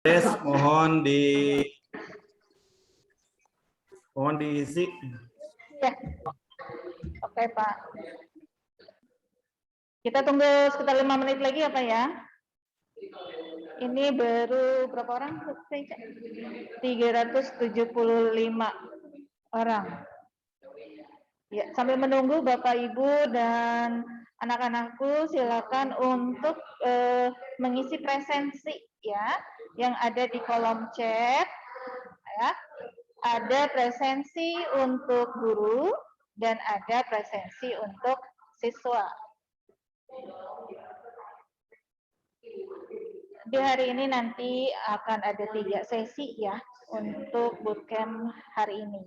mohon diisi. Ya. Oke, Pak. Kita tunggu sekitar 5 menit lagi ya, Pak ya. Ini baru berapa orang? 375 orang. Ya, sambil menunggu Bapak Ibu dan anak-anakku silakan untuk mengisi presensi ya yang ada di kolom chat ya. Ada presensi untuk guru dan ada presensi untuk siswa. Di hari ini nanti akan ada 3 sesi ya untuk bootcamp hari ini.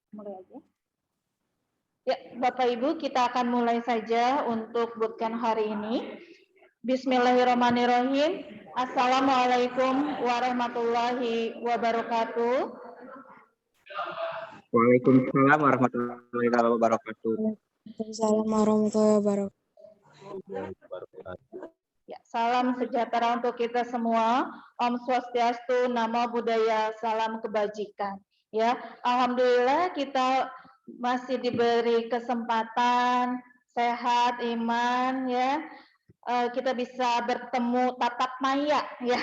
Mulai aja. Ya, Bapak Ibu, kita akan mulai saja untuk bootcamp hari ini. Bismillahirrahmanirrahim. Assalamualaikum warahmatullahi wabarakatuh. Waalaikumsalam warahmatullahi wabarakatuh. Waalaikumsalam warahmatullahi wabarakatuh. Ya, salam sejahtera untuk kita semua. Om Swastiastu, Namo Buddhaya, salam kebajikan. Ya, alhamdulillah kita masih diberi kesempatan sehat iman ya. Kita bisa bertemu tatap maya ya.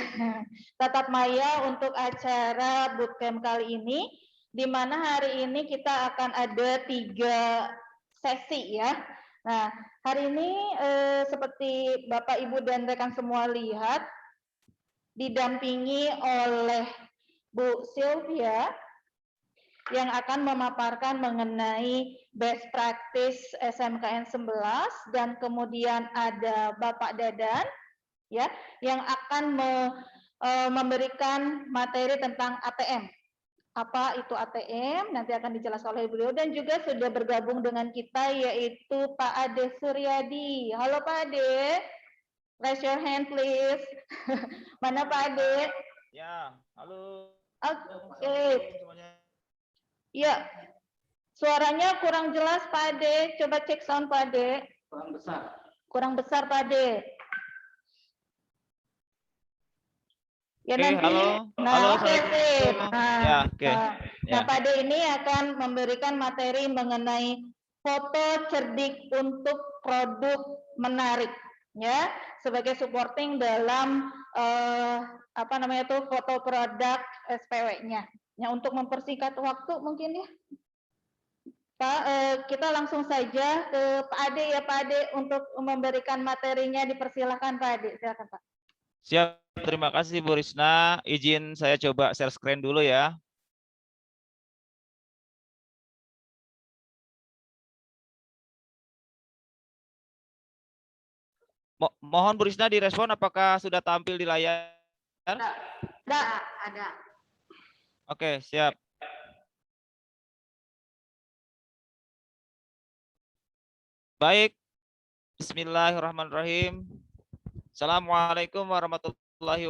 Tatap maya untuk acara bootcamp kali ini, di mana hari ini kita akan ada 3 sesi ya. Nah, hari ini seperti Bapak, Ibu, dan rekan semua lihat, didampingi oleh Bu Sylvia yang akan memaparkan mengenai best practice SMKN 11 dan kemudian ada Bapak Dadan ya yang akan memberikan materi tentang ATM. Apa itu ATM? Nanti akan dijelaskan oleh beliau dan juga sudah bergabung dengan kita yaitu Pak Ade Suryadi. Halo Pak Ade. Raise your hand please. Mana Pak Ade? Ya, halo. Oke. Ya, suaranya kurang jelas Pak Ade. Coba cek sound Pak Ade. Kurang besar. Kurang besar Pak Ade. Ya Oke, nanti. halo. Nah, Halo, oke. Nah, ya, oke. Nah, Pak Ade ini akan memberikan materi mengenai foto cerdik untuk produk menarik ya sebagai supporting dalam foto produk SPW-nya. Ya, untuk mempersingkat waktu mungkin ya. Pak, kita langsung saja ke Pak Ade ya Pak Ade untuk memberikan materinya, dipersilakan Pak Ade. Silakan Pak. Siap, terima kasih Bu Risna. Izin saya coba share screen dulu ya. Mohon Bu Risna direspon apakah sudah tampil di layar? Ada. Oke, siap. Baik. Bismillahirrahmanirrahim. Assalamualaikum warahmatullahi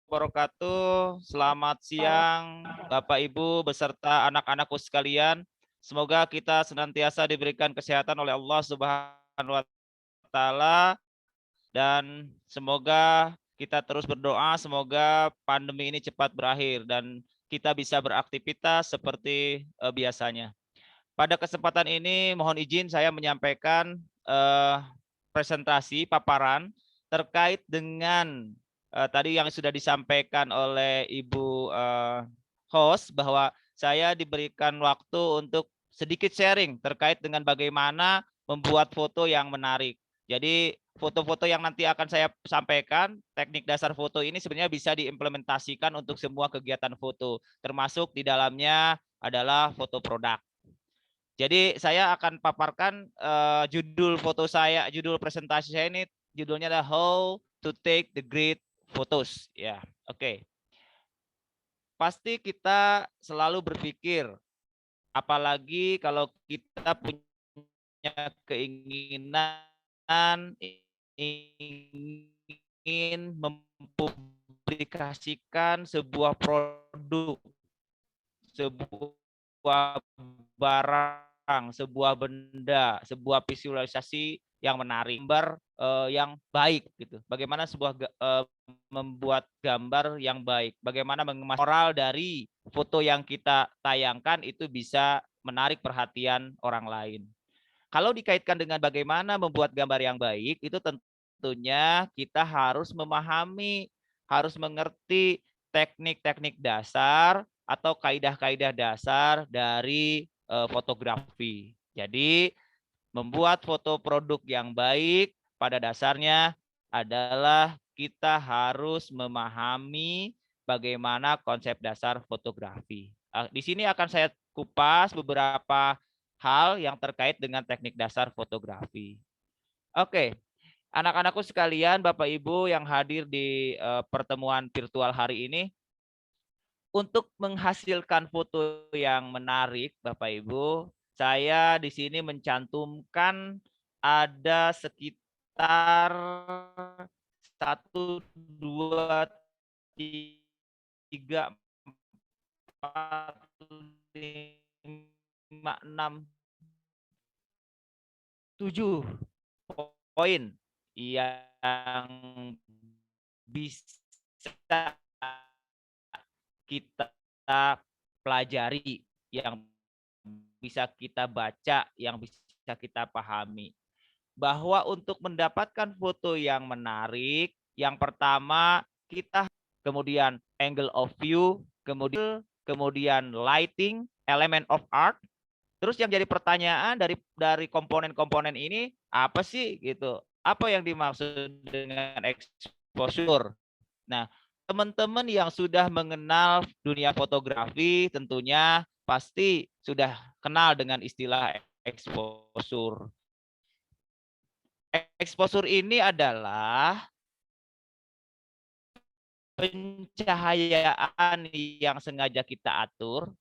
wabarakatuh. Selamat siang Bapak Ibu beserta anak-anakku sekalian. Semoga kita senantiasa diberikan kesehatan oleh Allah Subhanahu wa taala dan semoga kita terus berdoa semoga pandemi ini cepat berakhir dan kita bisa beraktivitas seperti biasanya. Pada kesempatan ini mohon izin saya menyampaikan presentasi paparan terkait dengan tadi yang sudah disampaikan oleh Ibu host bahwa saya diberikan waktu untuk sedikit sharing terkait dengan bagaimana membuat foto yang menarik. Jadi foto-foto yang nanti akan saya sampaikan, teknik dasar foto ini sebenarnya bisa diimplementasikan untuk semua kegiatan foto, termasuk di dalamnya adalah foto produk. Jadi saya akan paparkan judul presentasi saya ini judulnya adalah How to Take the Great Photos. Ya, oke. Pasti kita selalu berpikir, apalagi kalau kita punya keinginan ingin mempublikasikan mengaplikasikan sebuah produk, sebuah barang, sebuah benda, sebuah visualisasi yang menarik, gambar yang baik gitu. Bagaimana membuat gambar yang baik, bagaimana mengemas moral dari foto yang kita tayangkan itu bisa menarik perhatian orang lain. Kalau dikaitkan dengan bagaimana membuat gambar yang baik, itu tentunya kita harus memahami, harus mengerti teknik-teknik dasar atau kaidah-kaidah dasar dari fotografi. Jadi membuat foto produk yang baik pada dasarnya adalah kita harus memahami bagaimana konsep dasar fotografi. Di sini akan saya kupas beberapa hal yang terkait dengan teknik dasar fotografi. Oke, anak-anakku sekalian, Bapak Ibu yang hadir di pertemuan virtual hari ini, untuk menghasilkan foto yang menarik, Bapak Ibu, saya di sini mencantumkan ada sekitar 1, 2, 3, 4, 5, 6, 7 poin yang bisa kita pelajari, yang bisa kita baca, yang bisa kita pahami. Bahwa untuk mendapatkan foto yang menarik, yang pertama kita, kemudian angle of view, kemudian lighting, element of art. Terus yang jadi pertanyaan dari komponen-komponen ini apa sih gitu? Apa yang dimaksud dengan exposure? Nah, teman-teman yang sudah mengenal dunia fotografi tentunya pasti sudah kenal dengan istilah exposure. Exposure ini adalah pencahayaan yang sengaja kita atur,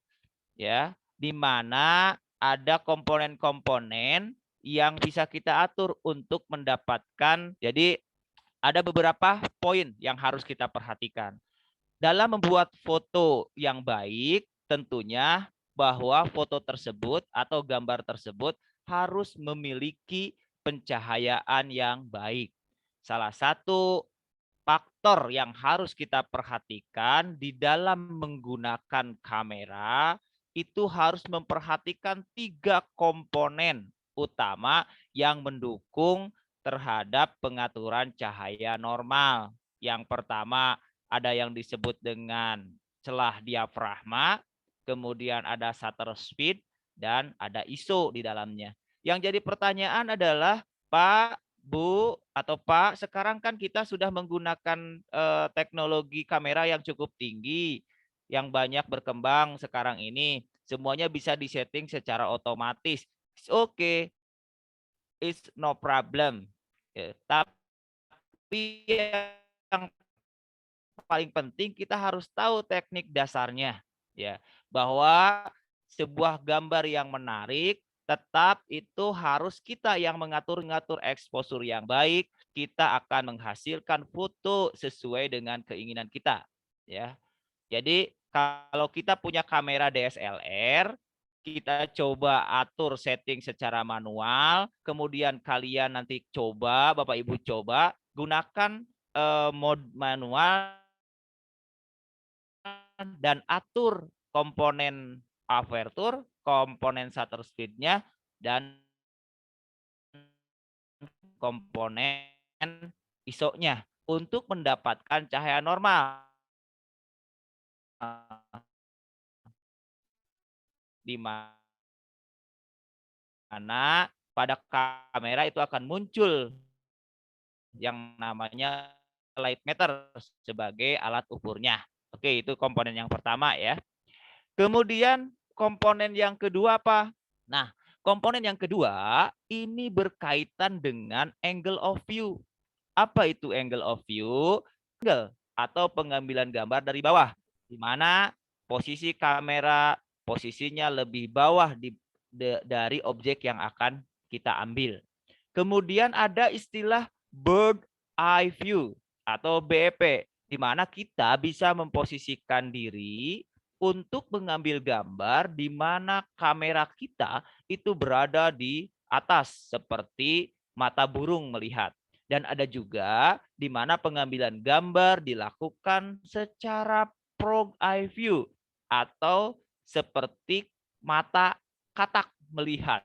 ya, di mana ada komponen-komponen yang bisa kita atur untuk mendapatkan. Jadi ada beberapa poin yang harus kita perhatikan dalam membuat foto yang baik. Tentunya bahwa foto tersebut atau gambar tersebut harus memiliki pencahayaan yang baik. Salah satu faktor yang harus kita perhatikan di dalam menggunakan kamera itu harus memperhatikan 3 komponen utama yang mendukung terhadap pengaturan cahaya normal. Yang pertama ada yang disebut dengan celah diafragma, kemudian ada shutter speed, dan ada ISO di dalamnya. Yang jadi pertanyaan adalah, Pak, Bu, atau Pak, sekarang kan kita sudah menggunakan teknologi kamera yang cukup tinggi, yang banyak berkembang sekarang ini. Semuanya bisa disetting secara otomatis. It's okay, it's no problem. Ya, tapi yang paling penting kita harus tahu teknik dasarnya, ya, bahwa sebuah gambar yang menarik tetap itu harus kita yang mengatur-ngatur exposure yang baik. Kita akan menghasilkan foto sesuai dengan keinginan kita, ya. Jadi kalau kita punya kamera DSLR, kita coba atur setting secara manual, kemudian kalian nanti coba, Bapak Ibu coba gunakan mode manual dan atur komponen aperture, komponen shutter speed-nya, dan komponen ISO-nya untuk mendapatkan cahaya normal. Di mana pada kamera itu akan muncul yang namanya light meter sebagai alat ukurnya. Oke, itu komponen yang pertama ya. Kemudian komponen yang kedua apa? Nah, komponen yang kedua ini berkaitan dengan angle of view. Apa itu angle of view? Angle atau pengambilan gambar dari bawah, di mana posisi kamera posisinya lebih bawah dari objek yang akan kita ambil. Kemudian ada istilah bird eye view atau BEP, di mana kita bisa memposisikan diri untuk mengambil gambar di mana kamera kita itu berada di atas seperti mata burung melihat. Dan ada juga di mana pengambilan gambar dilakukan secara frog eye view atau seperti mata katak melihat.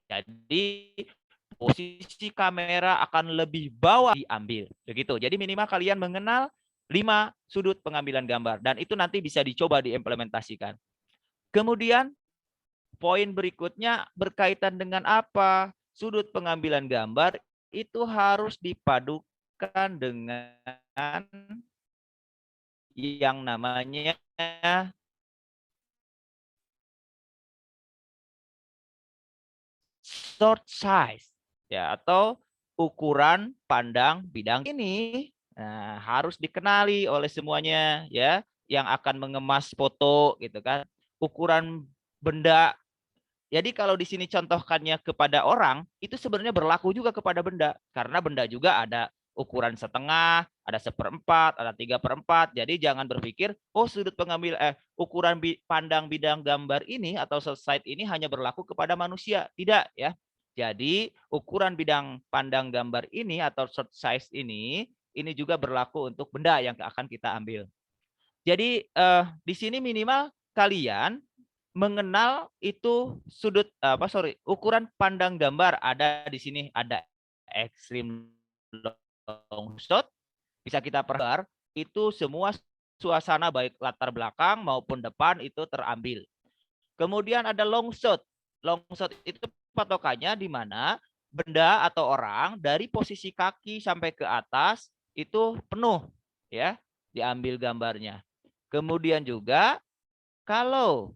Jadi posisi kamera akan lebih bawah diambil. Begitu. Jadi minimal kalian mengenal 5 sudut pengambilan gambar. Dan itu nanti bisa dicoba diimplementasikan. Kemudian poin berikutnya berkaitan dengan apa? Sudut pengambilan gambar itu harus dipadukan dengan yang namanya short size ya, atau ukuran pandang bidang ini. Nah, harus dikenali oleh semuanya ya yang akan mengemas foto gitu kan. Ukuran benda. Jadi kalau di sini contohkannya kepada orang, itu sebenarnya berlaku juga kepada benda. Karena benda juga ada ukuran setengah, ada 1/4, ada 3/4. Jadi jangan berpikir, oh sudut pengambil ukuran pandang bidang gambar ini atau slide ini hanya berlaku kepada manusia. Tidak ya. Jadi ukuran bidang pandang gambar ini atau short size ini juga berlaku untuk benda yang akan kita ambil. Jadi di sini minimal kalian mengenal itu ukuran pandang gambar. Ada di sini, ada extreme long shot, bisa kita perhatikan itu semua suasana baik latar belakang maupun depan itu terambil. Kemudian ada long shot. Long shot itu patokannya di mana benda atau orang dari posisi kaki sampai ke atas itu penuh ya, diambil gambarnya. Kemudian juga kalau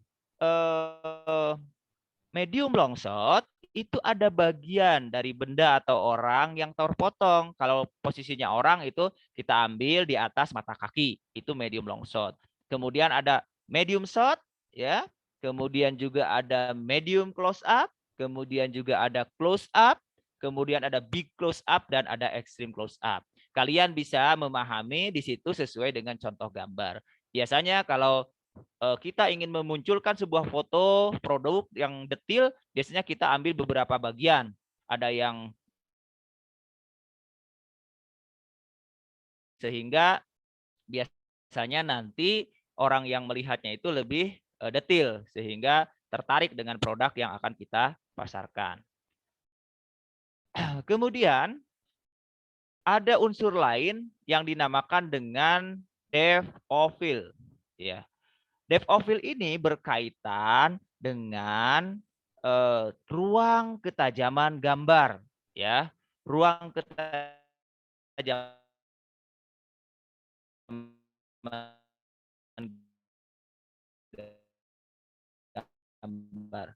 medium long shot itu ada bagian dari benda atau orang yang terpotong. Kalau posisinya orang itu kita ambil di atas mata kaki, itu medium long shot. Kemudian ada medium shot ya. Kemudian juga ada medium close up, kemudian juga ada close up, kemudian ada big close up dan ada extreme close up. Kalian bisa memahami di situ sesuai dengan contoh gambar. Biasanya kalau kita ingin memunculkan sebuah foto produk yang detail, biasanya kita ambil beberapa bagian. Ada yang sehingga biasanya nanti orang yang melihatnya itu lebih detail sehingga tertarik dengan produk yang akan kita pasarkan. Kemudian ada unsur lain yang dinamakan dengan depth of field ya. Depth of field ini berkaitan dengan ruang ketajaman gambar ya. Ruang ketajaman gambar.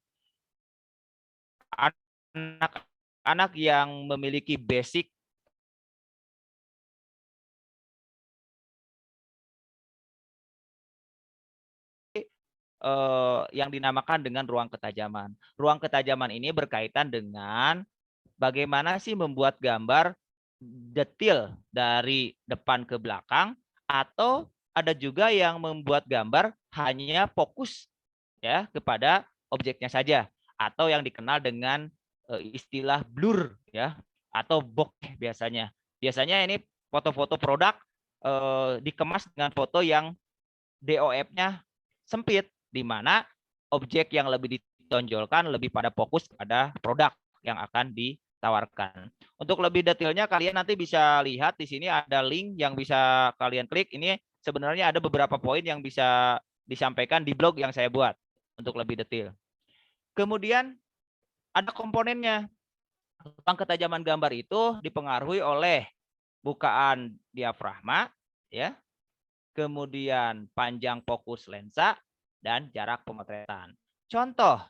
Anak-anak yang memiliki basic yang dinamakan dengan ruang ketajaman. Ruang ketajaman ini berkaitan dengan bagaimana sih membuat gambar detail dari depan ke belakang, atau ada juga yang membuat gambar hanya fokus ya kepada objeknya saja, atau yang dikenal dengan istilah blur ya, atau bokeh biasanya. Biasanya ini foto-foto produk dikemas dengan foto yang DOF-nya sempit, di mana objek yang lebih ditonjolkan lebih pada fokus pada produk yang akan ditawarkan. Untuk lebih detailnya kalian nanti bisa lihat di sini ada link yang bisa kalian klik. Ini sebenarnya ada beberapa poin yang bisa disampaikan di blog yang saya buat untuk lebih detail. Kemudian ada komponennya. Ruang ketajaman gambar itu dipengaruhi oleh bukaan diafragma ya, kemudian panjang fokus lensa, dan jarak pemotretan. Contoh,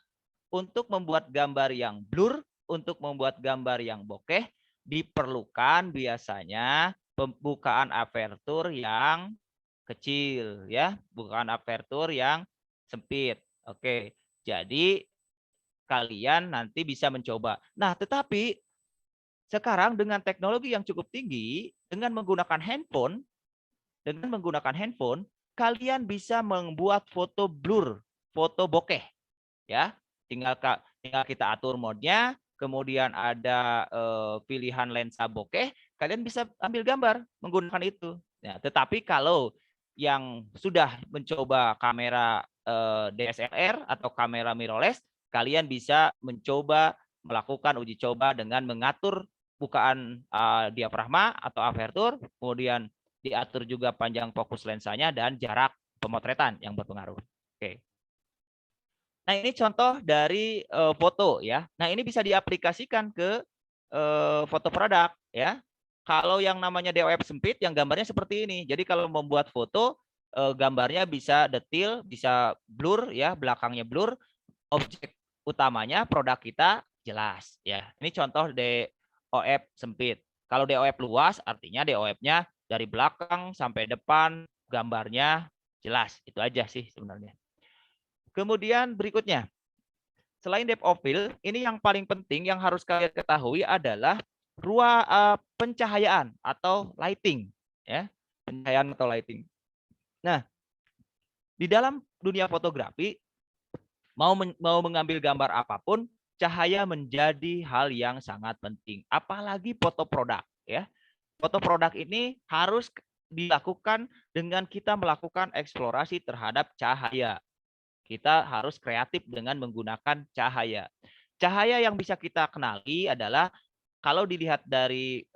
untuk membuat gambar yang blur, untuk membuat gambar yang bokeh, diperlukan biasanya pembukaan apertur yang kecil, ya, bukan apertur yang sempit. Oke, jadi kalian nanti bisa mencoba. Nah, tetapi sekarang dengan teknologi yang cukup tinggi, dengan menggunakan handphone, kalian bisa membuat foto blur, foto bokeh, ya. Tinggal kita atur mode-nya, kemudian ada pilihan lensa bokeh, kalian bisa ambil gambar menggunakan itu. Ya, tetapi kalau yang sudah mencoba kamera DSLR atau kamera mirrorless, kalian bisa mencoba melakukan uji coba dengan mengatur bukaan diafragma atau aperture, kemudian diatur juga panjang fokus lensanya dan jarak pemotretan yang berpengaruh. Oke. Nah, ini contoh dari foto ya. Nah, ini bisa diaplikasikan ke foto produk ya. Kalau yang namanya DOF sempit yang gambarnya seperti ini. Jadi kalau membuat foto gambarnya bisa detail, bisa blur ya, belakangnya blur, objek utamanya produk kita jelas ya. Ini contoh DOF sempit. Kalau DOF luas artinya DOF-nya dari belakang sampai depan gambarnya jelas. Itu aja sih sebenarnya. Kemudian berikutnya, selain depth of field, ini yang paling penting yang harus kalian ketahui adalah pencahayaan atau lighting, ya, pencahayaan atau lighting. Nah, di dalam dunia fotografi, mau mengambil gambar apapun, cahaya menjadi hal yang sangat penting. Apalagi foto produk, ya. Foto produk ini harus dilakukan dengan kita melakukan eksplorasi terhadap cahaya. Kita harus kreatif dengan menggunakan cahaya. Cahaya yang bisa kita kenali adalah kalau dilihat dari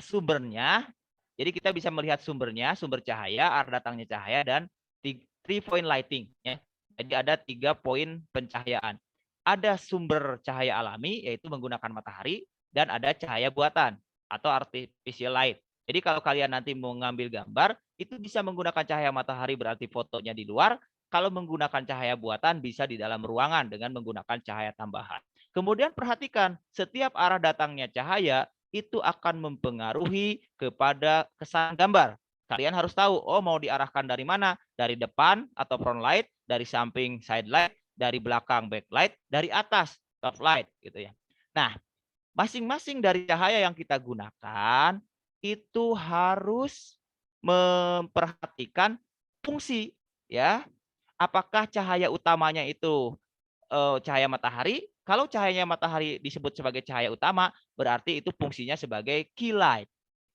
sumbernya, jadi kita bisa melihat sumbernya, sumber cahaya, arah datangnya cahaya, dan 3-point lighting. Ya. Jadi ada 3 poin pencahayaan. Ada sumber cahaya alami, yaitu menggunakan matahari, dan ada cahaya buatan atau artificial light. Jadi kalau kalian nanti mau ngambil gambar, itu bisa menggunakan cahaya matahari berarti fotonya di luar. Kalau menggunakan cahaya buatan bisa di dalam ruangan dengan menggunakan cahaya tambahan. Kemudian perhatikan, setiap arah datangnya cahaya itu akan mempengaruhi kepada kesan gambar. Kalian harus tahu, oh mau diarahkan dari mana? Dari depan atau front light, dari samping side light, dari belakang backlight, dari atas top light gitu ya. Nah, masing-masing dari cahaya yang kita gunakan itu harus memperhatikan fungsi ya. Apakah cahaya utamanya itu cahaya matahari? Kalau cahayanya matahari disebut sebagai cahaya utama, berarti itu fungsinya sebagai key light.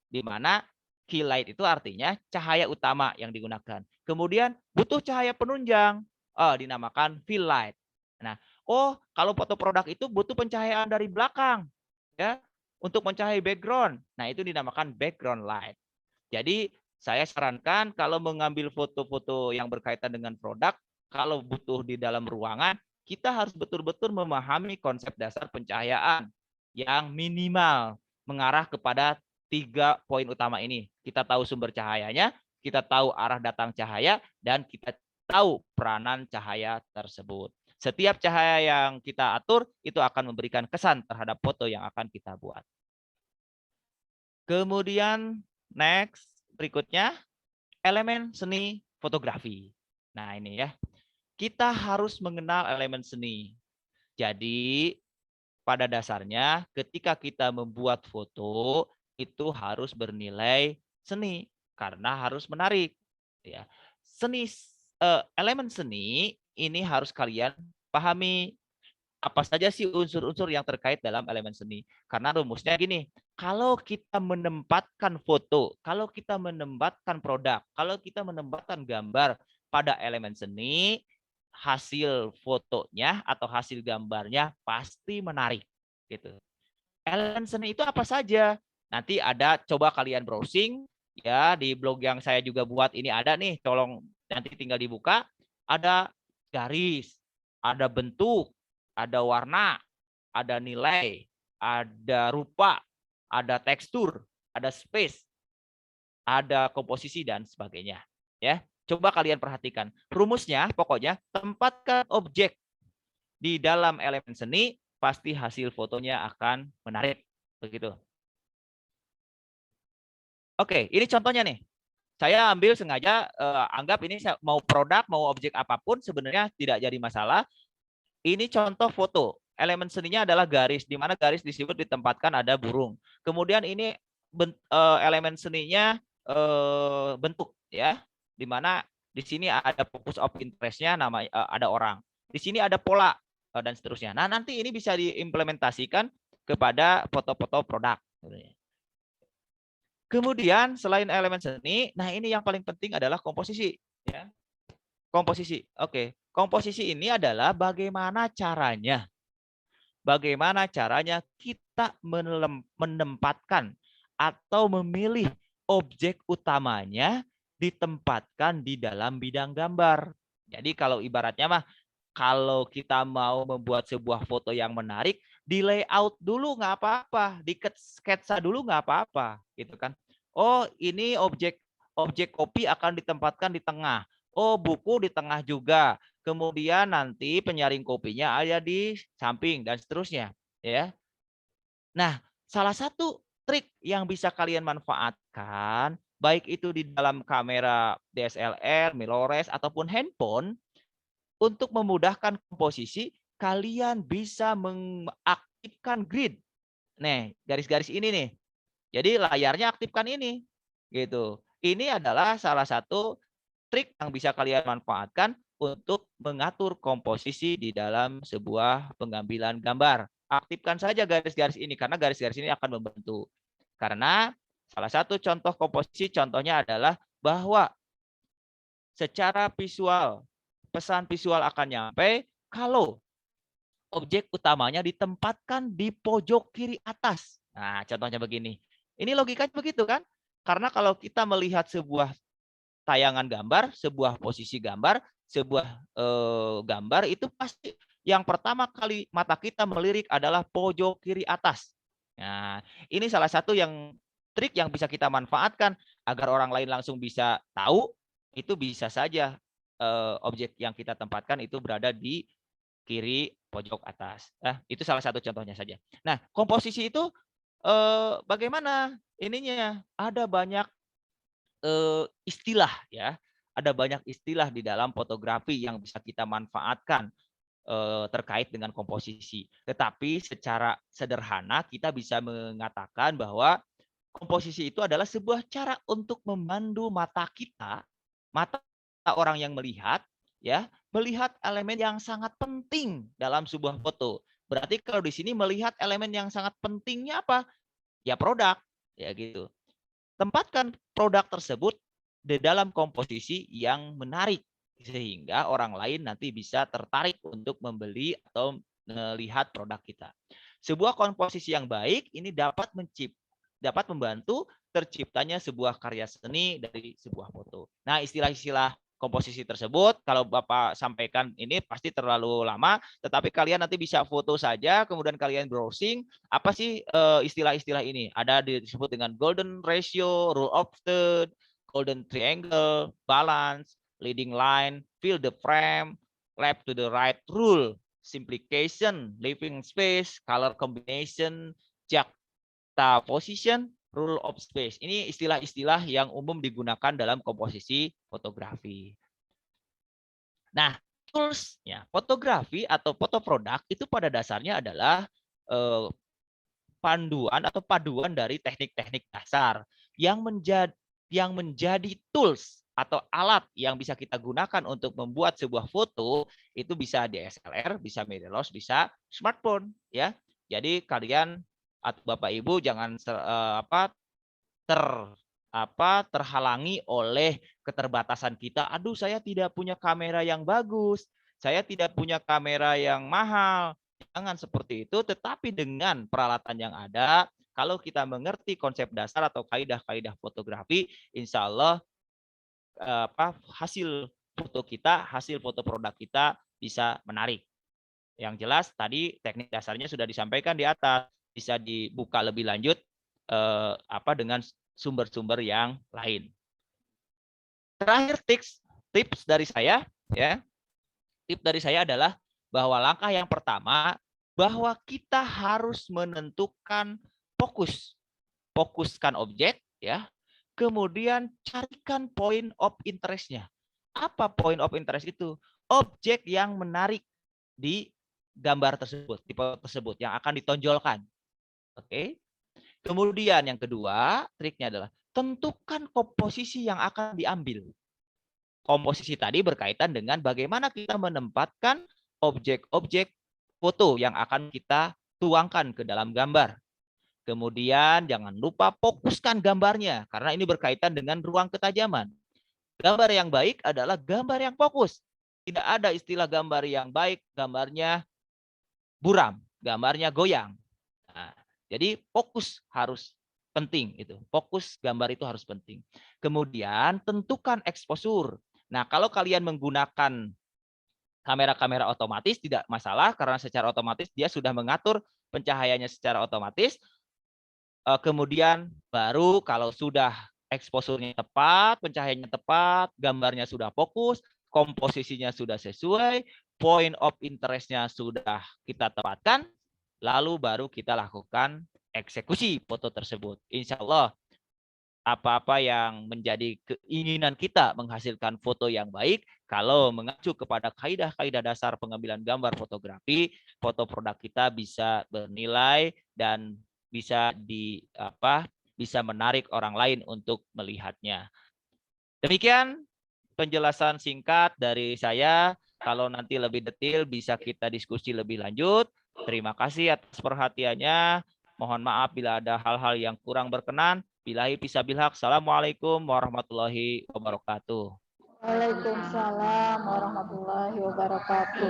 Di mana key light itu artinya cahaya utama yang digunakan. Kemudian butuh cahaya penunjang, dinamakan fill light. Nah, kalau foto produk itu butuh pencahayaan dari belakang, ya, untuk mencahayai background. Nah, itu dinamakan background light. Jadi saya sarankan kalau mengambil foto-foto yang berkaitan dengan produk, kalau butuh di dalam ruangan, kita harus betul-betul memahami konsep dasar pencahayaan yang minimal mengarah kepada 3 poin utama ini. Kita tahu sumber cahayanya, kita tahu arah datang cahaya, dan kita tahu peranan cahaya tersebut. Setiap cahaya yang kita atur itu akan memberikan kesan terhadap foto yang akan kita buat. Kemudian next. Berikutnya, elemen seni fotografi. Nah, ini ya. Kita harus mengenal elemen seni. Jadi, pada dasarnya ketika kita membuat foto, itu harus bernilai seni karena harus menarik. Ya. Elemen seni ini harus kalian pahami. Apa saja sih unsur-unsur yang terkait dalam elemen seni? Karena rumusnya gini, kalau kita menempatkan foto, kalau kita menempatkan produk, kalau kita menempatkan gambar pada elemen seni, hasil fotonya atau hasil gambarnya pasti menarik. Gitu. Elemen seni itu apa saja? Nanti ada, coba kalian browsing, ya di blog yang saya juga buat ini ada nih, tolong nanti tinggal dibuka, ada garis, ada bentuk, ada warna, ada nilai, ada rupa, ada tekstur, ada space, ada komposisi, dan sebagainya. Ya, coba kalian perhatikan. Rumusnya pokoknya tempatkan objek di dalam elemen seni, pasti hasil fotonya akan menarik. Begitu. Oke, ini contohnya nih. Saya ambil sengaja, anggap ini mau produk, mau objek apapun, sebenarnya tidak jadi masalah. Ini contoh foto. elemen seninya adalah garis, di mana garis disebut ditempatkan ada burung. Kemudian ini elemen seninya bentuk ya, di mana di sini ada focus of interest-nya nama ada orang. Di sini ada pola dan seterusnya. Nah, nanti ini bisa diimplementasikan kepada foto-foto produk. Kemudian selain elemen seni, nah ini yang paling penting adalah komposisi ya. Komposisi. Oke. Komposisi ini adalah bagaimana caranya kita menempatkan atau memilih objek utamanya ditempatkan di dalam bidang gambar. Jadi kalau ibaratnya mah, kalau kita mau membuat sebuah foto yang menarik, di layout dulu nggak apa-apa, di sketsa dulu nggak apa-apa, gitu kan. Oh, ini objek kopi akan ditempatkan di tengah. Oh, buku di tengah juga. Kemudian nanti penyaring kopinya ada di samping dan seterusnya, ya. Nah, salah satu trik yang bisa kalian manfaatkan, baik itu di dalam kamera DSLR, mirrorless ataupun handphone, untuk memudahkan komposisi, kalian bisa mengaktifkan grid. Nih, garis-garis ini nih. Jadi layarnya aktifkan ini. Gitu. Ini adalah salah satu trik yang bisa kalian manfaatkan untuk mengatur komposisi di dalam sebuah pengambilan gambar. Aktifkan saja garis-garis ini karena garis-garis ini akan membantu. Karena salah satu contoh komposisi contohnya adalah bahwa secara visual pesan visual akan nyampe kalau objek utamanya ditempatkan di pojok kiri atas. Nah, contohnya begini. Ini logikanya begitu kan? Karena kalau kita melihat sebuah tayangan gambar, sebuah posisi gambar, sebuah gambar itu pasti yang pertama kali mata kita melirik adalah pojok kiri atas. Nah, ini salah satu yang trik yang bisa kita manfaatkan agar orang lain langsung bisa tahu. Itu bisa saja objek yang kita tempatkan itu berada di kiri pojok atas. Itu salah satu contohnya saja. Nah, komposisi itu bagaimana ininya? Ada banyak istilah ya. Ada banyak istilah di dalam fotografi yang bisa kita manfaatkan terkait dengan komposisi. Tetapi secara sederhana kita bisa mengatakan bahwa komposisi itu adalah sebuah cara untuk memandu mata kita, mata orang yang melihat, ya, melihat elemen yang sangat penting dalam sebuah foto. Berarti kalau di sini melihat elemen yang sangat pentingnya apa? Ya produk, ya gitu. Tempatkan produk tersebut di dalam komposisi yang menarik sehingga orang lain nanti bisa tertarik untuk membeli atau melihat produk kita. Sebuah komposisi yang baik ini dapat membantu terciptanya sebuah karya seni dari sebuah foto. Nah, istilah-istilah komposisi tersebut kalau Bapak sampaikan ini pasti terlalu lama, tetapi kalian nanti bisa foto saja, kemudian kalian browsing, apa sih istilah-istilah ini? Ada disebut dengan golden ratio, rule of third, golden triangle, balance, leading line, fill the frame, left to the right rule, simplification, living space, color combination, juxtaposition, rule of space. Ini istilah-istilah yang umum digunakan dalam komposisi fotografi. Nah, toolsnya fotografi atau foto produk itu pada dasarnya adalah panduan atau paduan dari teknik-teknik dasar yang menjadi tools atau alat yang bisa kita gunakan untuk membuat sebuah foto. Itu bisa DSLR, bisa mirrorless, bisa smartphone ya. Jadi kalian atau Bapak Ibu jangan terhalangi oleh keterbatasan kita. Aduh, saya tidak punya kamera yang bagus, saya tidak punya kamera yang mahal. Jangan seperti itu, tetapi dengan peralatan yang ada, kalau kita mengerti konsep dasar atau kaidah-kaidah fotografi, insya Allah hasil foto kita, hasil foto produk kita bisa menarik. Yang jelas tadi teknik dasarnya sudah disampaikan di atas, bisa dibuka lebih lanjut dengan sumber-sumber yang lain. Terakhir tips dari saya ya. Tips dari saya adalah bahwa langkah yang pertama bahwa kita harus menentukan fokuskan objek ya. Kemudian carikan point of interest-nya. Apa point of interest itu? Objek yang menarik di gambar tersebut, tipe tersebut yang akan ditonjolkan. Oke. Kemudian yang kedua, triknya adalah tentukan komposisi yang akan diambil. Komposisi tadi berkaitan dengan bagaimana kita menempatkan objek-objek foto yang akan kita tuangkan ke dalam gambar. Kemudian jangan lupa fokuskan gambarnya, karena ini berkaitan dengan ruang ketajaman. Gambar yang baik adalah gambar yang fokus. Tidak ada istilah gambar yang baik, gambarnya buram, gambarnya goyang. Nah, jadi fokus harus penting itu. Fokus gambar itu harus penting. Kemudian tentukan exposure. Nah, kalau kalian menggunakan kamera-kamera otomatis tidak masalah karena secara otomatis dia sudah mengatur pencahayaannya secara otomatis. Kemudian baru kalau sudah exposure-nya tepat, pencahayaannya tepat, gambarnya sudah fokus, komposisinya sudah sesuai, point of interest-nya sudah kita tepatkan, lalu baru kita lakukan eksekusi foto tersebut. Insya Allah, apa-apa yang menjadi keinginan kita menghasilkan foto yang baik, kalau mengacu kepada kaidah-kaidah dasar pengambilan gambar fotografi, foto produk kita bisa bernilai dan bisa bisa menarik orang lain untuk melihatnya. Demikian penjelasan singkat dari saya. Kalau nanti lebih detail bisa kita diskusi lebih lanjut. Terima kasih atas perhatiannya. Mohon maaf bila ada hal-hal yang kurang berkenan. Billahi fisabil haq. Assalamualaikum warahmatullahi wabarakatuh. Waalaikumsalam warahmatullahi wabarakatuh.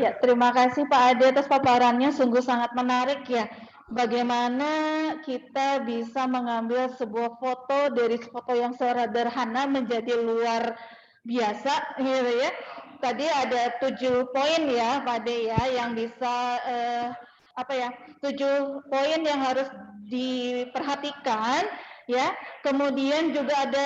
Ya, terima kasih Pak Ade atas paparannya, sungguh sangat menarik ya. Bagaimana kita bisa mengambil sebuah foto dari foto yang sederhana menjadi luar biasa, gitu ya. Tadi ada 7 poin ya, Pak Ade ya, yang bisa 7 poin yang harus diperhatikan ya. Kemudian juga ada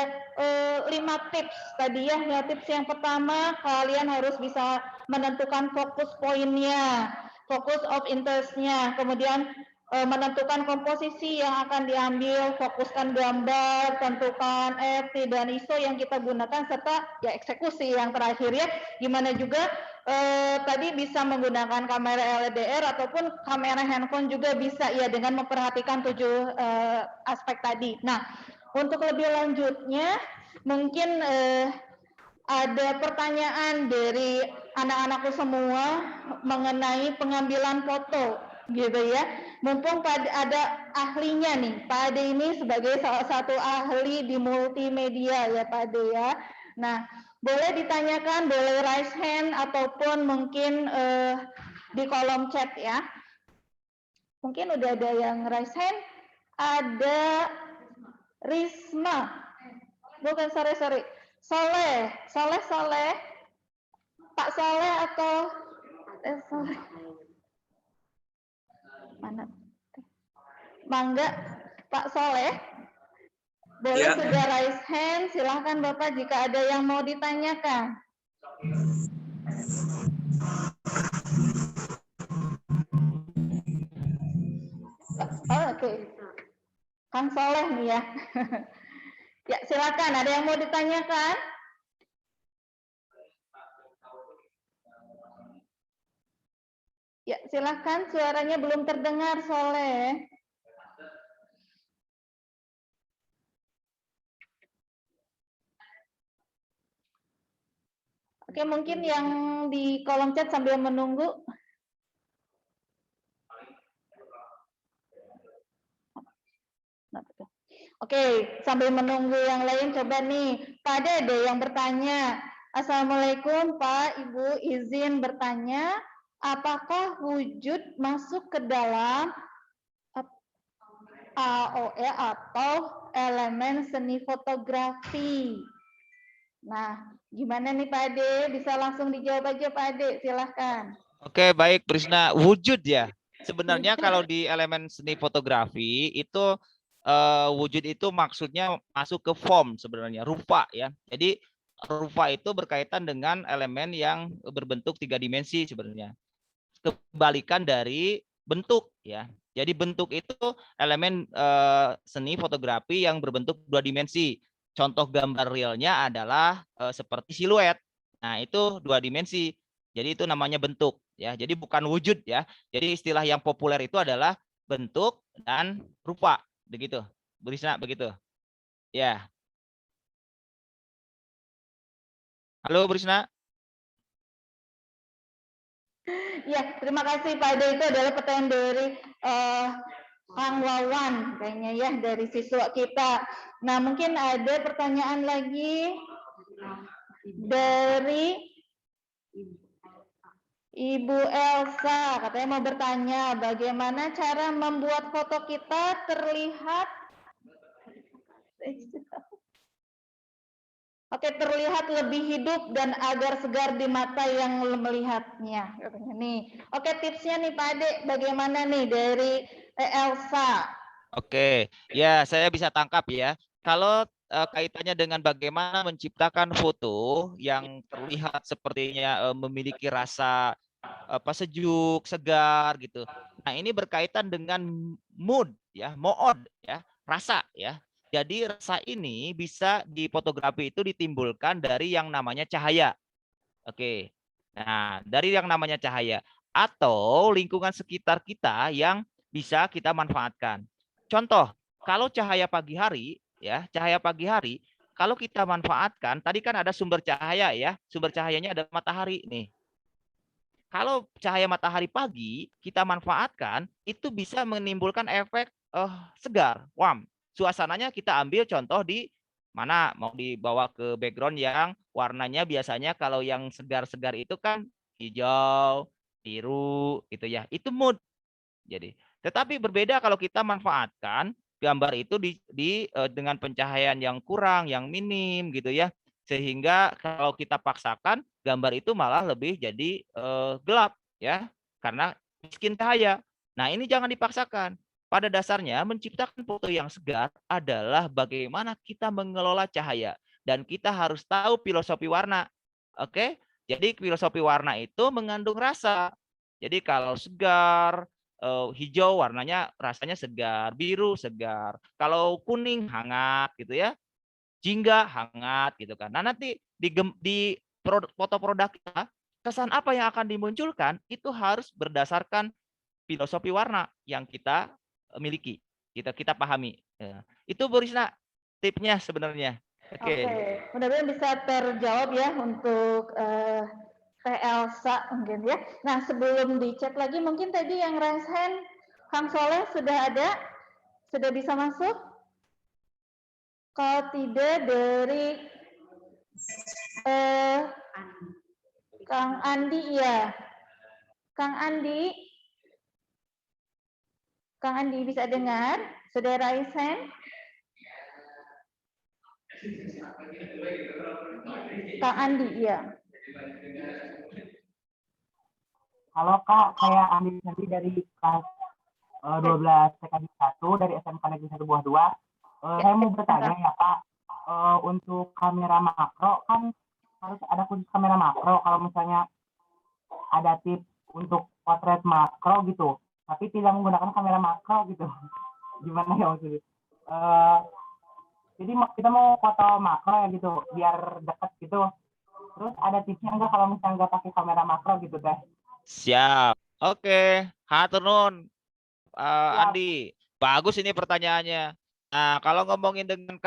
5 tips tadi ya. Tips yang pertama, kalian harus bisa menentukan fokus poinnya, fokus of interest-nya. Kemudian menentukan komposisi yang akan diambil, fokuskan gambar, tentukan FT dan ISO yang kita gunakan, serta ya eksekusi yang terakhir ya. Gimana juga tadi bisa menggunakan kamera LDR ataupun kamera handphone juga bisa ya, dengan memperhatikan 7 aspek tadi. Nah, untuk lebih lanjutnya mungkin ada pertanyaan dari anak-anakku semua mengenai pengambilan foto gitu ya. Mumpung ada ahlinya nih, Pak Ade ini sebagai salah satu ahli di multimedia ya Pak Ade ya. Nah, boleh ditanyakan, boleh raise hand ataupun mungkin di kolom chat ya. Mungkin udah ada yang raise hand. Ada Risma. Bukan, sorry. Soleh. Pak Soleh atau Soleh. Mana? Mangga, Pak Soleh. Boleh ya. Sudah raise hand, silahkan Bapak jika ada yang mau ditanyakan. Oke. Kang Soleh nih ya. Ya, silakan. Ada yang mau ditanyakan? Ya, silakan. Suaranya belum terdengar, Soleh. Oke, mungkin yang di kolom chat sambil menunggu. Oke, sambil menunggu yang lain, coba nih, Pak Ade ada yang bertanya. Assalamualaikum Pak, Ibu, izin bertanya, apakah wujud masuk ke dalam AOE atau elemen seni fotografi? Nah, gimana nih Pak Ade? Bisa langsung dijawab aja Pak Ade, silahkan. Oke, baik Prisna. Wujud ya. Sebenarnya kalau di elemen seni fotografi itu wujud itu maksudnya masuk ke form sebenarnya, rupa ya. Jadi rupa itu berkaitan dengan elemen yang berbentuk 3 dimensi sebenarnya. Kebalikan dari bentuk ya. Jadi bentuk itu elemen seni fotografi yang berbentuk 2 dimensi. Contoh gambar realnya adalah seperti siluet. Nah, itu 2 dimensi. Jadi itu namanya bentuk. ya. Jadi bukan wujud ya. Jadi istilah yang populer itu adalah bentuk dan rupa, begitu. Berisna begitu. Ya. Halo Berisna. Ya, terima kasih Pak Ade. Itu adalah pertanyaan dari Kang Wawan kayaknya ya, dari siswa kita. Nah, mungkin ada pertanyaan lagi dari Ibu Elsa, katanya mau bertanya bagaimana cara membuat foto kita terlihat terlihat lebih hidup dan agar segar di mata yang melihatnya. Katanya nih. Oke, tipsnya nih Pak Ade, bagaimana nih dari Elsa? Oke, ya saya bisa tangkap ya. Kalau kaitannya dengan bagaimana menciptakan foto yang terlihat sepertinya memiliki rasa apa sejuk, segar gitu. Nah, ini berkaitan dengan mood ya, mood ya, rasa ya. Jadi rasa ini bisa di fotografi itu ditimbulkan dari yang namanya cahaya. Oke. Nah, dari yang namanya cahaya atau lingkungan sekitar kita yang bisa kita manfaatkan. Contoh, kalau cahaya pagi hari ya, cahaya pagi hari kalau kita manfaatkan, tadi kan ada sumber cahaya ya, sumber cahayanya ada matahari nih. Kalau cahaya matahari pagi kita manfaatkan, itu bisa menimbulkan efek segar, warm. Suasananya kita ambil contoh di mana mau dibawa ke background yang warnanya biasanya kalau yang segar-segar itu kan hijau, biru gitu ya. Itu mood. Jadi, tetapi berbeda kalau kita manfaatkan gambar itu dengan pencahayaan yang kurang, yang minim gitu ya. Sehingga kalau kita paksakan gambar itu malah lebih jadi gelap ya karena miskin cahaya. Nah, ini jangan dipaksakan. Pada dasarnya menciptakan foto yang segar adalah bagaimana kita mengelola cahaya dan kita harus tahu filosofi warna. Oke? Jadi filosofi warna itu mengandung rasa. Jadi kalau segar, hijau warnanya rasanya segar, biru segar. Kalau kuning hangat gitu ya. Jingga hangat gitu kan. Nah, nanti di foto produk kita, kesan apa yang akan dimunculkan itu harus berdasarkan filosofi warna yang kita miliki, kita pahami. Ya. Itu Borisna tipsnya sebenarnya. Oke. Mudah-mudahan bisa terjawab ya untuk Teh Elsa mungkin ya. Nah, sebelum di chat lagi mungkin tadi yang raise hand Kang Soleh sudah ada? Sudah bisa masuk? Kalau tidak dari Kang Andi ya. Kang Andi bisa dengar? Sudah raise hand? Kang Andi ya. Halo Kak, saya Andi Sandi dari kelas 12 TKJ 1 dari SMK Negeri 1 Buah 2. Saya mau bertanya ya Kak, untuk kamera makro kan harus ada khusus kamera makro kalau misalnya ada tips untuk potret makro gitu, tapi tidak menggunakan kamera makro gitu. Gimana ya maksudnya? Jadi kita mau foto makro ya gitu, biar dekat gitu. Terus ada tipsnya nggak kalau misalnya nggak pakai kamera makro gitu Teh? Siap. Oke, hatur nuhun Andi. Bagus ini pertanyaannya. Nah, kalau ngomongin dengan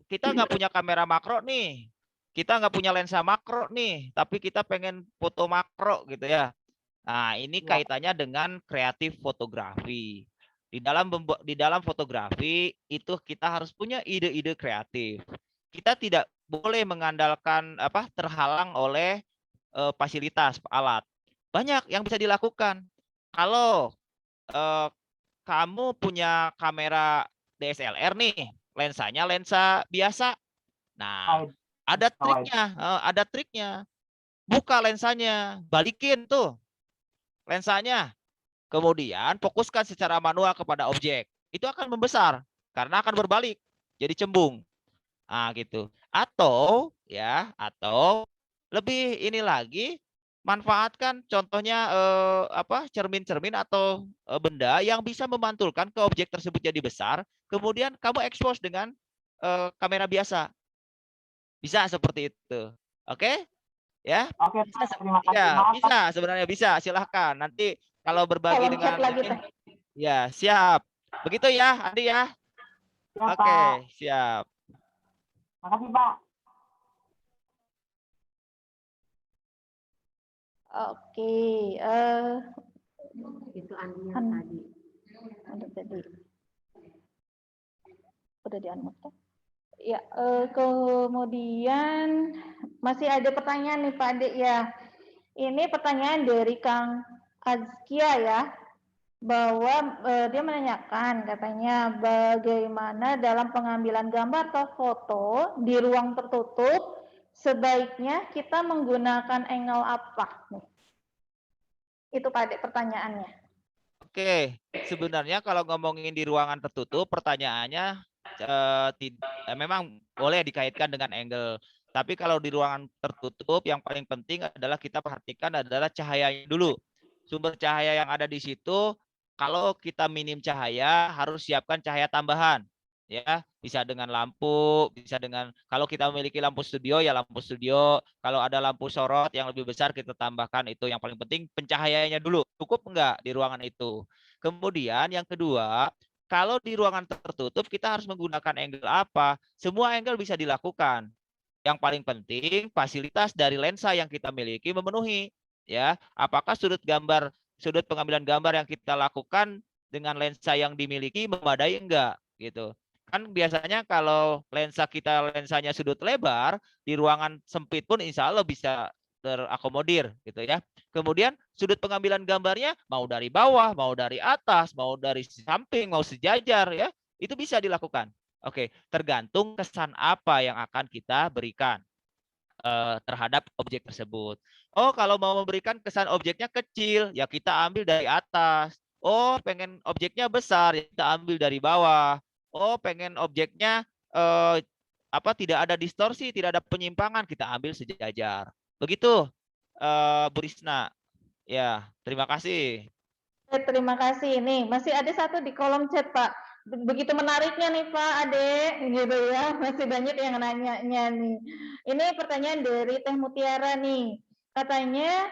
kita nggak punya kamera makro nih. Kita nggak punya lensa makro nih, tapi kita pengen foto makro gitu ya. Nah, ini kaitannya dengan kreatif fotografi. Di dalam fotografi itu kita harus punya ide-ide kreatif. Kita tidak boleh mengandalkan terhalang oleh fasilitas alat. Banyak yang bisa dilakukan. Kalau kamu punya kamera DSLR nih, lensanya lensa biasa. Nah, ada triknya, Buka lensanya, balikin tuh lensanya. Kemudian fokuskan secara manual kepada objek. Itu akan membesar karena akan berbalik, jadi cembung. Nah, gitu. Atau lebih ini lagi, manfaatkan contohnya cermin-cermin atau benda yang bisa memantulkan ke objek tersebut jadi besar, kemudian kamu expose dengan kamera biasa. Bisa seperti itu. Oke? Ya, Oke, Pak. Terima kasih. ya Maaf, Pak. bisa sebenarnya bisa. Silahkan. Nanti kalau berbagi Kolom dengan chat lagi, ini, Teh. ya siap. Begitu ya, Andi ya. Ya, Pak. Oke, siap. Makasih, Pak. Oke, Itu Andi yang tadi. ada tadi. Udah di-unmute. Ya, kemudian masih ada pertanyaan nih Pak Ade ya. Ini pertanyaan dari Kang Azkia ya, bahwa dia menanyakan katanya bagaimana dalam pengambilan gambar atau foto di ruang tertutup sebaiknya kita menggunakan angle apa nih? Itu Pak Ade pertanyaannya. Oke, sebenarnya kalau ngomongin di ruangan tertutup, pertanyaannya memang boleh dikaitkan dengan angle. Tapi kalau di ruangan tertutup, yang paling penting adalah kita perhatikan adalah cahayanya dulu. Sumber cahaya yang ada di situ, kalau kita minim cahaya, harus siapkan cahaya tambahan. Ya, bisa dengan lampu, bisa dengan kalau kita memiliki lampu studio ya lampu studio. Kalau ada lampu sorot yang lebih besar kita tambahkan itu. Yang paling penting pencahayaannya dulu. Cukup enggak di ruangan itu? Kemudian yang kedua, kalau di ruangan tertutup kita harus menggunakan angle apa? Semua angle bisa dilakukan. Yang paling penting fasilitas dari lensa yang kita miliki memenuhi. Ya, apakah sudut pengambilan gambar yang kita lakukan dengan lensa yang dimiliki memadai enggak? Gitu. Kan biasanya kalau lensanya sudut lebar, di ruangan sempit pun insya Allah bisa terakomodir gitu ya. Kemudian sudut pengambilan gambarnya mau dari bawah, mau dari atas, mau dari samping, mau sejajar ya, itu bisa dilakukan. Oke, tergantung kesan apa yang akan kita berikan terhadap objek tersebut. Oh, kalau mau memberikan kesan objeknya kecil, ya kita ambil dari atas. Oh, pengen objeknya besar, ya kita ambil dari bawah. Oh, pengen objeknya tidak ada distorsi, tidak ada penyimpangan, kita ambil sejajar. Begitu, Bu Risna. Ya, terima kasih. Terima kasih. Nih, masih ada satu di kolom chat, Pak. Begitu menariknya nih, Pak Ade, gitu ya. Masih banyak yang nanya-nya nih. Ini pertanyaan dari Teh Mutiara nih. Katanya,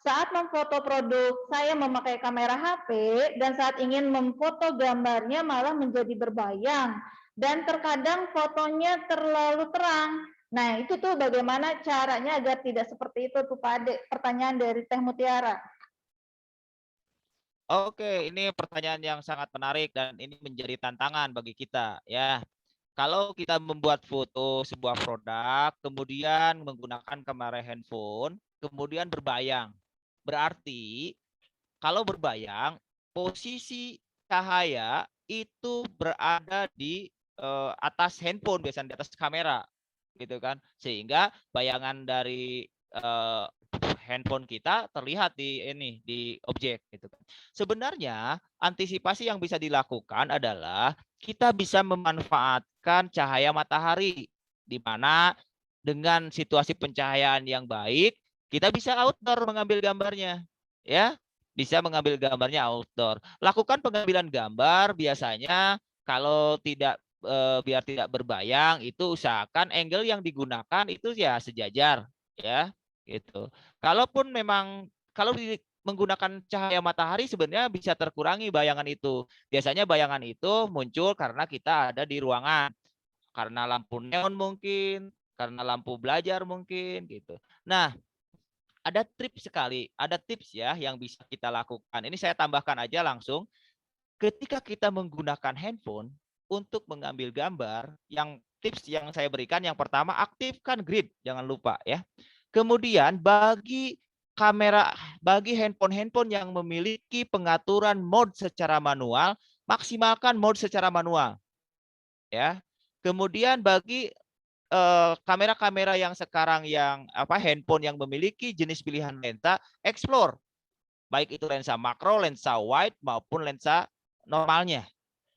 saat memfoto produk, saya memakai kamera HP, dan saat ingin memfoto gambarnya malah menjadi berbayang. Dan terkadang fotonya terlalu terang. Nah, itu tuh bagaimana caranya agar tidak seperti itu tuh, Pak Ade? Pertanyaan dari Teh Mutiara. Oke, ini pertanyaan yang sangat menarik dan ini menjadi tantangan bagi kita ya. Kalau kita membuat foto sebuah produk, kemudian menggunakan kamera handphone, kemudian berbayang. Berarti kalau berbayang, posisi cahaya itu berada di atas handphone, biasanya di atas kamera, gitu kan? Sehingga bayangan dari handphone kita terlihat di objek gitu kan. Sebenarnya antisipasi yang bisa dilakukan adalah kita bisa memanfaatkan cahaya matahari di mana dengan situasi pencahayaan yang baik kita bisa outdoor mengambil gambarnya ya. Bisa mengambil gambarnya outdoor. Lakukan pengambilan gambar biasanya kalau tidak biar tidak berbayang itu usahakan angle yang digunakan itu ya sejajar ya gitu. Kalaupun memang kalau menggunakan cahaya matahari sebenarnya bisa terkurangi bayangan itu. Biasanya bayangan itu muncul karena kita ada di ruangan, karena lampu neon mungkin, karena lampu belajar mungkin gitu. Nah, ada tips ya yang bisa kita lakukan. Ini saya tambahkan aja langsung. Ketika kita menggunakan handphone untuk mengambil gambar, tips yang saya berikan yang pertama aktifkan grid, jangan lupa ya. Kemudian bagi handphone yang memiliki pengaturan mode secara manual, maksimalkan mode secara manual. Ya. Kemudian bagi kamera-kamera yang sekarang handphone yang memiliki jenis pilihan lensa, explore. Baik itu lensa makro, lensa wide maupun lensa normalnya.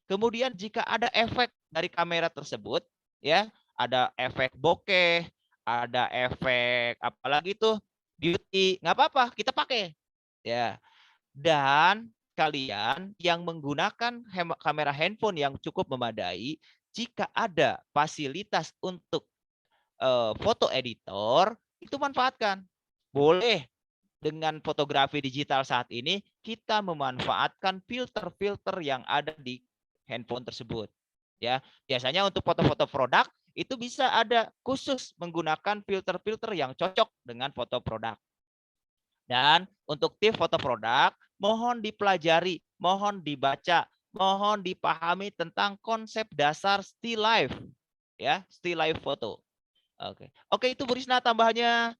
Kemudian jika ada efek dari kamera tersebut, ya, ada efek bokeh, ada efek apalagi tuh beauty, nggak apa-apa kita pakai ya. Dan kalian yang menggunakan kamera handphone yang cukup memadai, jika ada fasilitas untuk foto editor itu manfaatkan. Boleh dengan fotografi digital saat ini kita memanfaatkan filter-filter yang ada di handphone tersebut. Ya, biasanya untuk foto-foto produk itu bisa ada khusus menggunakan filter-filter yang cocok dengan foto produk. Dan untuk tips foto produk, mohon dipelajari, mohon dibaca, mohon dipahami tentang konsep dasar still life, ya, still life foto. Oke, itu Bu Risna tambahannya.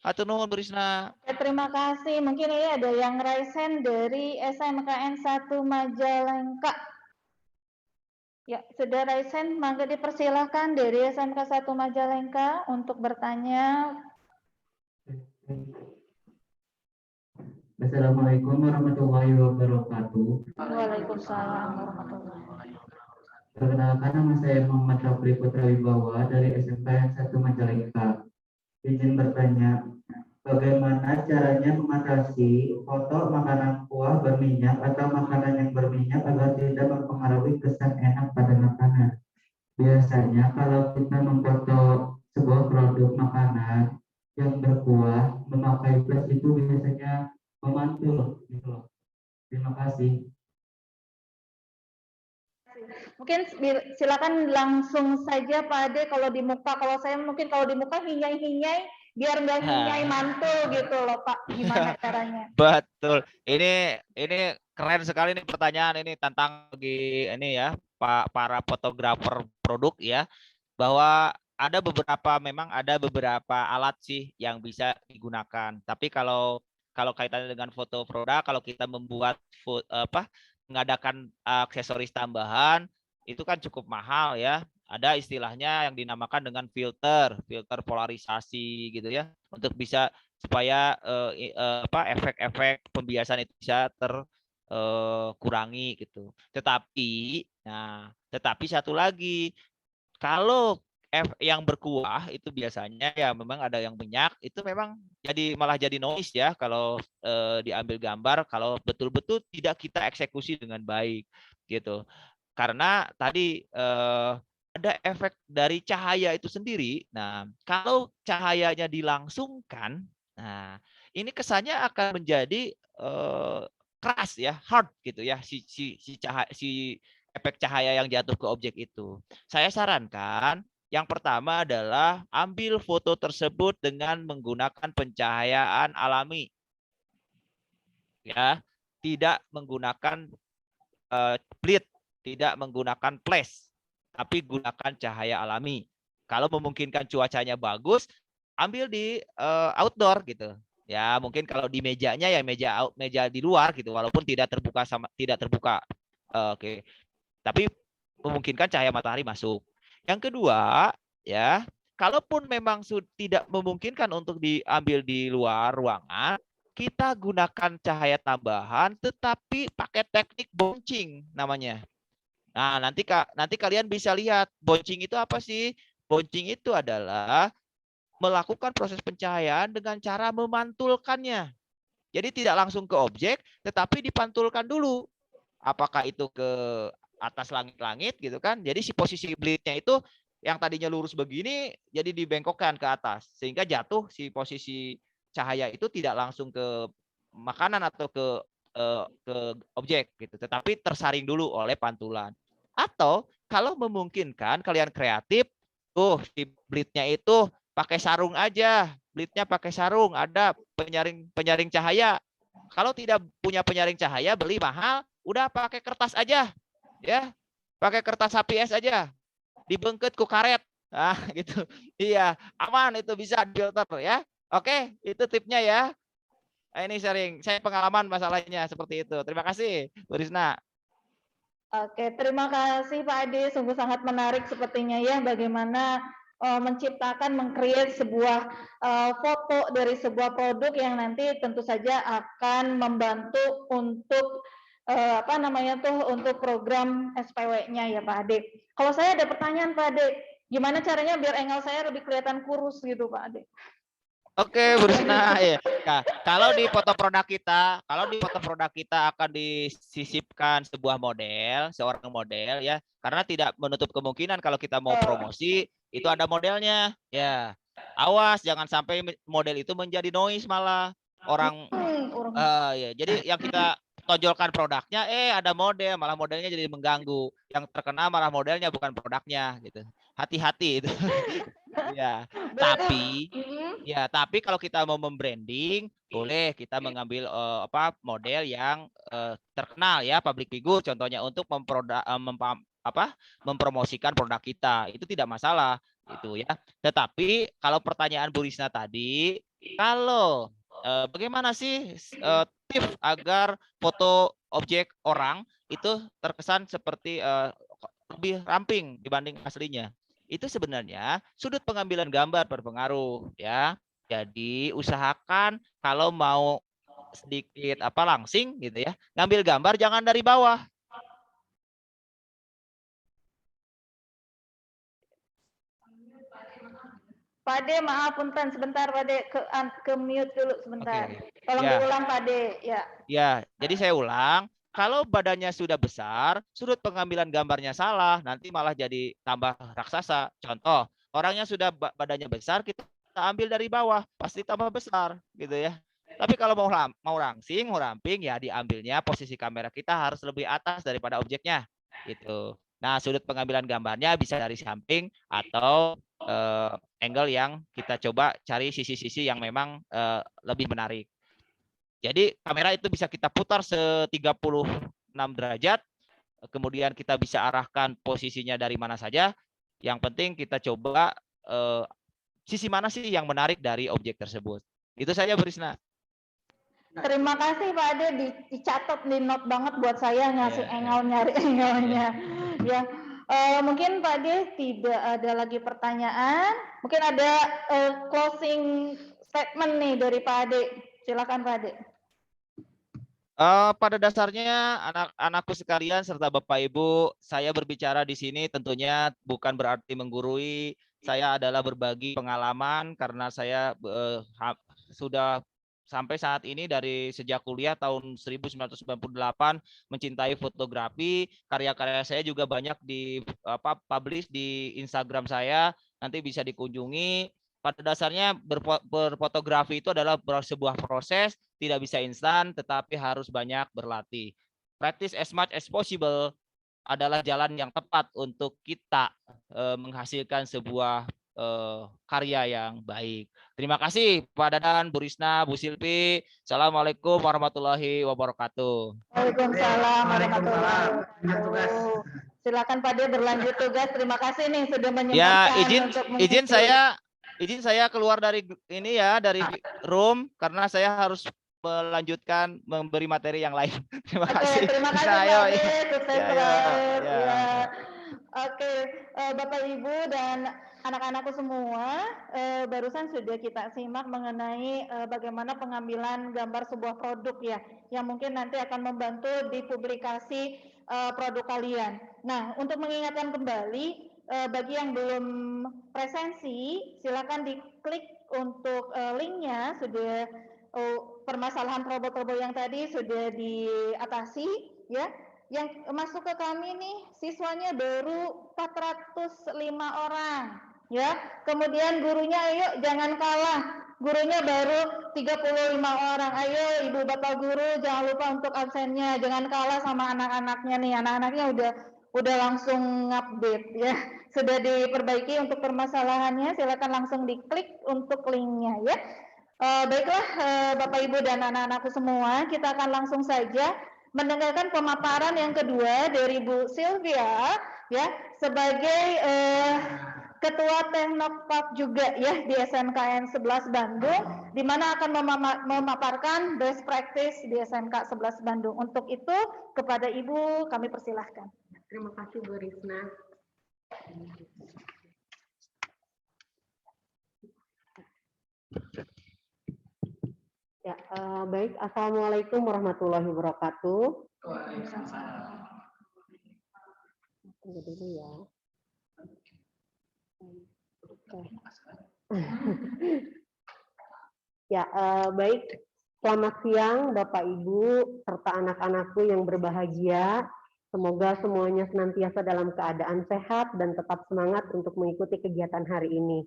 Hatur nuhun Bu Risna. Oke, terima kasih. Mungkin ini ada yang raise hand dari SMKN 1 Majalengka. Ya, sudah raise hand, maka dipersilahkan dari SMK 1 Majalengka untuk bertanya. Assalamualaikum warahmatullahi wabarakatuh. Waalaikumsalam warahmatullahi wabarakatuh. Perkenalkan, nama saya Muhammad Rafli Putra Wibawa dari SMK 1 Majalengka. Izin bertanya, bagaimana caranya mengatasi foto makanan kuah berminyak atau makanan yang berminyak agar tidak mempengaruhi kesan enak pada makanan? Biasanya kalau kita memfoto sebuah produk makanan yang berkuah memakai flash itu biasanya memantul gitu loh. Terima kasih. Mungkin silakan langsung saja Pak Ade kalau di muka. Kalau saya mungkin kalau di muka hinyai-hinyai biar nggak hinyai mantul gitu loh Pak. Gimana caranya? Betul. Ini keren sekali nih pertanyaan ini, tantang bagi ini ya Pak, para fotografer produk ya, bahwa memang ada beberapa alat sih yang bisa digunakan. Tapi kalau kaitannya dengan foto produk, kalau kita membuat mengadakan aksesoris tambahan itu kan cukup mahal ya. Ada istilahnya yang dinamakan dengan filter polarisasi gitu ya, untuk bisa supaya efek-efek pembiasan itu bisa terkurangi gitu. Tetapi satu lagi, kalau yang berkuah itu biasanya ya memang ada yang minyak, itu memang malah jadi noise ya kalau diambil gambar, kalau betul-betul tidak kita eksekusi dengan baik gitu. Karena tadi ada efek dari cahaya itu sendiri. Nah, kalau cahayanya dilangsungkan, nah ini kesannya akan menjadi keras ya, hard gitu ya, si efek cahaya yang jatuh ke objek itu. Saya sarankan yang pertama adalah ambil foto tersebut dengan menggunakan pencahayaan alami. Ya, tidak menggunakan bleed, tidak menggunakan flash, tapi gunakan cahaya alami. Kalau memungkinkan cuacanya bagus, ambil di outdoor gitu. Ya, mungkin kalau di mejanya ya meja di luar gitu, walaupun tidak terbuka. Oke. Tapi memungkinkan cahaya matahari masuk. Yang kedua, ya, kalaupun memang tidak memungkinkan untuk diambil di luar ruangan, kita gunakan cahaya tambahan tetapi pakai teknik bouncing namanya. Nah, nanti kalian bisa lihat bouncing itu apa sih? Bouncing itu adalah melakukan proses pencahayaan dengan cara memantulkannya. Jadi tidak langsung ke objek, tetapi dipantulkan dulu. Apakah itu ke atas langit-langit gitu kan? Jadi si posisi bleednya itu yang tadinya lurus begini, jadi dibengkokkan ke atas. Sehingga jatuh si posisi cahaya itu tidak langsung ke makanan atau ke objek gitu, tetapi tersaring dulu oleh pantulan. Atau kalau memungkinkan kalian kreatif, si bleednya itu pakai sarung aja, bleednya pakai sarung, ada penyaring cahaya. Kalau tidak punya penyaring cahaya, beli mahal, udah pakai kertas aja, ya, pakai kertas HPS aja, dibengket ku karet, nah gitu, iya, aman itu, bisa filter ya. Oke, itu tipnya ya. Ini sharing, saya pengalaman masalahnya seperti itu. Terima kasih, Bu Risna. Oke, terima kasih Pak Ade. Sungguh sangat menarik sepertinya ya bagaimana menciptakan, mengcreate sebuah foto dari sebuah produk yang nanti tentu saja akan membantu untuk untuk program SPW-nya ya Pak Ade. Kalau saya ada pertanyaan Pak Ade, gimana caranya biar engel saya lebih kelihatan kurus gitu Pak Ade? Oke, Bu Risna, ya. Nah, kalau di foto produk kita akan disisipkan sebuah model, seorang model ya, karena tidak menutup kemungkinan kalau kita mau promosi itu ada modelnya, ya. Awas jangan sampai model itu menjadi noise malah orang. Ya, jadi yang kita tonjolkan produknya, ada model, malah modelnya jadi mengganggu. Yang terkena malah modelnya bukan produknya, gitu. Hati-hati itu. Ya, tapi kalau kita mau membranding, boleh kita mengambil model yang terkenal ya, public figure contohnya untuk mempromosikan produk kita. Itu tidak masalah itu ya. Tetapi kalau pertanyaan Bu Risna tadi, kalau bagaimana sih tips agar foto objek orang itu terkesan seperti lebih ramping dibanding aslinya? Itu sebenarnya sudut pengambilan gambar berpengaruh ya. Jadi usahakan kalau mau sedikit langsing gitu ya, ngambil gambar jangan dari bawah. Pak De, maaf punten sebentar Pak De, ke mute dulu sebentar. Tolong Ya. diulang Pak De, ya. Ya, jadi saya ulang. Kalau badannya sudah besar, sudut pengambilan gambarnya salah, nanti malah jadi tambah raksasa. Contoh, orangnya sudah badannya besar, kita ambil dari bawah, pasti tambah besar, gitu ya. Tapi kalau mau rangsing, mau ramping, ya diambilnya posisi kamera kita harus lebih atas daripada objeknya, gitu. Nah, sudut pengambilan gambarnya bisa dari samping atau angle yang kita coba cari sisi-sisi yang memang lebih menarik. Jadi kamera itu bisa kita putar 36 derajat, kemudian kita bisa arahkan posisinya dari mana saja. Yang penting kita coba sisi mana sih yang menarik dari objek tersebut. Itu saja Bu Risna. Terima kasih Pak Ade, dicatat di note banget buat saya ngasih nyari angle-nya. Ya, mungkin Pak Ade tidak ada lagi pertanyaan. Mungkin ada closing statement nih dari Pak Ade. Silakan Pak Ade. Pada dasarnya anak-anakku sekalian serta Bapak Ibu, saya berbicara di sini tentunya bukan berarti menggurui. Saya adalah berbagi pengalaman karena saya sudah sampai saat ini dari sejak kuliah tahun 1998 mencintai fotografi. Karya-karya saya juga banyak publish di Instagram saya. Nanti bisa dikunjungi. Pada dasarnya berfotografi itu adalah sebuah proses, tidak bisa instan, tetapi harus banyak berlatih. Practice as much as possible adalah jalan yang tepat untuk kita menghasilkan sebuah karya yang baik. Terima kasih Pak Dadan, Bu Risna, Bu Silvi. Assalamualaikum warahmatullahi wabarakatuh. Waalaikumsalam warahmatullahi wabarakatuh. Silakan Pak De berlanjut tugas. Terima kasih nih sudah menyempatkan izin saya keluar dari ini ya, dari room karena saya harus melanjutkan memberi materi yang lain. Terima kasih. Terima kasih Pak De. Sukses terus. Oke, Bapak Ibu dan anak-anakku semua, barusan sudah kita simak mengenai bagaimana pengambilan gambar sebuah produk ya, yang mungkin nanti akan membantu di publikasi produk kalian. Nah, untuk mengingatkan kembali, bagi yang belum presensi, silakan diklik untuk linknya. Sudah permasalahan trouble yang tadi sudah diatasi ya. Yang masuk ke kami nih siswanya baru 405 orang ya. Kemudian gurunya ayo jangan kalah, gurunya baru 35 orang. Ayo Ibu Bapak guru jangan lupa untuk absennya, jangan kalah sama anak-anaknya nih. Anak-anaknya udah langsung update ya. Sudah diperbaiki untuk permasalahannya, silakan langsung diklik untuk linknya ya. Baiklah Bapak Ibu dan anak-anakku semua, kita akan langsung saja mendengarkan pemaparan yang kedua dari Bu Sylvia ya, sebagai Ketua Teknopark juga ya di SMKN 11 Bandung, di mana akan memaparkan best practice di SMK 11 Bandung. Untuk itu kepada Ibu kami persilahkan. Terima kasih Bu Risna. Ya, baik. Assalamualaikum warahmatullahi wabarakatuh. Tunggu dulu ya. Ya, baik. Selamat siang Bapak Ibu serta anak-anakku yang berbahagia. Semoga semuanya senantiasa dalam keadaan sehat dan tetap semangat untuk mengikuti kegiatan hari ini.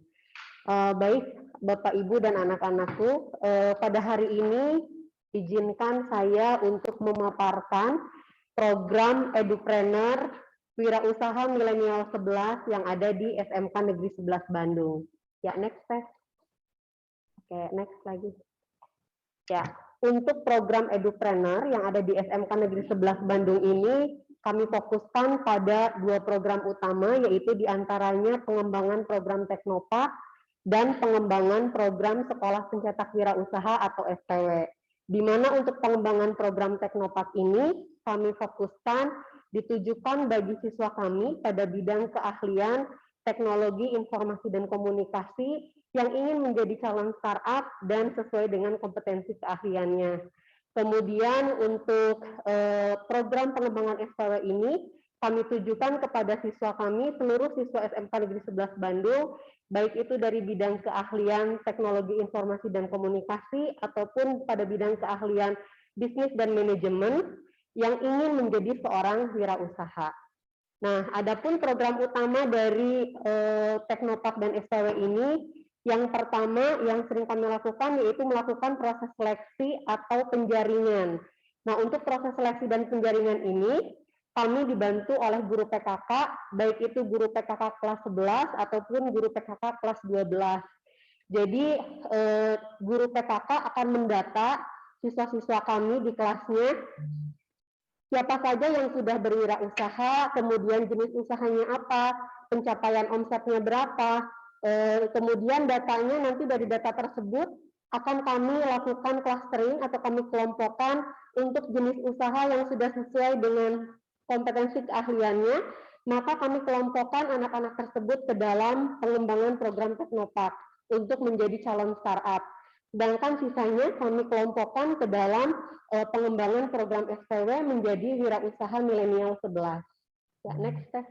Baik, Bapak, Ibu, dan anak-anakku, pada hari ini izinkan saya untuk memaparkan program Edupreneur Wirausaha Milenial 11 yang ada di SMK Negeri 11 Bandung. Ya, next, Teh. Oke, next lagi. Ya, untuk program Edupreneur yang ada di SMK Negeri 11 Bandung ini, kami fokuskan pada 2 program utama, yaitu diantaranya pengembangan program Teknopark dan pengembangan program Sekolah Pencetak Wirausaha atau SPW. Di mana untuk pengembangan program Teknopark ini, kami fokuskan ditujukan bagi siswa kami pada bidang keahlian teknologi informasi dan komunikasi yang ingin menjadi calon startup dan sesuai dengan kompetensi keahliannya. Kemudian untuk program pengembangan SPW ini kami tujukan kepada siswa kami, seluruh siswa SMK Negeri 11 Bandung, baik itu dari bidang keahlian teknologi informasi dan komunikasi ataupun pada bidang keahlian bisnis dan manajemen yang ingin menjadi seorang wirausaha. Nah, adapun program utama dari Teknopark dan SPW ini, yang pertama yang sering kami lakukan yaitu melakukan proses seleksi atau penjaringan. Nah, untuk proses seleksi dan penjaringan ini, kami dibantu oleh guru PKK, baik itu guru PKK kelas 11 ataupun guru PKK kelas 12. Jadi, guru PKK akan mendata siswa-siswa kami di kelasnya, siapa saja yang sudah berwirausaha, kemudian jenis usahanya apa, pencapaian omsetnya berapa, kemudian datanya nanti dari data tersebut akan kami lakukan clustering atau kami kelompokkan untuk jenis usaha yang sudah sesuai dengan kompetensi keahliannya, maka kami kelompokkan anak-anak tersebut ke dalam pengembangan program Teknopark untuk menjadi calon startup. Sedangkan sisanya kami kelompokkan ke dalam pengembangan program SPW menjadi wirausaha milenial 11. Ya, next step.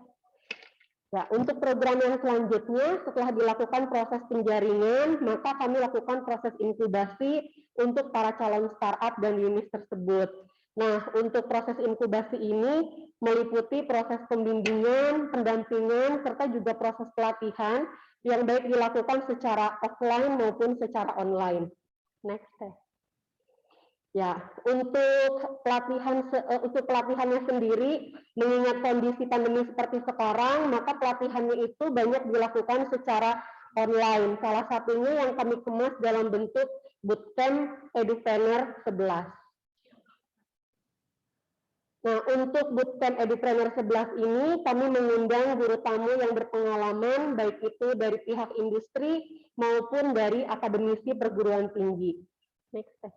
Ya, untuk program yang selanjutnya, setelah dilakukan proses penjaringan, maka kami lakukan proses inkubasi untuk para calon startup dan unit tersebut. Nah, untuk proses inkubasi ini meliputi proses pembimbingan, pendampingan, serta juga proses pelatihan yang baik dilakukan secara offline maupun secara online. Next. Ya, untuk pelatihannya sendiri, mengingat kondisi pandemi seperti sekarang, maka pelatihannya itu banyak dilakukan secara online. Salah satunya yang kami kemas dalam bentuk bootcamp Edupreneur 11. Nah, untuk bootcamp Edupreneur 11 ini, kami mengundang guru tamu yang berpengalaman, baik itu dari pihak industri maupun dari akademisi perguruan tinggi. Next.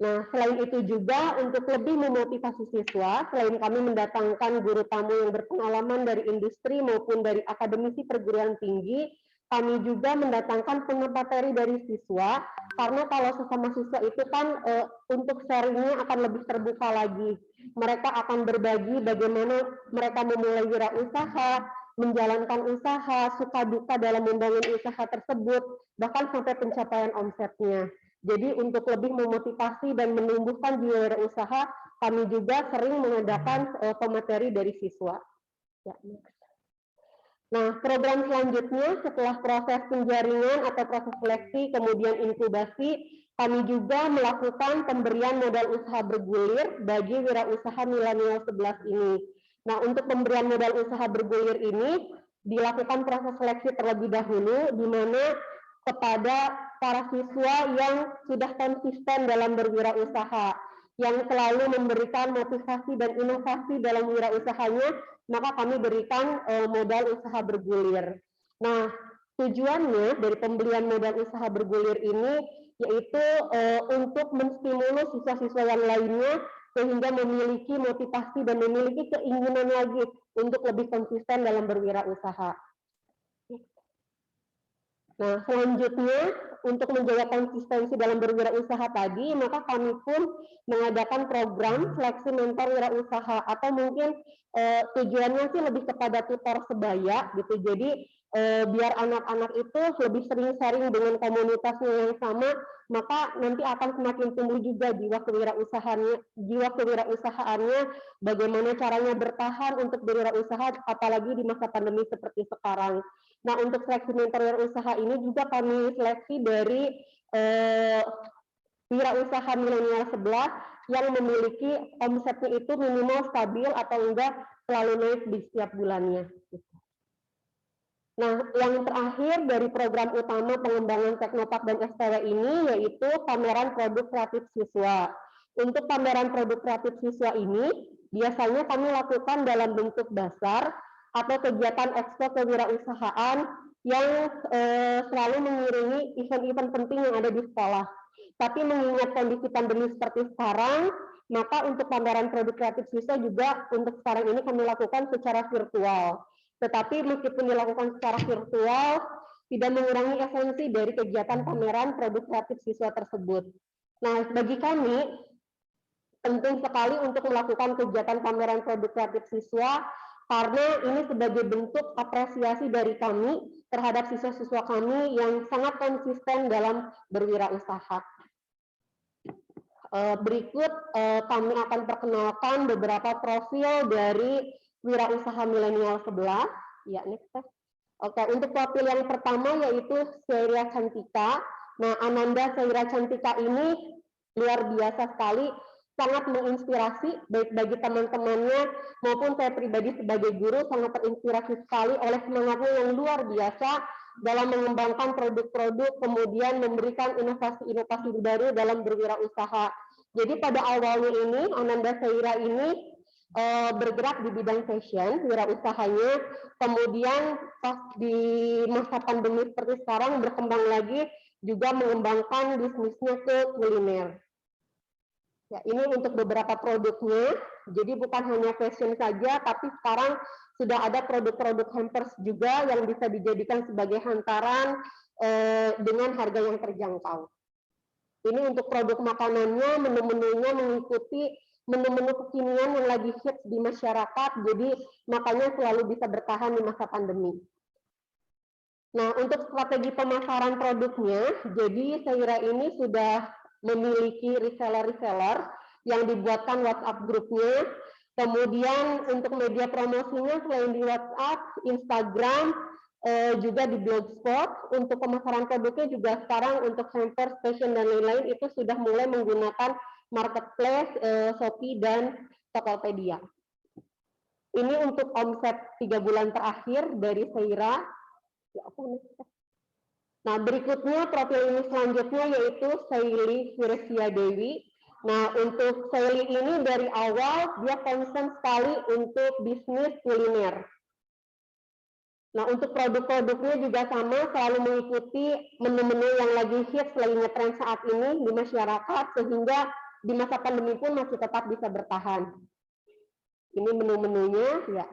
Nah, selain itu juga untuk lebih memotivasi siswa, selain kami mendatangkan guru tamu yang berpengalaman dari industri maupun dari akademisi perguruan tinggi, kami juga mendatangkan pemateri dari siswa, karena kalau sesama siswa itu kan untuk sharingnya akan lebih terbuka lagi. Mereka akan berbagi bagaimana mereka memulai wirausaha, menjalankan usaha, suka duka dalam membangun usaha tersebut, bahkan sampai pencapaian omsetnya. Jadi untuk lebih memotivasi dan menumbuhkan jiwa wirausaha, kami juga sering mengadakan pemateri dari siswa. Ya, nah, program selanjutnya setelah proses penjaringan atau proses seleksi, kemudian inkubasi, kami juga melakukan pemberian modal usaha bergulir bagi wirausaha milenial 11 ini. Nah, untuk pemberian modal usaha bergulir ini dilakukan proses seleksi terlebih dahulu, di mana kepada para siswa yang sudah konsisten dalam berwirausaha, yang selalu memberikan motivasi dan inovasi dalam wirausahanya, maka kami berikan modal usaha bergulir. Nah, tujuannya dari pembelian modal usaha bergulir ini yaitu untuk menstimulus siswa-siswa yang lainnya sehingga memiliki motivasi dan memiliki keinginan lagi untuk lebih konsisten dalam berwirausaha. Nah, selanjutnya untuk menjaga konsistensi dalam berwirausaha tadi, maka kami pun mengadakan program seleksi mentor wirausaha atau mungkin tujuannya sih lebih kepada tutor sebaya gitu. Jadi biar anak-anak itu lebih sering sharing dengan komunitasnya yang sama, maka nanti akan semakin tumbuh juga jiwa kewirausahaannya, bagaimana caranya bertahan untuk berwirausaha, apalagi di masa pandemi seperti sekarang. Nah, untuk seleksi mentor wirausaha ini juga kami seleksi dari wirausaha milenial 11 yang memiliki omsetnya itu minimal stabil atau enggak selalu naik di setiap bulannya. Nah, yang terakhir dari program utama pengembangan Teknopark dan STW ini yaitu pameran produk kreatif siswa. Untuk pameran produk kreatif siswa ini biasanya kami lakukan dalam bentuk dasar atau kegiatan ekspor kewirausahaan yang selalu mengiringi event-event penting yang ada di sekolah. Tapi mengingat kondisi pandemi seperti sekarang, maka untuk pameran produk kreatif siswa juga untuk sekarang ini kami lakukan secara virtual. Tetapi meskipun dilakukan secara virtual, tidak mengurangi esensi dari kegiatan pameran produk kreatif siswa tersebut. Nah, bagi kami, penting sekali untuk melakukan kegiatan pameran produk kreatif siswa, karena ini sebagai bentuk apresiasi dari kami terhadap siswa-siswa kami yang sangat konsisten dalam berwirausaha. Berikut kami akan perkenalkan beberapa profil dari wirausaha milenial 11. Ya, next. Oke, untuk profil yang pertama yaitu Seira Cantika. Nah, Ananda Seira Cantika ini luar biasa sekali, sangat menginspirasi baik bagi teman-temannya maupun saya pribadi sebagai guru sangat terinspirasi sekali oleh semangatnya yang luar biasa dalam mengembangkan produk-produk, kemudian memberikan inovasi-inovasi baru dalam berwirausaha. Jadi pada awalnya ini Ananda Seira ini bergerak di bidang fashion, wirausahanya, kemudian pas di masa pandemi seperti sekarang berkembang lagi juga mengembangkan bisnisnya ke kuliner. Ya, ini untuk beberapa produknya, jadi bukan hanya fashion saja, tapi sekarang sudah ada produk-produk hampers juga yang bisa dijadikan sebagai hantaran dengan harga yang terjangkau. Ini untuk produk makanannya, menu-menunya mengikuti menu-menu kekinian yang lagi hits di masyarakat, jadi makanya selalu bisa bertahan di masa pandemi. Nah, untuk strategi pemasaran produknya, jadi Seira ini sudah memiliki reseller-reseller yang dibuatkan WhatsApp grupnya, kemudian untuk media promosinya selain di WhatsApp, Instagram, juga di Blogspot. Untuk pemasaran produknya juga sekarang untuk hampers, fashion, dan lain-lain itu sudah mulai menggunakan marketplace, Shopee, dan Tokopedia. Ini untuk omset 3 bulan terakhir dari Seira. Nah, berikutnya profil ini selanjutnya yaitu Seili Virsia Dewi. Nah, untuk Seili ini dari awal dia concern sekali untuk bisnis kuliner. Nah, untuk produk-produknya juga sama, selalu mengikuti menu-menu yang lagi hits, lagi ngetrend saat ini di masyarakat, sehingga di masa pandemi pun masih tetap bisa bertahan. Ini menu-menunya, ya.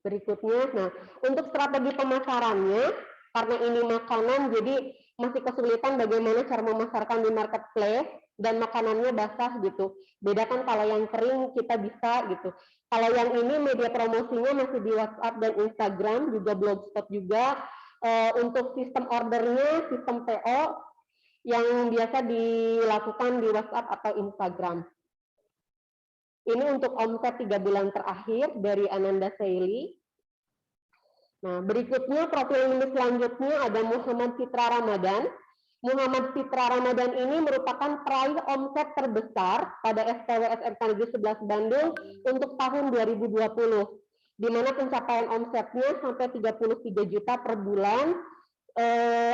Berikutnya, nah, untuk strategi pemasarannya, karena ini makanan, jadi masih kesulitan bagaimana cara memasarkan di marketplace, dan makanannya basah gitu. Bedakan kalau yang kering kita bisa gitu. Kalau yang ini media promosinya masih di WhatsApp dan Instagram, juga Blogspot juga. Untuk sistem ordernya, sistem PO, yang biasa dilakukan di WhatsApp atau Instagram. Ini untuk omset 3 bulan terakhir dari Ananda Seili. Nah, berikutnya profil ini selanjutnya ada Muhammad Fitra Ramadan. Muhammad Fitra Ramadan ini merupakan peraih omset terbesar pada STW SMK Negeri 11 Bandung untuk tahun 2020, di mana pencapaian omsetnya sampai 33 juta per bulan.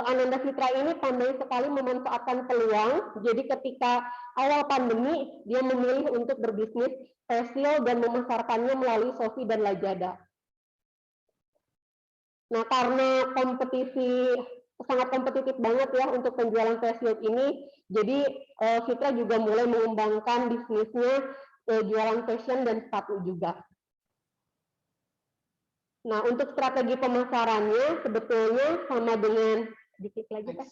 Ananda Fitra ini pandai sekali memanfaatkan peluang. Jadi ketika awal pandemi, dia memilih untuk berbisnis facial dan memasarkannya melalui Shopee dan Lazada. Nah, karena sangat kompetitif banget ya untuk penjualan facial ini, jadi Fitra juga mulai mengembangkan bisnisnya jualan fashion dan sepatu juga. Nah, untuk strategi pemasarannya sebetulnya sama dengan dikit lagi Pak.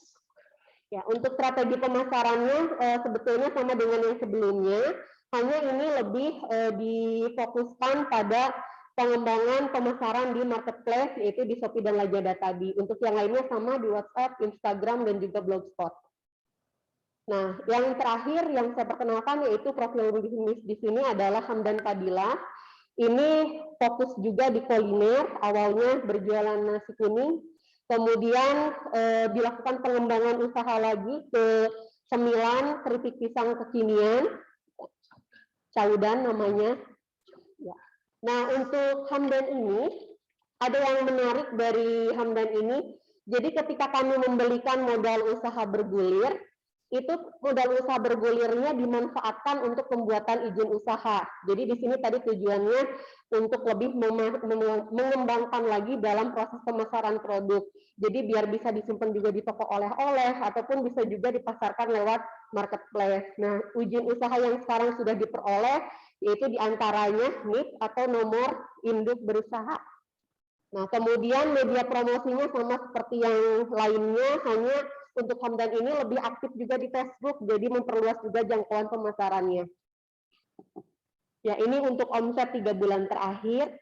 Ya, untuk strategi pemasarannya sebetulnya sama dengan yang sebelumnya, hanya ini lebih difokuskan pada pengembangan pemasaran di marketplace, yaitu di Shopee dan Lazada tadi. Untuk yang lainnya sama di WhatsApp, Instagram, dan juga Blogspot. Nah, yang terakhir yang saya perkenalkan yaitu profil bisnis di sini adalah Hamdan Fadila. Ini fokus juga di kuliner, awalnya berjualan nasi kuning, kemudian dilakukan pengembangan usaha lagi ke cemilan keripik pisang kekinian, Caudan namanya. Ya. Nah, untuk Hamdan ini, ada yang menarik dari Hamdan ini, jadi ketika kami membelikan modal usaha bergulir, itu modal usaha bergulirnya dimanfaatkan untuk pembuatan izin usaha. Jadi di sini tadi tujuannya untuk lebih mengembangkan lagi dalam proses pemasaran produk. Jadi biar bisa disimpan juga di toko oleh-oleh ataupun bisa juga dipasarkan lewat marketplace. Nah, izin usaha yang sekarang sudah diperoleh yaitu diantaranya NIP atau nomor induk berusaha. Nah, kemudian media promosinya sama seperti yang lainnya, hanya untuk Hamdan ini lebih aktif juga di Facebook, jadi memperluas juga jangkauan pemasarannya. Ya, ini untuk omset 3 bulan terakhir.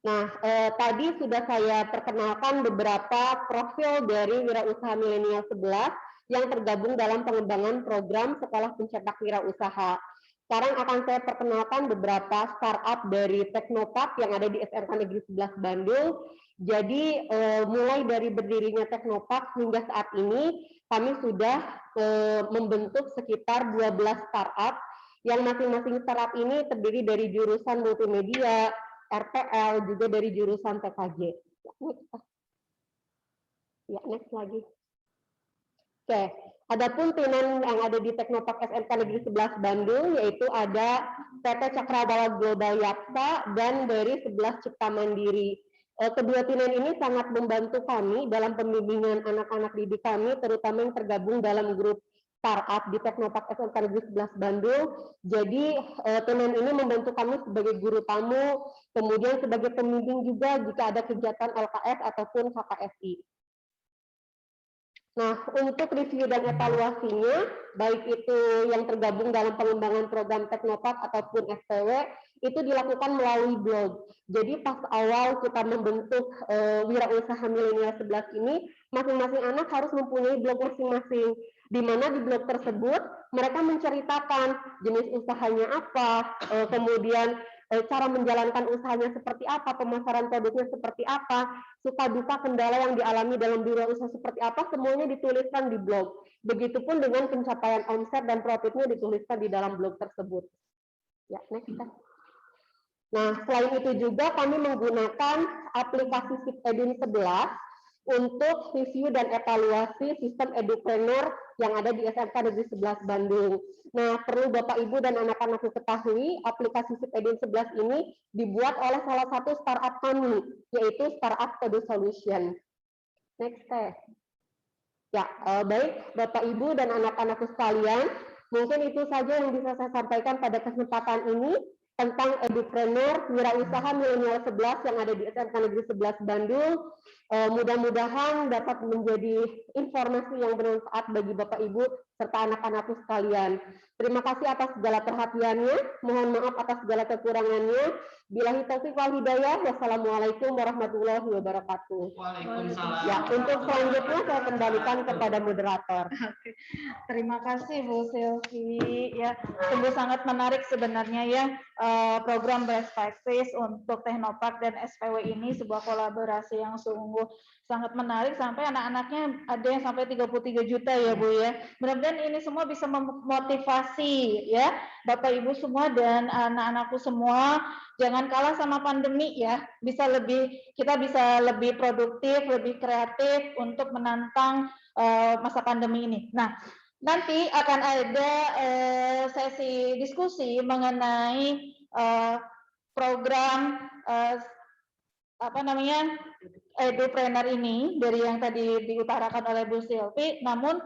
Nah, tadi sudah saya perkenalkan beberapa profil dari Wirausaha Milenial 11 yang tergabung dalam pengembangan program Sekolah Pencetak Wirausaha. Sekarang akan saya perkenalkan beberapa startup dari Teknopark yang ada di SMK Negeri 11 Bandung. Jadi mulai dari berdirinya Teknopark hingga saat ini kami sudah membentuk sekitar 12 startup yang masing-masing startup ini terdiri dari jurusan multimedia, RPL, juga dari jurusan TKJ. Ya, next lagi. Oke, adapun pimpinan yang ada di Teknopark SMK Negeri 11 Bandung yaitu ada PT Cakrawala Global Yapsa dan dari 11 Cipta Mandiri. Kedua pimpinan ini sangat membantu kami dalam pembimbingan anak-anak didik kami, terutama yang tergabung dalam grup startup di Teknopark SMK Negeri 11 Bandung. Jadi pimpinan ini membantu kami sebagai guru tamu, kemudian sebagai pembimbing juga jika ada kegiatan LKS ataupun KKSI. Nah, untuk review dan evaluasinya, baik itu yang tergabung dalam pengembangan program Teknopark ataupun SPW, itu dilakukan melalui blog. Jadi pas awal kita membentuk Wirausaha Milenial 11 ini, masing-masing anak harus mempunyai blog masing-masing, di mana di blog tersebut mereka menceritakan jenis usahanya apa, kemudian cara menjalankan usahanya seperti apa, pemasaran produknya seperti apa, suka duka kendala yang dialami dalam wirausaha seperti apa, semuanya dituliskan di blog. Begitupun dengan pencapaian omset dan profitnya dituliskan di dalam blog tersebut. Ya, next. Nah, selain itu juga kami menggunakan aplikasi SipEdin 11 untuk review dan evaluasi sistem edupreneur yang ada di SMK Negeri 11 Bandung. Nah, perlu Bapak Ibu dan anak-anakku ketahui, aplikasi SipEdin 11 ini dibuat oleh salah satu startup kami, yaitu Startup Code Solution. Next. Ya, baik Bapak Ibu dan anak-anakku sekalian, mungkin itu saja yang bisa saya sampaikan pada kesempatan ini tentang edupreneur Wirausaha Milenial 11 yang ada di SMK Negeri 11 Bandung. Mudah-mudahan dapat menjadi informasi yang bermanfaat bagi Bapak Ibu serta anak-anakku sekalian. Terima kasih atas segala perhatiannya. Mohon maaf atas segala kekurangannya. Billahi taufiq wal hidayah. Wassalamualaikum warahmatullahi wabarakatuh. Waalaikumsalam. Ya, untuk selanjutnya saya kembalikan kepada moderator. Oke. Terima kasih Bu Silvi. Ya, sungguh sangat menarik sebenarnya ya program Best Practice untuk Teknopark dan SPW ini, sebuah kolaborasi yang sungguh sangat menarik, sampai anak-anaknya ada yang sampai 33 juta ya Bu ya. Mudah-mudahan ini semua bisa memotivasi ya Bapak Ibu semua dan anak-anakku semua, jangan kalah sama pandemi ya, kita bisa lebih produktif, lebih kreatif untuk menantang masa pandemi ini. Nah, nanti akan ada sesi diskusi mengenai program edupreneur ini dari yang tadi diutarakan oleh Bu Silvi. Namun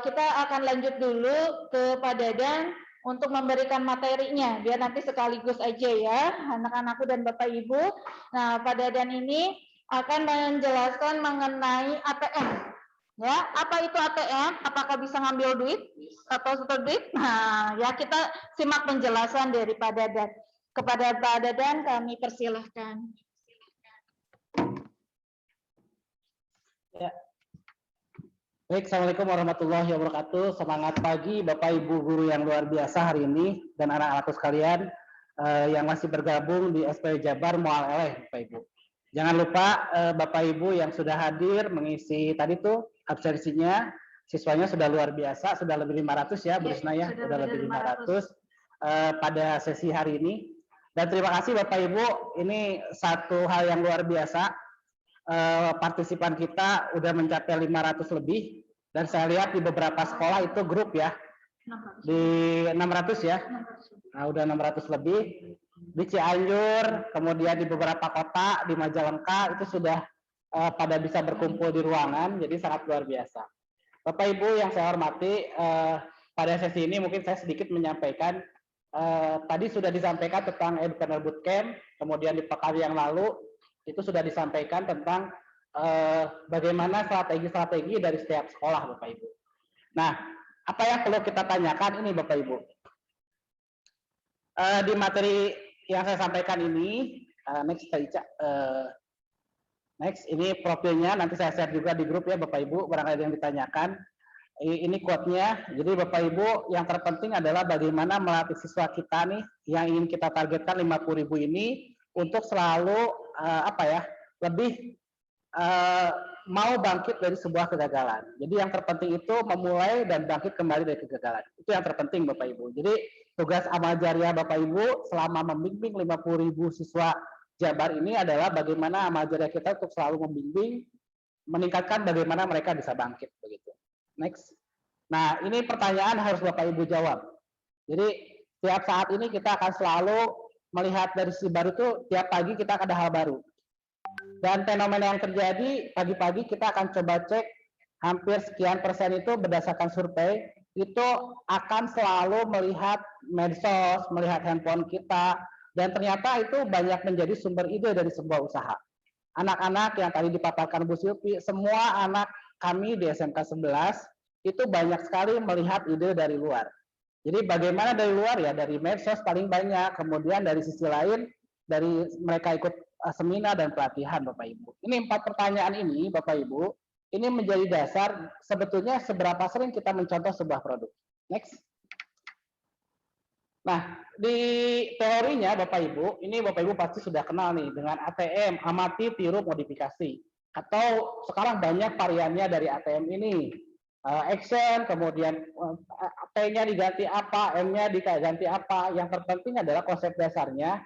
kita akan lanjut dulu ke Pak Dadan untuk memberikan materinya, biar nanti sekaligus aja ya anak-anakku dan Bapak Ibu. Nah, Pak Dadan ini akan menjelaskan mengenai ATM. Ya, apa itu ATM? Apakah bisa ngambil duit atau setor duit? Nah, ya kita simak penjelasan dari Pak Dadan. Kepada Pak Dadan kami persilahkan. Baik, Assalamualaikum warahmatullahi wabarakatuh. Semangat pagi Bapak Ibu guru yang luar biasa hari ini dan anak-anakku sekalian yang masih bergabung di SPW Jabar Mual Eleh, Bapak Ibu. Jangan lupa Bapak Ibu yang sudah hadir mengisi tadi tuh absensinya, siswanya sudah luar biasa, sudah lebih 500 ya, Bu Risna ya, sudah lebih 500 pada sesi hari ini. Dan terima kasih Bapak Ibu, ini satu hal yang luar biasa. Partisipan kita udah mencapai 500 lebih dan saya lihat di beberapa sekolah itu grup ya di 600 ya, nah udah 600 lebih di Cianjur, kemudian di beberapa kota di Majalengka itu sudah pada bisa berkumpul di ruangan, jadi sangat luar biasa. Bapak Ibu yang saya hormati, pada sesi ini mungkin saya sedikit menyampaikan tadi sudah disampaikan tentang Edupreneur Bootcamp, kemudian di pekan yang lalu itu sudah disampaikan tentang bagaimana strategi-strategi dari setiap sekolah, Bapak Ibu. Nah, apa yang perlu kita tanyakan ini, Bapak Ibu? Di materi yang saya sampaikan ini, next, ini profilnya, nanti saya share juga di grup ya, Bapak Ibu, barangkali ada yang ditanyakan. Ini quote-nya, jadi Bapak Ibu, yang terpenting adalah bagaimana melatih siswa kita nih, yang ingin kita targetkan 50.000 ini, untuk selalu lebih mau bangkit dari sebuah kegagalan. Jadi yang terpenting itu memulai dan bangkit kembali dari kegagalan. Itu yang terpenting Bapak Ibu. Jadi tugas amal jariah Bapak Ibu selama membimbing 50.000 siswa Jabar ini adalah bagaimana amal jariah kita untuk selalu membimbing, meningkatkan bagaimana mereka bisa bangkit begitu. Next. Nah, ini pertanyaan harus Bapak Ibu jawab. Jadi setiap saat ini kita akan selalu melihat dari sisi baru itu tiap pagi kita ada hal baru. Dan fenomena yang terjadi pagi-pagi kita akan coba cek hampir sekian persen itu berdasarkan survei itu akan selalu melihat medsos, melihat handphone kita dan ternyata itu banyak menjadi sumber ide dari sebuah usaha. Anak-anak yang tadi dipaparkan Bu Silvi, semua anak kami di SMK 11 itu banyak sekali melihat ide dari luar. Jadi bagaimana dari luar ya, dari medsos paling banyak, kemudian dari sisi lain, dari mereka ikut seminar dan pelatihan Bapak Ibu. Ini 4 pertanyaan ini Bapak Ibu, ini menjadi dasar sebetulnya seberapa sering kita mencontoh sebuah produk. Next. Nah, di teorinya Bapak Ibu, ini Bapak Ibu pasti sudah kenal nih dengan ATM, amati, tiru, modifikasi. Atau sekarang banyak variannya dari ATM ini. Action, kemudian P-nya diganti apa, M-nya diganti apa. Yang terpenting adalah konsep dasarnya.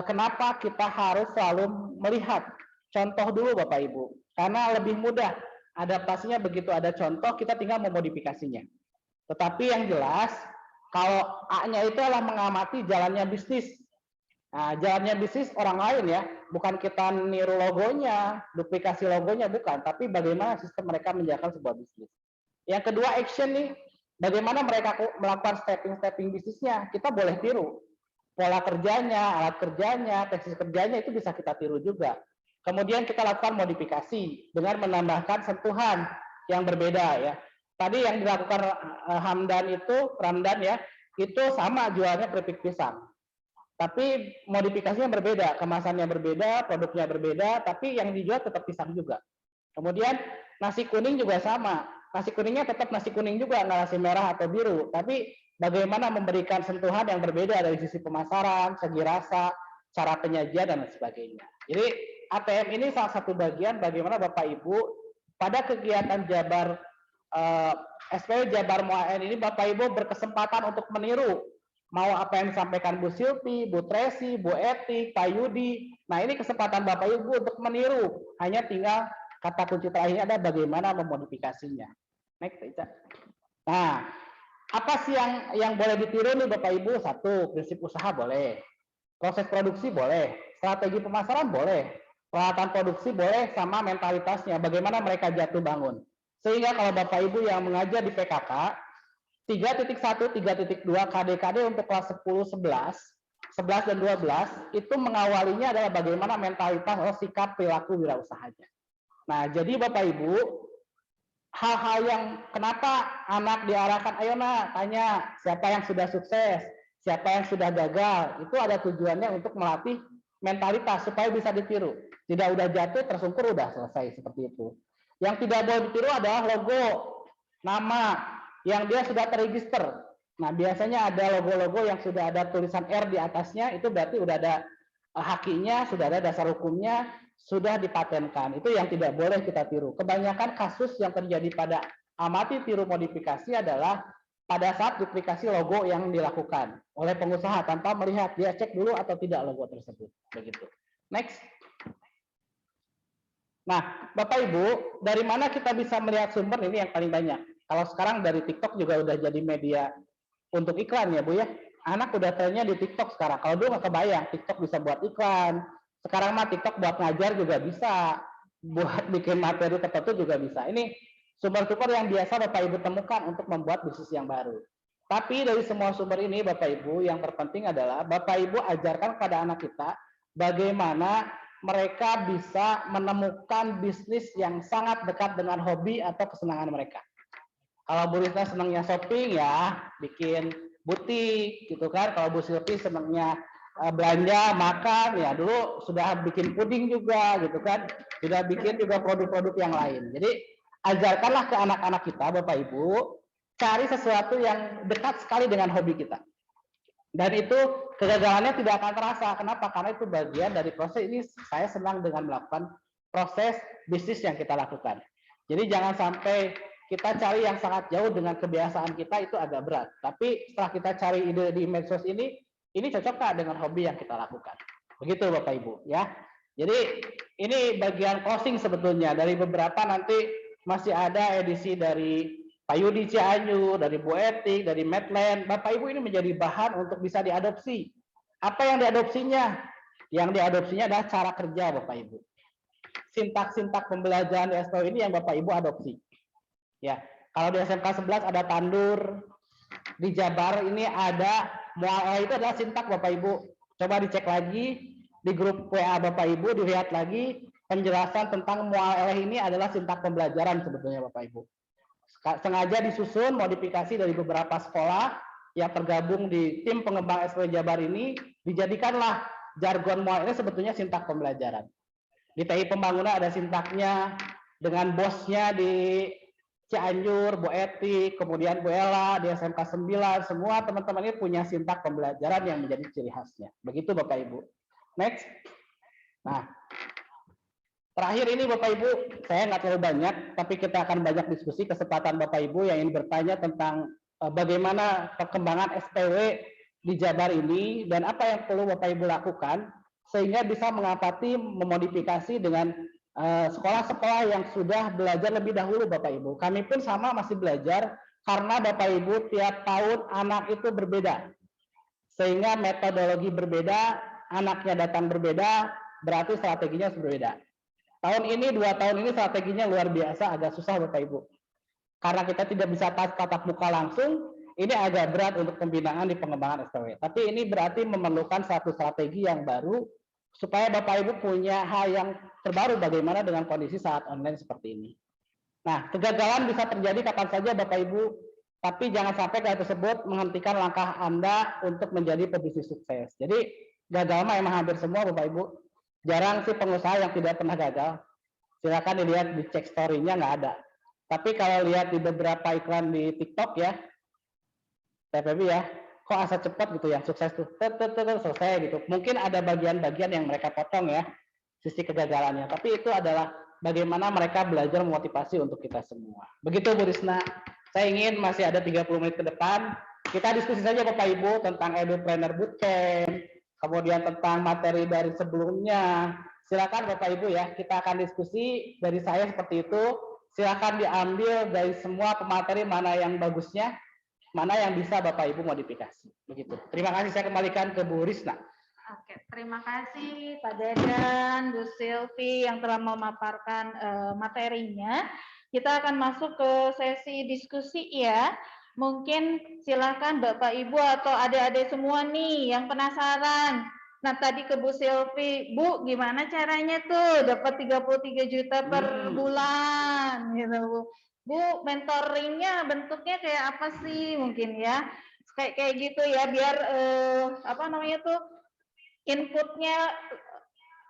Kenapa kita harus selalu melihat contoh dulu Bapak Ibu? Karena lebih mudah adaptasinya begitu ada contoh, kita tinggal memodifikasinya. Tetapi yang jelas, kalau A-nya itu adalah mengamati jalannya bisnis. Nah, jalannya bisnis orang lain ya, bukan kita niru logonya, duplikasi logonya, bukan. Tapi bagaimana sistem mereka menjalankan sebuah bisnis. Yang kedua action nih, bagaimana mereka melakukan stepping bisnisnya, kita boleh tiru. Pola kerjanya, alat kerjanya, teknis kerjanya itu bisa kita tiru juga. Kemudian kita lakukan modifikasi dengan menambahkan sentuhan yang berbeda ya. Tadi yang dilakukan Ramdan ya, itu sama jualnya keripik pisang. Tapi modifikasinya berbeda, kemasannya berbeda, produknya berbeda, tapi yang dijual tetap pisang juga. Kemudian nasi kuning juga sama. Nasi kuningnya tetap nasi kuning juga, nggak nasi merah atau biru. Tapi bagaimana memberikan sentuhan yang berbeda dari sisi pemasaran, segi rasa, cara penyajian, dan sebagainya. Jadi ATM ini salah satu bagian bagaimana Bapak Ibu pada kegiatan Jabar SPW Jabar Mual ini Bapak Ibu berkesempatan untuk meniru. Mau apa yang disampaikan Bu Silvi, Bu Tresi, Bu Etik, Pak Yudi. Nah ini kesempatan Bapak Ibu untuk meniru. Hanya tinggal kata kunci terakhirnya ada bagaimana memodifikasinya. Next, nah, apa sih yang boleh ditiru nih Bapak Ibu? Satu, prinsip usaha boleh, proses produksi boleh, strategi pemasaran boleh, peralatan produksi boleh, sama mentalitasnya, bagaimana mereka jatuh bangun. Sehingga kalau Bapak Ibu yang mengajar di PKK, 3.1, 3.2 KD-KD untuk kelas 10, 11 dan 12, itu mengawalinya adalah bagaimana mentalitas atau sikap perilaku wirausahanya. Nah, jadi Bapak Ibu, hal-hal yang kenapa anak diarahkan, ayo nak, tanya siapa yang sudah sukses, Siapa yang sudah gagal, itu ada tujuannya untuk melatih mentalitas supaya bisa ditiru. Tidak udah jatuh, tersungkur, udah selesai seperti itu. Yang tidak boleh ditiru adalah logo, nama, yang dia sudah terregister. Nah, biasanya ada logo-logo yang sudah ada tulisan R di atasnya, itu berarti udah ada hakinya, sudah ada dasar hukumnya, sudah dipatenkan. Itu yang tidak boleh kita tiru. Kebanyakan kasus yang terjadi pada amati tiru modifikasi adalah pada saat duplikasi logo yang dilakukan oleh pengusaha tanpa melihat, dia cek dulu atau tidak logo tersebut. Begitu. Next. Nah, Bapak Ibu, dari mana kita bisa melihat sumber ini yang paling banyak? Kalau sekarang dari TikTok juga udah jadi media untuk iklan ya Bu ya. Anak udah trennya di TikTok sekarang. Kalau dulu nggak kebayang, TikTok bisa buat iklan. Sekarang mah TikTok buat ngajar juga bisa. Buat bikin materi tertentu juga bisa. Ini sumber-sumber yang biasa Bapak Ibu temukan untuk membuat bisnis yang baru. Tapi dari semua sumber ini Bapak Ibu, yang terpenting adalah Bapak Ibu ajarkan kepada anak kita bagaimana mereka bisa menemukan bisnis yang sangat dekat dengan hobi atau kesenangan mereka. Kalau Bu Risna senangnya shopping ya bikin butik gitu kan. Kalau Bu Silvi senangnya belanja makan ya dulu sudah bikin puding juga gitu kan. Sudah bikin juga produk-produk yang lain. Jadi ajarkanlah ke anak-anak kita Bapak Ibu cari sesuatu yang dekat sekali dengan hobi kita. Dan itu kegagalannya tidak akan terasa. Kenapa? Karena itu bagian dari proses ini. Saya senang dengan melakukan proses bisnis yang kita lakukan. Jadi jangan sampai kita cari yang sangat jauh dengan kebiasaan kita, itu agak berat. Tapi setelah kita cari ide di medsos ini cocok nggak dengan hobi yang kita lakukan. Begitu Bapak Ibu ya. Jadi ini bagian closing sebetulnya. Dari beberapa nanti masih ada edisi dari Pak Yudi Cianjur, dari Bu Etik, dari Medland. Bapak Ibu ini menjadi bahan untuk bisa diadopsi. Apa yang diadopsinya? Yang diadopsinya adalah cara kerja Bapak Ibu. Sintak-sintak pembelajaran di SPO ini yang Bapak Ibu adopsi. Ya, kalau di SMK 11 ada tandur, di Jabar ini ada mual itu adalah sintak Bapak Ibu. Coba dicek lagi di grup WA Bapak Ibu, dilihat lagi penjelasan tentang mual ini adalah sintak pembelajaran sebetulnya Bapak Ibu. Sengaja disusun modifikasi dari beberapa sekolah yang tergabung di tim pengembang SPO Jabar ini, dijadikanlah jargon mual ini sebetulnya sintak pembelajaran. Di TI Pembangunan ada sintaknya dengan bosnya di Cianjur, Bu Etik, kemudian Bu Ella, di SMK 9, semua teman-teman ini punya sintak pembelajaran yang menjadi ciri khasnya. Begitu Bapak Ibu. Next. Nah, terakhir ini Bapak Ibu, saya nggak terlalu banyak, tapi kita akan banyak diskusi kesempatan Bapak Ibu yang ingin bertanya tentang bagaimana perkembangan SPW di Jabar ini, dan apa yang perlu Bapak Ibu lakukan, sehingga bisa mengatasi, memodifikasi dengan sekolah-sekolah yang sudah belajar lebih dahulu Bapak Ibu. Kami pun sama masih belajar karena Bapak Ibu tiap tahun anak itu berbeda. Sehingga metodologi berbeda, anaknya datang berbeda, berarti strateginya berbeda. Tahun ini, 2 tahun ini strateginya luar biasa, agak susah Bapak Ibu. Karena kita tidak bisa tatap muka langsung, ini agak berat untuk pembinaan di pengembangan SPW. Tapi ini berarti memerlukan satu strategi yang baru, supaya Bapak Ibu punya hal yang terbaru bagaimana dengan kondisi saat online seperti ini. Nah, kegagalan bisa terjadi kapan saja Bapak Ibu, tapi jangan sampai hal tersebut menghentikan langkah Anda untuk menjadi pebisnis sukses. Jadi gagal mah emang hampir semua Bapak Ibu. Jarang sih pengusaha yang tidak pernah gagal. Silakan dilihat di cek story-nya, nggak ada. Tapi kalau lihat di beberapa iklan di TikTok ya, TPB ya, kok asa cepat gitu yang sukses tuh selesai gitu. Mungkin ada bagian-bagian yang mereka potong ya sisi kegagalannya, tapi itu adalah bagaimana mereka belajar memotivasi untuk kita semua. Begitu Bu Risna. Saya ingin masih ada 30 menit ke depan kita diskusi saja Bapak Ibu tentang Edupreneur Bootcamp, kemudian tentang materi dari sebelumnya. Silakan Bapak Ibu ya, kita akan diskusi. Dari saya seperti itu, silakan diambil dari semua pemateri mana yang bagusnya, mana yang bisa Bapak Ibu modifikasi. Begitu. Terima kasih, saya kembalikan ke Bu Risna. Oke, terima kasih Pak Dadan, Bu Silvi yang telah memaparkan materinya. Kita akan masuk ke sesi diskusi ya. Mungkin silakan Bapak Ibu atau adik-adik semua nih yang penasaran. Nah, tadi ke Bu Silvi, Bu, gimana caranya tuh dapat 33 juta per bulan gitu, Bu. Bu, mentoringnya bentuknya kayak apa sih mungkin ya? kayak gitu ya, biar apa namanya tuh inputnya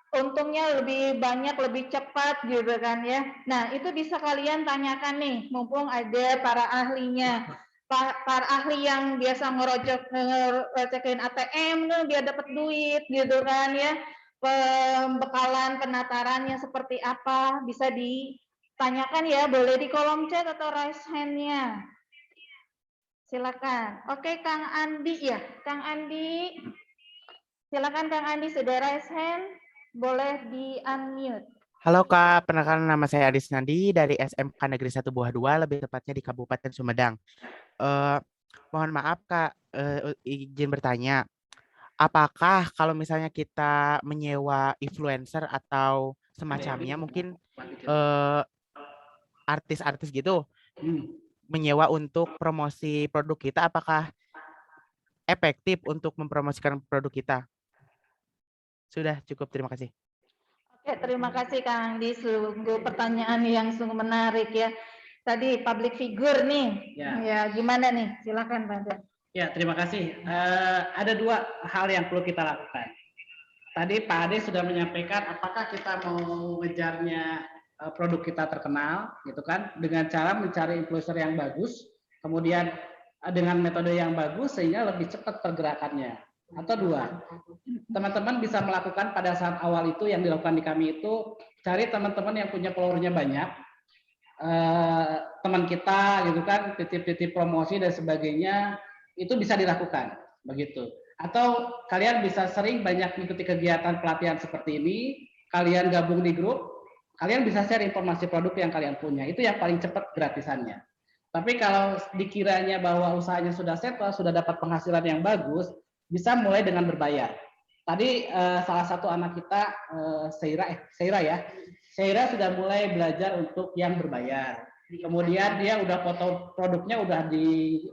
untungnya lebih banyak, lebih cepat gitu kan ya. Nah, itu bisa kalian tanyakan nih, mumpung ada para ahlinya. Para ahli yang biasa ngerocekin ATM tuh biar dapat duit gitu kan ya. Pembekalan penatarannya seperti apa bisa ditanyakan ya, boleh di kolom chat atau raise hand-nya. Silakan. Oke, Kang Andi ya. Kang Andi. Silakan Kang Andi, sudah raise hand. Boleh di-unmute. Halo Kak, perkenalkan nama saya Adis Nandi dari SMK Negeri 1 Buah 2, lebih tepatnya di Kabupaten Sumedang. Mohon maaf Kak, izin bertanya, apakah kalau misalnya kita menyewa influencer atau semacamnya, mungkin artis-artis gitu, menyewa untuk promosi produk kita, apakah efektif untuk mempromosikan produk kita? Sudah cukup, terima kasih. Oke, terima kasih Kang Andi, sungguh pertanyaan yang sungguh menarik ya. Tadi public figure nih, ya gimana nih? Silakan Pak Anda. Ya, terima kasih. Ada dua hal yang perlu kita lakukan. Tadi Pak Ade sudah menyampaikan apakah kita mau ngejarnya produk kita terkenal, gitu kan, dengan cara mencari influencer yang bagus, kemudian dengan metode yang bagus sehingga lebih cepat pergerakannya. Atau dua, teman-teman bisa melakukan pada saat awal itu yang dilakukan di kami itu cari teman-teman yang punya followernya banyak, teman kita gitu kan, titip-titip promosi dan sebagainya, itu bisa dilakukan begitu. Atau kalian bisa sering banyak mengikuti kegiatan pelatihan seperti ini, kalian gabung di grup, kalian bisa share informasi produk yang kalian punya, itu yang paling cepat gratisannya. Tapi kalau dikiranya bahwa usahanya sudah settle, sudah dapat penghasilan yang bagus, bisa mulai dengan berbayar. Tadi salah satu anak kita, Seira sudah mulai belajar untuk yang berbayar. Kemudian dia udah foto produknya udah di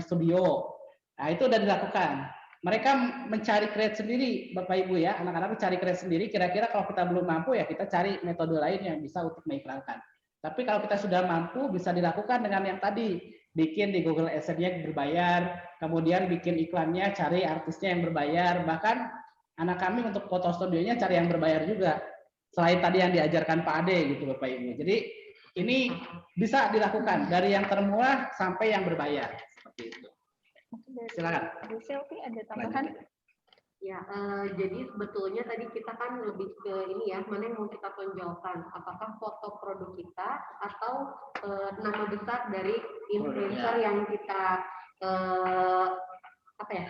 studio. Nah, itu udah dilakukan. Mereka mencari create sendiri, Bapak Ibu ya, anak-anak mencari create sendiri. Kira-kira kalau kita belum mampu ya kita cari metode lain yang bisa untuk mengiklankan. Tapi kalau kita sudah mampu, bisa dilakukan dengan yang tadi. Bikin di Google AdSense-nya berbayar, kemudian bikin iklannya, cari artisnya yang berbayar, bahkan anak kami untuk foto studionya cari yang berbayar juga. Selain tadi yang diajarkan Pak Ade gitu Bapak Ibu. Jadi ini bisa dilakukan dari yang termurah sampai yang berbayar. Seperti itu. Silakan. Bu Selvi ada tambahan? Ya, jadi sebetulnya tadi kita kan lebih ke ini ya, mana yang mau kita tonjolkan, apakah foto produk kita atau nama besar dari influencer yang kita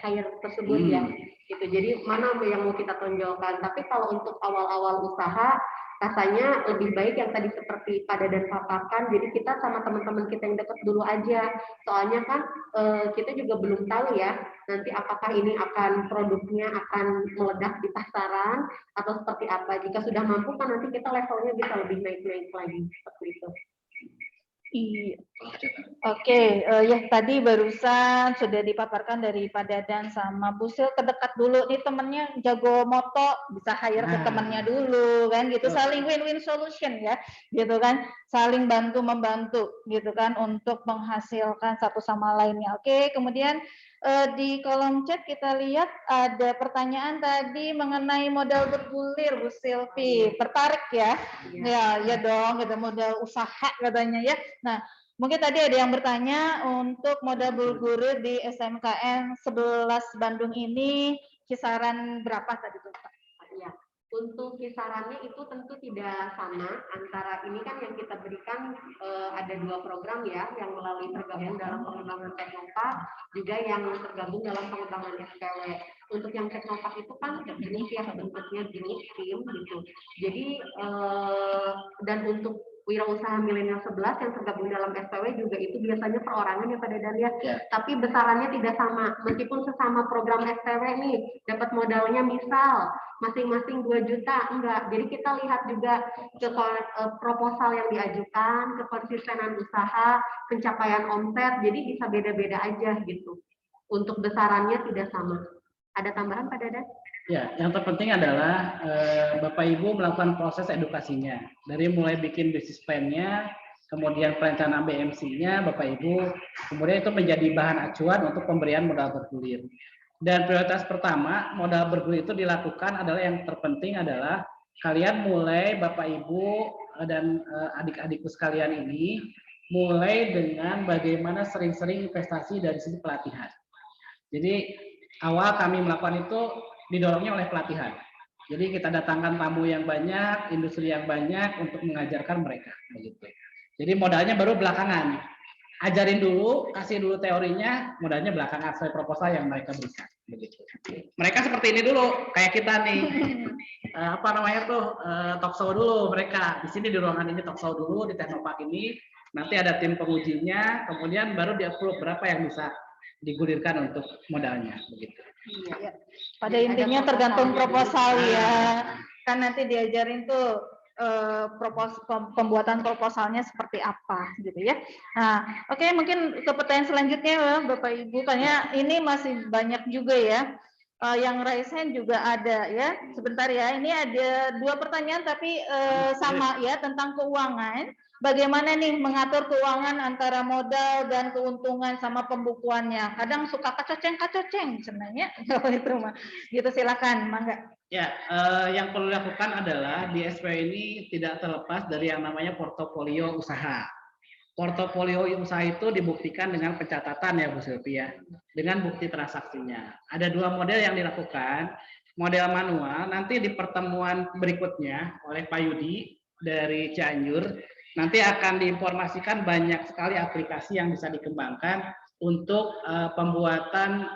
hire tersebut ya, gitu. Jadi mana yang mau kita tonjolkan. Tapi kalau untuk awal-awal usaha, rasanya lebih baik yang tadi seperti Pada dan paparkan, jadi kita sama teman-teman kita yang dekat dulu aja. Soalnya kan kita juga belum tahu ya, nanti apakah ini produknya akan meledak di pasaran atau seperti apa. Jika sudah mampu kan nanti kita levelnya bisa lebih naik-naik lagi, seperti itu. Iya. Oke, ya tadi barusan sudah dipaparkan dari Pak Dadan sama Bu Sil, kedekat dulu nih temennya jago moto, bisa hire ke temennya dulu kan gitu, saling win-win solution ya, gitu kan, saling bantu-membantu gitu kan untuk menghasilkan satu sama lainnya. Oke, kemudian di kolom chat kita lihat ada pertanyaan tadi mengenai modal bergulir, Bu Silvi. Tertarik ya? Ya dong, gitu, modal usaha katanya ya. Nah, mungkin tadi ada yang bertanya untuk modal bergulir di SMKN 11 Bandung ini kisaran berapa tadi tuh Pak? Ya, untuk kisarannya itu tentu tidak sama antara ini kan yang kita berikan ada dua program ya, yang melalui tergabung dalam pengembangan Teknopark, juga yang tergabung dalam pengembangan SPW. Untuk yang Teknopark itu kan jenis ya, bentuknya jenis tim gitu. Jadi dan untuk Wirausaha Milenial 11 yang tergabung dalam SPW juga itu biasanya perorangan ya pada Dalia, tapi besarannya tidak sama. Meskipun sesama program SPW nih dapat modalnya misal masing-masing 2 juta, enggak. Jadi kita lihat juga ke proposal yang diajukan, kekonsistenan usaha, pencapaian omset, jadi bisa beda-beda aja gitu. Untuk besarannya tidak sama. Ada tambahan Pak Dadan? Ya, yang terpenting adalah Bapak Ibu melakukan proses edukasinya. Dari mulai bikin bisnis plan-nya, kemudian perencanaan BMC-nya Bapak Ibu, kemudian itu menjadi bahan acuan untuk pemberian modal bergulir. Dan prioritas pertama, modal bergulir itu dilakukan adalah yang terpenting adalah kalian mulai Bapak Ibu dan adik-adikku sekalian ini mulai dengan bagaimana sering-sering investasi dari sisi pelatihan. Jadi awal kami melakukan itu didorongnya oleh pelatihan. Jadi kita datangkan tamu yang banyak, industri yang banyak untuk mengajarkan mereka begitu. Jadi modalnya baru belakangan. Ajarin dulu, kasih dulu teorinya, modalnya belakangan sesuai proposal yang mereka berikan begitu. Mereka seperti ini dulu, kayak kita nih. Apa namanya tuh? Talk show dulu mereka. Di sini di ruangan ini talk show dulu di Teknopark ini. Nanti ada tim pengujinya, kemudian baru di-approve berapa yang bisa digulirkan untuk modalnya begitu. Iya. Pada intinya tergantung proposal ya. Kan nanti diajarin tuh pembuatan proposalnya seperti apa gitu ya. Nah, oke, mungkin ke pertanyaan selanjutnya ya Bapak Ibu, karena ini masih banyak juga ya. Yang raise hand juga ada ya. Sebentar ya, ini ada 2 pertanyaan tapi sama ya tentang keuangan. Bagaimana nih mengatur keuangan antara modal dan keuntungan sama pembukuannya? Kadang suka kacoceng sebenarnya kalau itu mah. Gitu silakan, Mangga. Ya, yang perlu dilakukan adalah di SP ini tidak terlepas dari yang namanya portofolio usaha. Portofolio usaha itu dibuktikan dengan pencatatan ya Bu Silvi ya, dengan bukti transaksinya. Ada 2 model yang dilakukan, model manual, nanti di pertemuan berikutnya oleh Pak Yudi dari Cianjur, nanti akan diinformasikan banyak sekali aplikasi yang bisa dikembangkan untuk pembuatan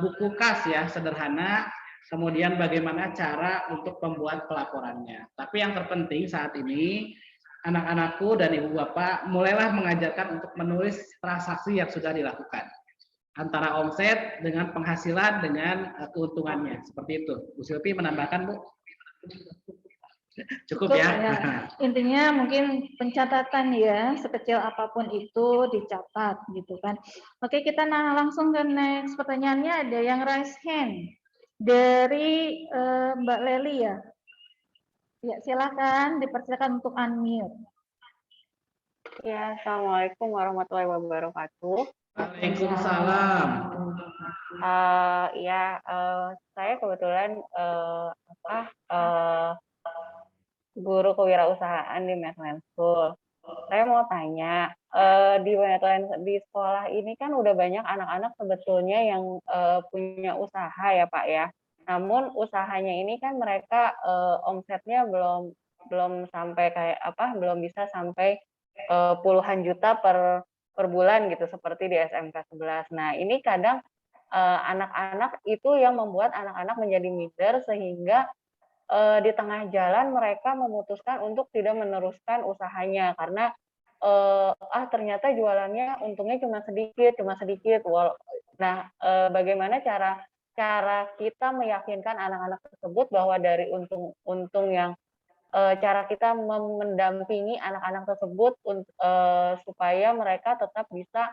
buku kas ya, sederhana, kemudian bagaimana cara untuk membuat pelaporannya. Tapi yang terpenting saat ini, anak-anakku dan ibu bapak mulailah mengajarkan untuk menulis transaksi yang sudah dilakukan. Antara omset dengan penghasilan dengan keuntungannya. Seperti itu. Bu Silvi menambahkan, Bu? Cukup ya? Intinya mungkin pencatatan ya, sekecil apapun itu dicatat gitu kan. Oke, kita langsung ke next pertanyaannya. Ada yang raise hand. Dari Mbak Leli ya. Ya, silakan dipersilakan untuk unmute. Ya, Assalamualaikum warahmatullahi wabarakatuh. Waalaikumsalam. Saya kebetulan guru kewirausahaan di Medland School. Saya mau tanya, di sekolah ini kan udah banyak anak-anak sebetulnya yang punya usaha ya Pak ya. Namun usahanya ini kan mereka omsetnya belum sampai belum bisa sampai puluhan juta per bulan gitu seperti di SMK 11. Nah, ini kadang anak-anak itu yang membuat anak-anak menjadi minder sehingga di tengah jalan mereka memutuskan untuk tidak meneruskan usahanya karena ternyata jualannya untungnya cuma sedikit. Nah, bagaimana cara kita meyakinkan anak-anak tersebut bahwa dari untung yang cara kita mendampingi anak-anak tersebut supaya mereka tetap bisa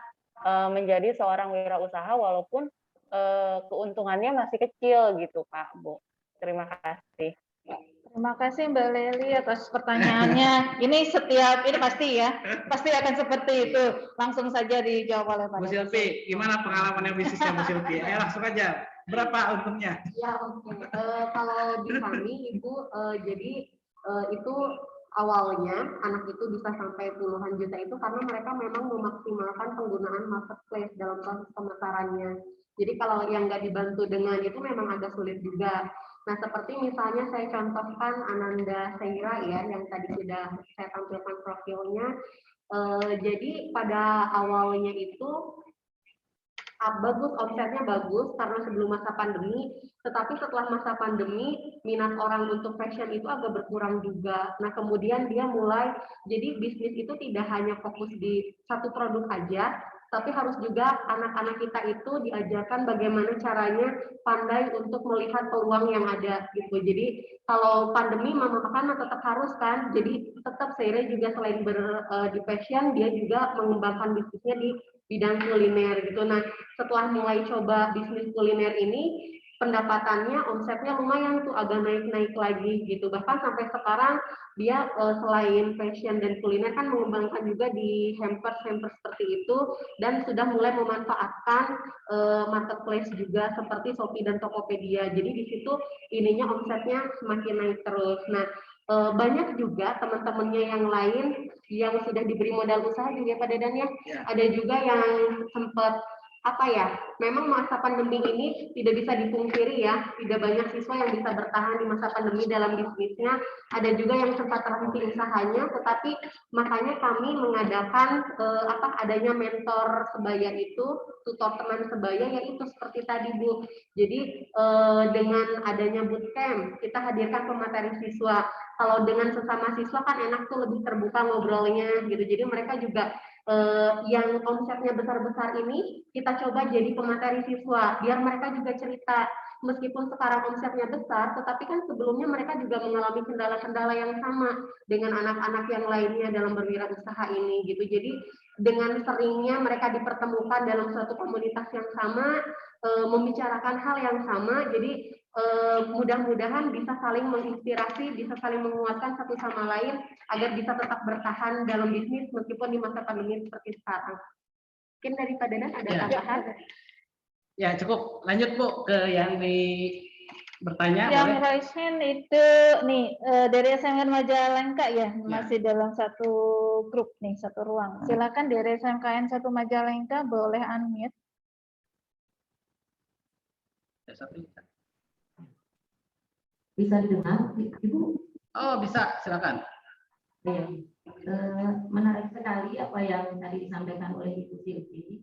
menjadi seorang wirausaha walaupun keuntungannya masih kecil gitu Pak, Bu. Terima kasih. Terima kasih Mbak Leli atas pertanyaannya. Ini pasti akan seperti itu. Langsung saja dijawab oleh Pak. Bu Silvi, gimana pengalamannya bisnisnya Bu Silvi? Ayo langsung aja. Berapa untungnya? Ya, oke. Kalau di kami Ibu, jadi itu awalnya anak itu bisa sampai puluhan juta itu karena mereka memang memaksimalkan penggunaan marketplace dalam proses pemasarannya. Jadi kalau yang nggak dibantu dengan itu memang agak sulit juga. Nah, seperti misalnya saya contohkan Ananda Seira ya, yang tadi sudah saya tampilkan profilnya. Jadi pada awalnya itu bagus, omsetnya bagus karena sebelum masa pandemi, tetapi setelah masa pandemi minat orang untuk fashion itu agak berkurang juga. Nah, kemudian dia mulai, jadi bisnis itu tidak hanya fokus di satu produk aja, tapi harus juga anak-anak kita itu diajarkan bagaimana caranya pandai untuk melihat peluang yang ada gitu. Jadi kalau pandemi mama kan tetap harus kan, jadi tetap Seira juga selain di fashion, dia juga mengembangkan bisnisnya di bidang kuliner gitu. Nah, setelah mulai coba bisnis kuliner ini, pendapatannya, omsetnya lumayan tuh agak naik-naik lagi gitu. Bahkan sampai sekarang dia selain fashion dan kuliner kan mengembangkan juga di hampers seperti itu, dan sudah mulai memanfaatkan marketplace juga seperti Shopee dan Tokopedia. Jadi di situ ininya omsetnya semakin naik terus. Nah, banyak juga teman-temannya yang lain yang sudah diberi modal usaha juga Pak Dadan ya. Ada juga yang sempat memang masa pandemi ini tidak bisa dipungkiri ya, tidak banyak siswa yang bisa bertahan di masa pandemi dalam bisnisnya. Ada juga yang sempat terhenti usahanya, tetapi makanya kami mengadakan adanya mentor sebaya itu, tutor teman sebaya, yaitu seperti tadi Bu. Jadi dengan adanya bootcamp, kita hadirkan pemateri siswa. Kalau dengan sesama siswa kan enak tuh, lebih terbuka ngobrolnya gitu. Jadi mereka juga yang omsetnya besar-besar ini kita coba jadi pemateri siswa, biar mereka juga cerita. Meskipun sekarang omsetnya besar, tetapi kan sebelumnya mereka juga mengalami kendala-kendala yang sama dengan anak-anak yang lainnya dalam berwirausaha ini gitu. Jadi dengan seringnya mereka dipertemukan dalam suatu komunitas yang sama, membicarakan hal yang sama, jadi mudah-mudahan bisa saling menginspirasi, bisa saling menguatkan satu sama lain agar bisa tetap bertahan dalam bisnis meskipun di masa pandemi seperti sekarang. Mungkin dari Pak Dadan ada tambahan? Ya cukup, lanjut Bu ke yang bertanya. Yang boleh? raise hand itu nih dari SMK Majalengka ya, masih dalam satu grup nih, satu ruang. Silakan dari SMKN 1 Majalengka boleh unmute. Bisa didengar, Ibu? Oh bisa, silakan. Ya. Menarik sekali apa yang tadi disampaikan oleh Ibu Silvi,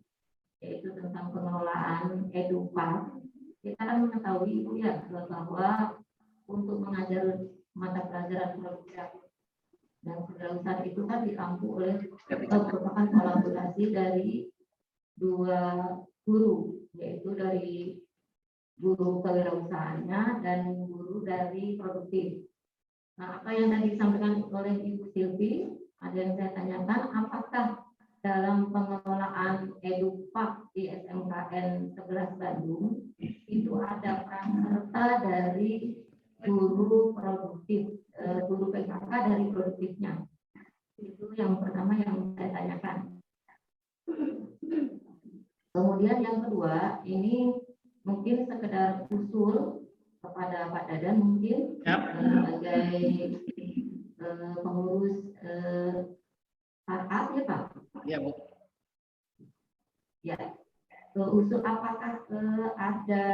yaitu tentang pengelolaan EduPark. Kita kan mengetahui Ibu ya bahwa untuk mengajar mata pelajaran produksi dan kewirausahaan itu kan diampu oleh merupakan kolaborasi dari dua guru, yaitu dari guru kewirausahaannya dan guru dari produktif. Nah, apa yang tadi disampaikan oleh Ibu Silvi, ada yang saya tanyakan, apakah dalam pengelolaan EduPark di SMKN 11 Bandung itu ada peran serta dari guru produktif, guru PKK dari produktifnya? Itu yang pertama yang saya tanyakan. Kemudian yang kedua, ini mungkin sekedar usul kepada Pak Dadan mungkin sebagai pengurus startup ya Pak. Ya Bu. Ya, usul apakah ada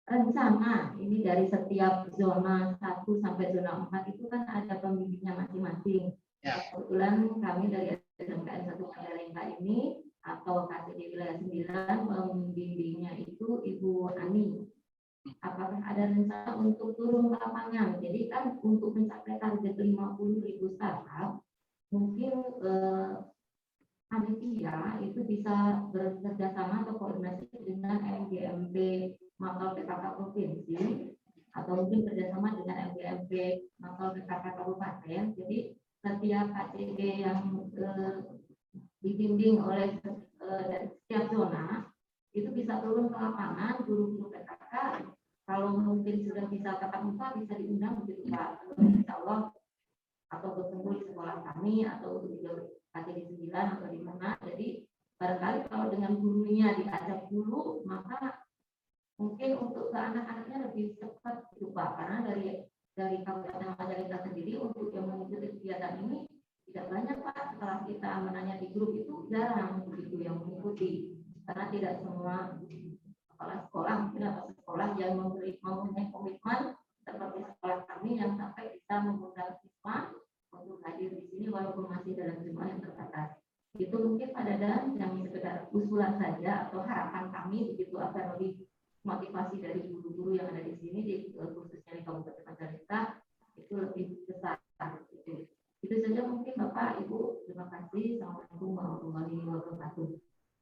rencana ini dari setiap zona 1 sampai zona 4 itu kan ada pembimbingnya masing-masing. Ya. Kebetulan kami dari SMKN 1 Majalengka ini atau KTD wilayah 9 pembimbingnya itu Ibu Ani. Apakah ada rencana untuk turun ke lapangan? Jadi kan untuk mencapai target 50.000 startup, mungkin panitia itu bisa bekerja sama atau koordinasi dengan MGMP Makal PKK Provinsi atau mungkin kerjasama dengan MGMP Makal PKK Kabupaten. Jadi setiap KTD yang dibimbing oleh setiap zona itu bisa turun ke lapangan, guru-guru PKK kalau mungkin sudah bisa tatap muka bisa diundang begitu Pak, insya Allah, atau bertemu di sekolah kami atau di KTD 9 atau di mana. Jadi barangkali kalau dengan gurunya diajak dulu, maka mungkin untuk ke anak-anaknya lebih cepat gitu Pak, karena dari Kabupaten Majalengka sendiri untuk yang mengikuti kegiatan ini tidak banyak Pak. Setelah kita menanya di grup itu jarang begitu yang mengikuti, karena tidak semua kepala sekolah mungkin atau sekolah yang mempunyai komitmen seperti sekolah kami yang sampai bisa mengundang siswa untuk hadir di sini walaupun masih dalam jumlah yang terbatas. Itu mungkin Pak Dadan yang sekedar usulan saja atau harapan kami begitu agar lebih motivasi dari guru-guru yang ada di sini, khususnya di Kabupaten Majalengka itu lebih besar. Itu saja mungkin Bapak Ibu. Terima kasih. Assalamualaikum warahmatullahi wabarakatuh.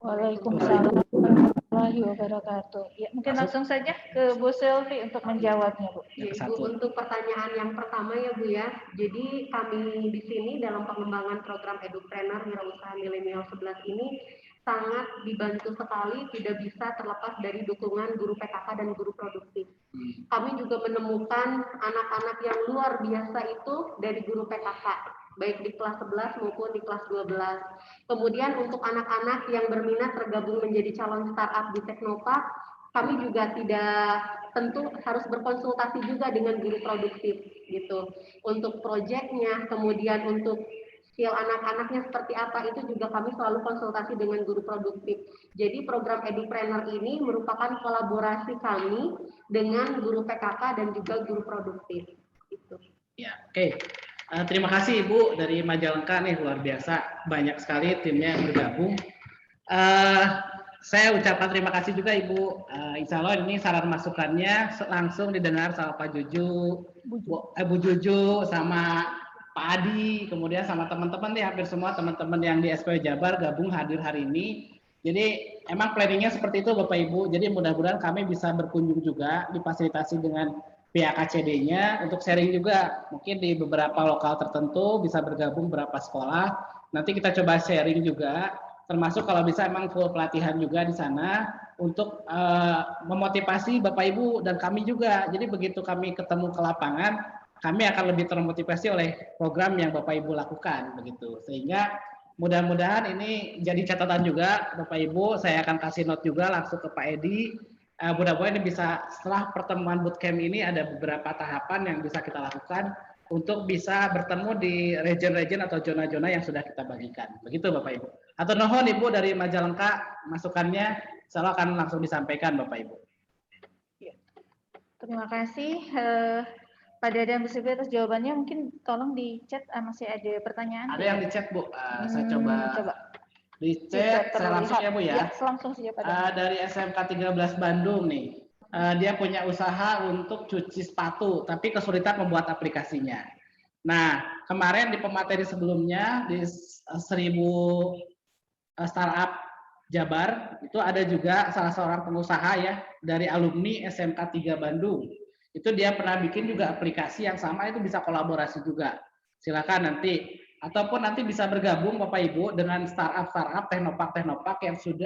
Waalaikumsalam warahmatullahi wabarakatuh. Ya, mungkin langsung saja ke Bu Selvi untuk menjawabnya, Bu. Ya, Bu, untuk pertanyaan yang pertama ya Bu ya. Jadi kami di sini dalam pengembangan program Edupreneur Wirausaha Milenial 11 ini sangat dibantu sekali, tidak bisa terlepas dari dukungan guru PKK dan guru produktif. Kami juga menemukan anak-anak yang luar biasa itu dari guru PKK, baik di kelas 11 maupun di kelas 12. Kemudian untuk anak-anak yang berminat tergabung menjadi calon startup di Teknopark, kami juga tentu harus berkonsultasi juga dengan guru produktif gitu. Untuk proyeknya, kemudian untuk skill anak-anaknya seperti apa, itu juga kami selalu konsultasi dengan guru produktif. Jadi program Edupreneur ini merupakan kolaborasi kami dengan guru PKK dan juga guru produktif. Gitu. Ya, oke. Terima kasih Ibu dari Majalengka nih, luar biasa. Banyak sekali timnya yang bergabung. Saya ucapkan terima kasih juga Ibu. Insya Allah ini saran masukannya langsung didengar sama Pak Juju, Bu Juju, sama Pak Adi, kemudian sama teman-teman nih, hampir semua teman-teman yang di SPW Jabar gabung hadir hari ini. Jadi emang planningnya seperti itu Bapak Ibu. Jadi mudah-mudahan kami bisa berkunjung juga, difasilitasi dengan pihak KCD-nya untuk sharing juga. Mungkin di beberapa lokal tertentu bisa bergabung beberapa sekolah. Nanti kita coba sharing juga, termasuk kalau bisa emang full pelatihan juga di sana untuk memotivasi Bapak Ibu dan kami juga. Jadi begitu kami ketemu ke lapangan, kami akan lebih termotivasi oleh program yang Bapak Ibu lakukan begitu. Sehingga mudah-mudahan ini jadi catatan juga Bapak Ibu. Saya akan kasih note juga langsung ke Pak Edi. Mudah-mudahan ini bisa setelah pertemuan bootcamp ini ada beberapa tahapan yang bisa kita lakukan untuk bisa bertemu di region-region atau zona-zona yang sudah kita bagikan. Begitu Bapak Ibu. Atau nuhun Ibu dari Majalengka masukannya, insyaallah akan langsung disampaikan Bapak Ibu. Terima kasih Pak Dadang Bisri atas jawabannya. Mungkin tolong di chat, masih ada pertanyaan. Ada yang di chat Bu, saya coba di chat, saya langsung ya Bu ya. Ya, langsung saja Pak Dadang. Dari SMK 13 Bandung nih, dia punya usaha untuk cuci sepatu, tapi kesulitan membuat aplikasinya. Nah, kemarin di pemateri sebelumnya di 1000 startup Jabar, itu ada juga salah seorang pengusaha ya dari alumni SMK 3 Bandung. Itu dia pernah bikin juga aplikasi yang sama, itu bisa kolaborasi juga. Silakan nanti, ataupun nanti bisa bergabung Bapak Ibu dengan startup teknopark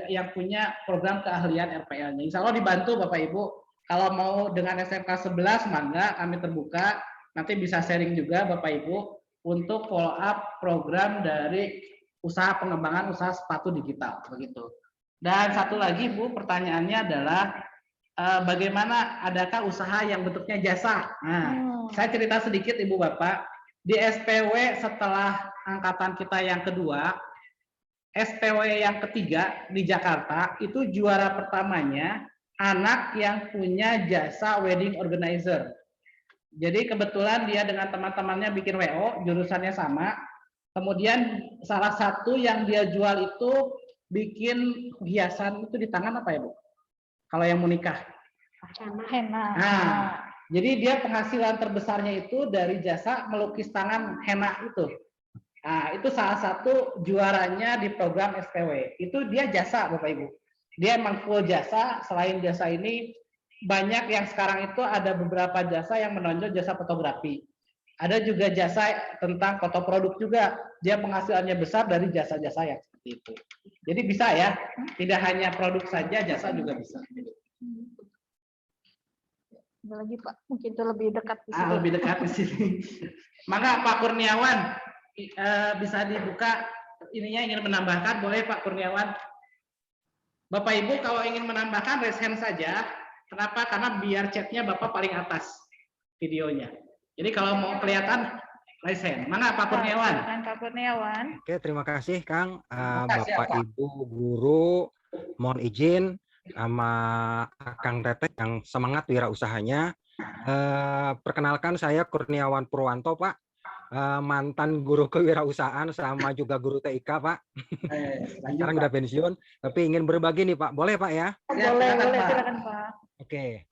yang punya program keahlian RPL-nya. Insya Allah dibantu Bapak Ibu. Kalau mau dengan SMK 11 mangga kami terbuka, nanti bisa sharing juga Bapak Ibu untuk follow up program dari usaha pengembangan usaha sepatu digital begitu. Dan satu lagi Bu, pertanyaannya adalah bagaimana, adakah usaha yang bentuknya jasa? Nah, saya cerita sedikit Ibu Bapak, di SPW setelah angkatan kita yang kedua, SPW yang ketiga di Jakarta, itu juara pertamanya anak yang punya jasa wedding organizer. Jadi kebetulan dia dengan teman-temannya bikin WO, jurusannya sama. Kemudian salah satu yang dia jual itu bikin hiasan itu di tangan apa ya Bu? Kalau yang mau nikah. Henna. Nah, jadi dia penghasilan terbesarnya itu dari jasa melukis tangan henna itu. Nah, itu salah satu juaranya di program SPW. Itu dia jasa Bapak Ibu. Dia emang full jasa. Selain jasa ini, banyak yang sekarang itu ada beberapa jasa yang menonjol jasa fotografi. Ada juga jasa tentang foto produk juga. Dia penghasilannya besar dari jasa-jasa yang seperti itu. Jadi bisa ya, tidak hanya produk saja, jasa juga bisa. Ada lagi Pak, mungkin itu lebih dekat di sini. Lebih dekat di sini. Maka Pak Kurniawan bisa dibuka ininya, ingin menambahkan, boleh Pak Kurniawan. Bapak Ibu kalau ingin menambahkan raise hand saja. Kenapa? Karena biar chatnya Bapak paling atas videonya. Jadi kalau mau kelihatan raise hand. Mana Pak Kurniawan? Pak Kurniawan. Oke, terima kasih Kang. Bapak Ibu guru, mohon izin sama Kang Teteh yang semangat wirausahanya. Perkenalkan saya Kurniawan Purwanto Pak, mantan guru kewirausahaan sama juga guru TIK Pak. Sekarang udah pensiun, tapi ingin berbagi nih Pak. Boleh Pak ya? Boleh, silakan Pak. Oke.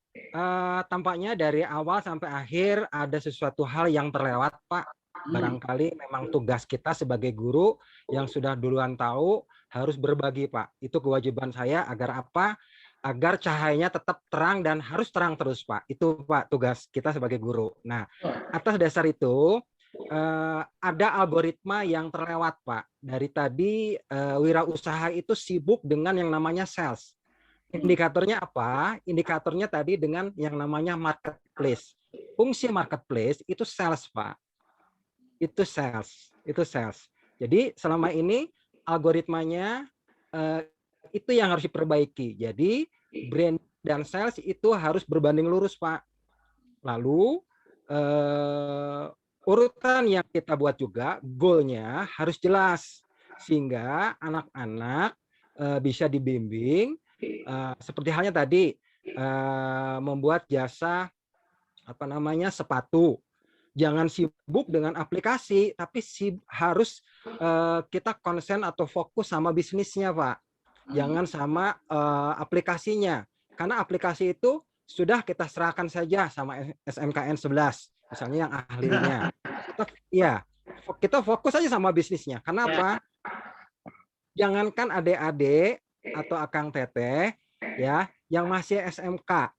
Tampaknya dari awal sampai akhir ada sesuatu hal yang terlewat Pak. Barangkali memang tugas kita sebagai guru yang sudah duluan tahu harus berbagi Pak. Itu kewajiban saya agar apa? Agar cahayanya tetap terang dan harus terang terus Pak. Itu Pak tugas kita sebagai guru. Nah, atas dasar itu ada algoritma yang terlewat, Pak. Dari tadi wirausaha itu sibuk dengan yang namanya sales. Indikatornya apa? Indikatornya tadi dengan yang namanya marketplace. Fungsi marketplace itu sales, Pak. Itu sales. Jadi selama ini algoritmanya itu yang harus diperbaiki. Jadi brand dan sales itu harus berbanding lurus, Pak. Lalu urutan yang kita buat juga goalnya harus jelas sehingga anak-anak bisa dibimbing seperti halnya tadi membuat jasa sepatu. Jangan sibuk dengan aplikasi, tapi harus kita konsen atau fokus sama bisnisnya, Pak. Jangan sama aplikasinya, karena aplikasi itu sudah kita serahkan saja sama SMKN 11, misalnya yang ahlinya. Kita fokus aja sama bisnisnya. Kenapa? Jangankan adik-adik atau akang teteh ya yang masih SMK,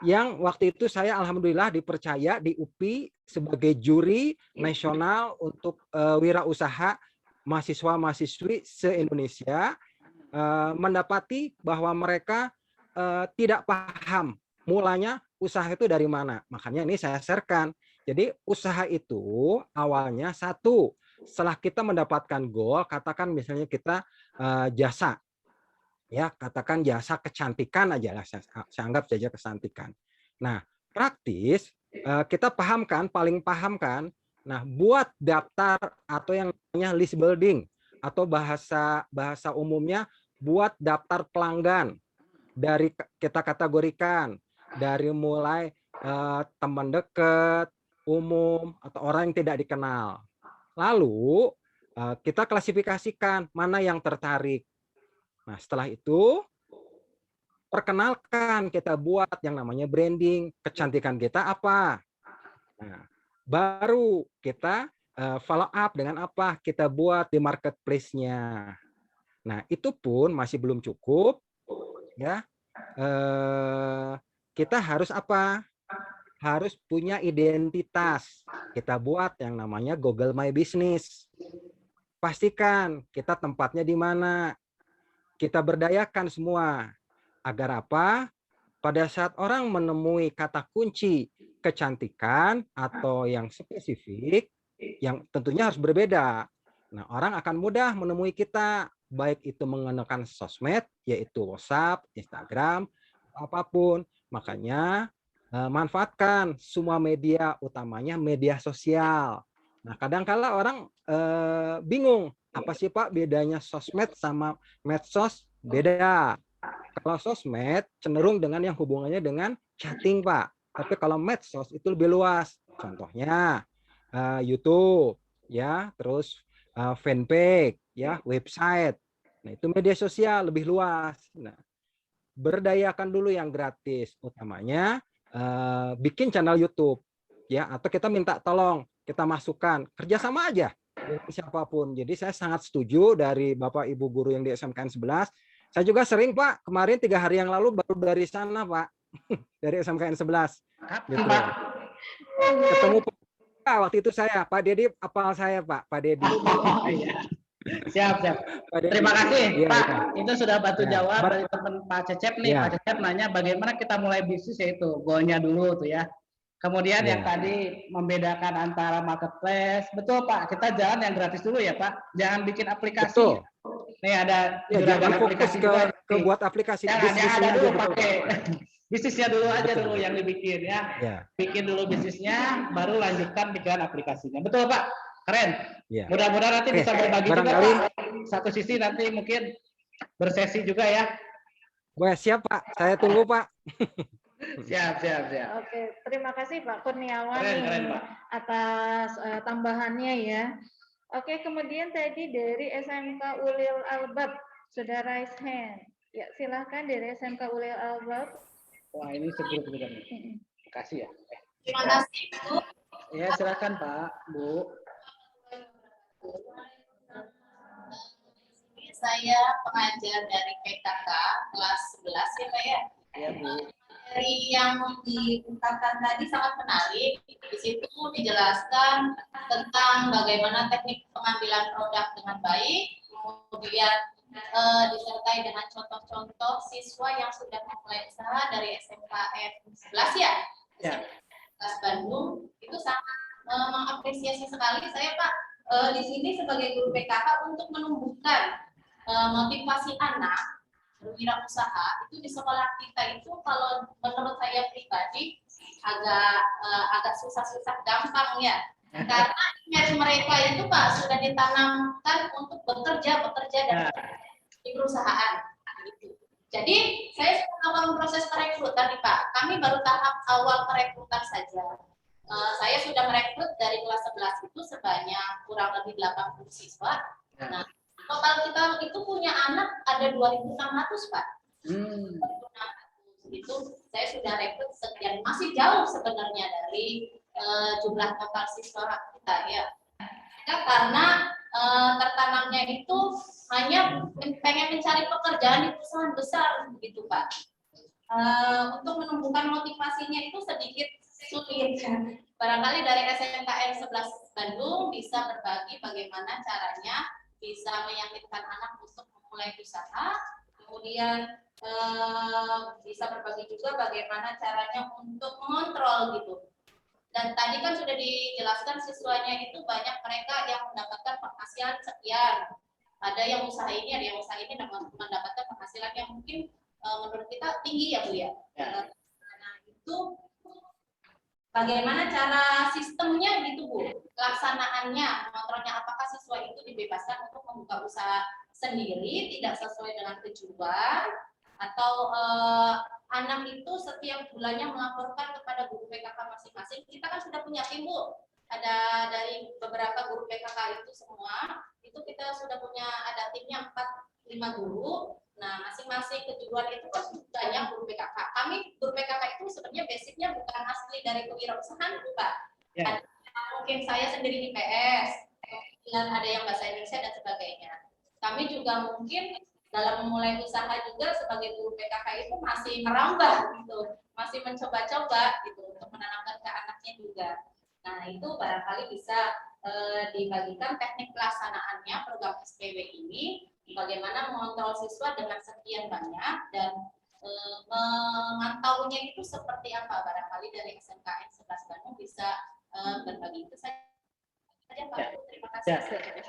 yang waktu itu saya alhamdulillah dipercaya di UPI sebagai juri nasional untuk wirausaha mahasiswa-mahasiswi se-Indonesia, mendapati bahwa mereka tidak paham mulanya usaha itu dari mana. Makanya ini saya sharekan. Jadi usaha itu awalnya satu, setelah kita mendapatkan goal, katakan misalnya kita jasa, ya katakan jasa kecantikan aja lah, saya anggap saja kecantikan. Nah praktis kita paling paham kan. Nah buat daftar atau yang namanya list building atau bahasa umumnya buat daftar pelanggan. Dari kita kategorikan dari mulai teman dekat, umum, atau orang yang tidak dikenal. Lalu kita klasifikasikan mana yang tertarik. Nah setelah itu perkenalkan, kita buat yang namanya branding, kecantikan kita apa. Nah, baru kita follow up dengan apa, kita buat di marketplace-nya. Nah itu pun masih belum cukup. Ya, kita harus apa? Harus punya identitas. Kita buat yang namanya Google My Business. Pastikan kita tempatnya di mana. Kita berdayakan semua. Agar apa? Pada saat orang menemui kata kunci kecantikan atau yang spesifik, yang tentunya harus berbeda. Nah, orang akan mudah menemui kita, baik itu menggunakan sosmed, yaitu WhatsApp, Instagram, apapun. Makanya manfaatkan semua media, utamanya media sosial. Nah, kadang-kala orang bingung, apa sih Pak bedanya sosmed sama medsos? Beda. Kalau sosmed cenderung dengan yang hubungannya dengan chatting, Pak. Tapi kalau medsos itu lebih luas. Contohnya YouTube, ya, terus fanpage, ya, website. Nah, itu media sosial lebih luas. Nah, berdayakan dulu yang gratis, utamanya bikin channel YouTube, ya, atau kita minta tolong, kita masukkan, kerjasama aja dengan siapapun. Jadi saya sangat setuju dari Bapak Ibu guru yang di SMKN 11. Saya juga sering, Pak, kemarin 3 hari yang lalu baru dari sana, Pak, dari SMKN 11. Gitu. Ketemu Pak, waktu itu saya, Pak Dedi, apal saya, Pak Dedi. Siap. Terima kasih, Pak. Itu sudah bantu jawab dari teman Pak Cecep nih. Pak Cecep nanya bagaimana kita mulai bisnis, yaitu goalnya dulu tuh ya. Kemudian yang tadi membedakan antara marketplace. Betul, Pak. Kita jalan yang gratis dulu ya, Pak. Jangan bikin aplikasi. Betul. Nih ada jangan fokus ke buat aplikasi. Jangan ada dulu pakai bisnisnya dulu aja dulu yang dibikin ya. Bikin dulu bisnisnya, baru lanjutkan bikin aplikasinya. Betul, Pak. Keren. Mudah-mudahan nanti bisa berbagi juga, Pak. Satu sisi nanti mungkin bersesi juga ya. Siap, Pak. Saya tunggu, Pak. Siap. Oke, terima kasih Pak Kurniawan Keren, Pak. atas tambahannya ya. Oke, kemudian tadi dari SMK Ulil Albab sudah raise hand. Ya, silahkan dari SMK Ulil Albab. Wah, ini segera juga nih. Terima kasih ya. Terima kasih, Bu. Ya, silakan Pak, Bu. Saya pengajar dari PKK kelas 11 ya Pak ya. Iya Bu. materi yang diungkapkan tadi sangat menarik. Di situ dijelaskan tentang bagaimana teknik pengambilan produk dengan baik, kemudian disertai dengan contoh-contoh siswa yang sudah memulai usaha dari SMKN 11 ya, SMK Bandung. Itu sangat mengapresiasi sekali saya Pak di sini sebagai guru PKK untuk menumbuhkan motivasi anak berwirausaha. Itu di sekolah kita itu kalau menurut saya pribadi agak susah-susah gampang ya, karena image mereka itu Pak sudah ditanamkan untuk bekerja dan di perusahaan. Gitu. Jadi saya sudah melakukan proses perekrutan nih Pak. Kami baru tahap awal perekrutan saja. Saya sudah merekrut dari kelas 11 itu sebanyak kurang lebih 80 siswa. Nah, total kita itu punya anak ada 2.600 Pak. 2.600 itu saya sudah rekrut sekian, masih jauh sebenarnya dari jumlah total siswa kita ya. Karena tertanamnya itu hanya pengen mencari pekerjaan di perusahaan besar begitu Pak. Untuk menumbuhkan motivasinya itu sedikit sulit. Barangkali dari SMKN 11 Bandung bisa berbagi bagaimana caranya bisa meyakinkan anak untuk memulai usaha, kemudian bisa berbagi juga bagaimana caranya untuk mengontrol gitu. Dan tadi kan sudah dijelaskan siswanya itu banyak mereka yang mendapatkan penghasilan sekian. Ada yang usaha ini, ada yang usaha ini mendapatkan penghasilan yang mungkin menurut kita tinggi ya Bu ya. Nah itu bagaimana cara sistemnya gitu Bu, pelaksanaannya, mengontrolnya, apakah siswa itu dibebaskan untuk membuka usaha sendiri, tidak sesuai dengan tujuan, atau anak itu setiap bulannya melaporkan kepada guru PKK masing-masing. Kita kan sudah punya tim Bu, ada dari beberapa guru PKK itu semua, itu kita sudah punya, ada timnya 4-5 guru. Nah, masing-masing kejuruan itu kan banyak guru PKK. Kami guru PKK itu sebenarnya basicnya bukan asli dari kewirausahaan, Pak. Ya. Mungkin saya sendiri IPS, kemudian ada yang bahasa Indonesia dan sebagainya. Kami juga mungkin dalam memulai usaha juga sebagai guru PKK itu masih merambah gitu, masih mencoba-coba gitu untuk menanamkan ke anaknya juga. Nah, itu barangkali bisa dibagikan teknik pelaksanaannya program SPW ini, bagaimana mengontrol siswa dengan sekian banyak dan memantaunya itu seperti apa, barangkali dari SMKN 11 Bandung bisa berbagi itu saja Pak. Terima kasih. Ya.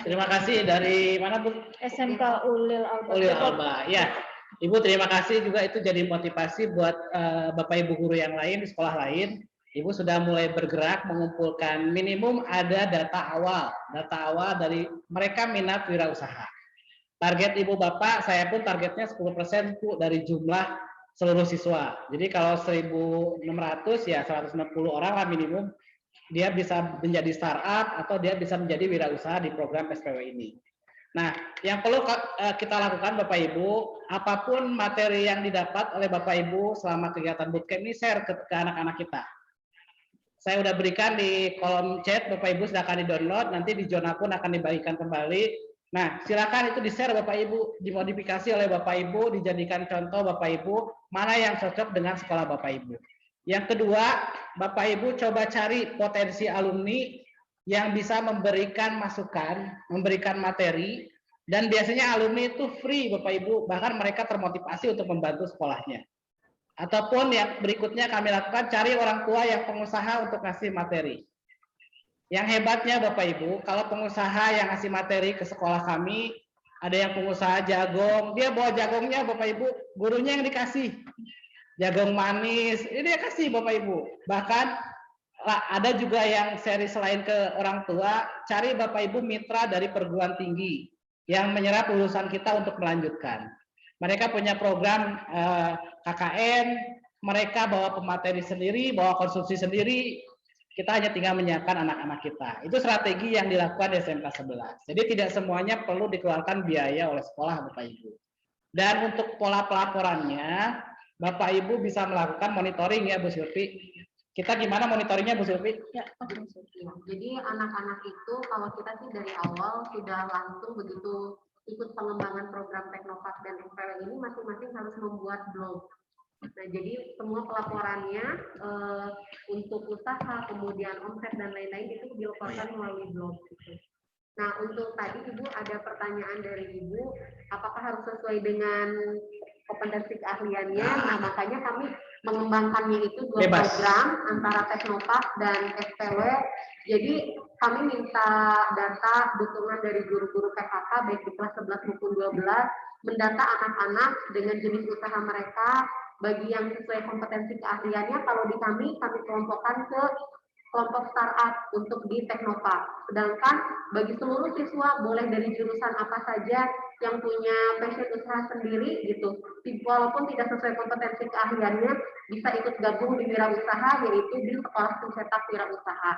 Terima kasih dari mana Bu? SMK Ulil Alba. Ulil Alba. Ya, Ibu terima kasih juga, itu jadi motivasi buat Bapak Ibu guru yang lain di sekolah lain. Ibu sudah mulai bergerak mengumpulkan minimum ada data awal dari mereka minat wirausaha. Target Ibu Bapak, saya pun targetnya 10% Bu dari jumlah seluruh siswa. Jadi kalau 1.600 ya 160 orang lah minimum, dia bisa menjadi startup atau dia bisa menjadi wirausaha di program SPW ini. Nah, yang perlu kita lakukan Bapak Ibu, apapun materi yang didapat oleh Bapak Ibu selama kegiatan bootcamp ini share ke anak-anak kita. Saya sudah berikan di kolom chat, Bapak Ibu silakan di-download, nanti di zona pun akan dibagikan kembali. Nah, silakan itu di-share Bapak Ibu, dimodifikasi oleh Bapak Ibu, dijadikan contoh Bapak Ibu, mana yang cocok dengan sekolah Bapak Ibu. Yang kedua, Bapak Ibu coba cari potensi alumni yang bisa memberikan masukan, memberikan materi, dan biasanya alumni itu free Bapak Ibu, bahkan mereka termotivasi untuk membantu sekolahnya. Ataupun yang berikutnya kami lakukan, cari orang tua yang pengusaha untuk ngasih materi. Yang hebatnya Bapak Ibu, kalau pengusaha yang ngasih materi ke sekolah kami, ada yang pengusaha jagung, dia bawa jagungnya Bapak Ibu, gurunya yang dikasih. Jagung manis, ini dia kasih Bapak Ibu. Bahkan ada juga yang seri selain ke orang tua, cari Bapak Ibu mitra dari perguruan tinggi yang menyerap lulusan kita untuk melanjutkan. Mereka punya program KKN, mereka bawa pemateri sendiri, bawa konsumsi sendiri, kita hanya tinggal menyiapkan anak-anak kita. Itu strategi yang dilakukan di SMK 11. Jadi tidak semuanya perlu dikeluarkan biaya oleh sekolah Bapak Ibu. Dan untuk pola pelaporannya, Bapak Ibu bisa melakukan monitoring ya Bu Silvi. Kita gimana monitoringnya Bu Silvi? Ya, jadi anak-anak itu kalau kita sih dari awal sudah langsung begitu ikut pengembangan program Teknopark dan SPW ini masing-masing harus membuat blog. Nah, jadi semua pelaporannya untuk usaha, kemudian omset dan lain-lain itu dilaporkan melalui blog gitu. Nah, untuk tadi Ibu ada pertanyaan dari Ibu, apakah harus sesuai dengan kompetensi keahliannya? Nah, makanya kami mengembangkannya itu dua program antara Teknopark dan SPW. Jadi kami minta data dukungan dari guru-guru PKK baik di kelas 11 maupun 12, mendata anak-anak dengan jenis usaha mereka, bagi yang sesuai kompetensi keahliannya, kalau di kami kelompokkan ke kelompok startup untuk di Teknopark. Sedangkan bagi seluruh siswa boleh dari jurusan apa saja yang punya passion usaha sendiri gitu. Walaupun tidak sesuai kompetensi keahliannya, bisa ikut gabung di wirausaha, yaitu di sekolah pencetak wirausaha.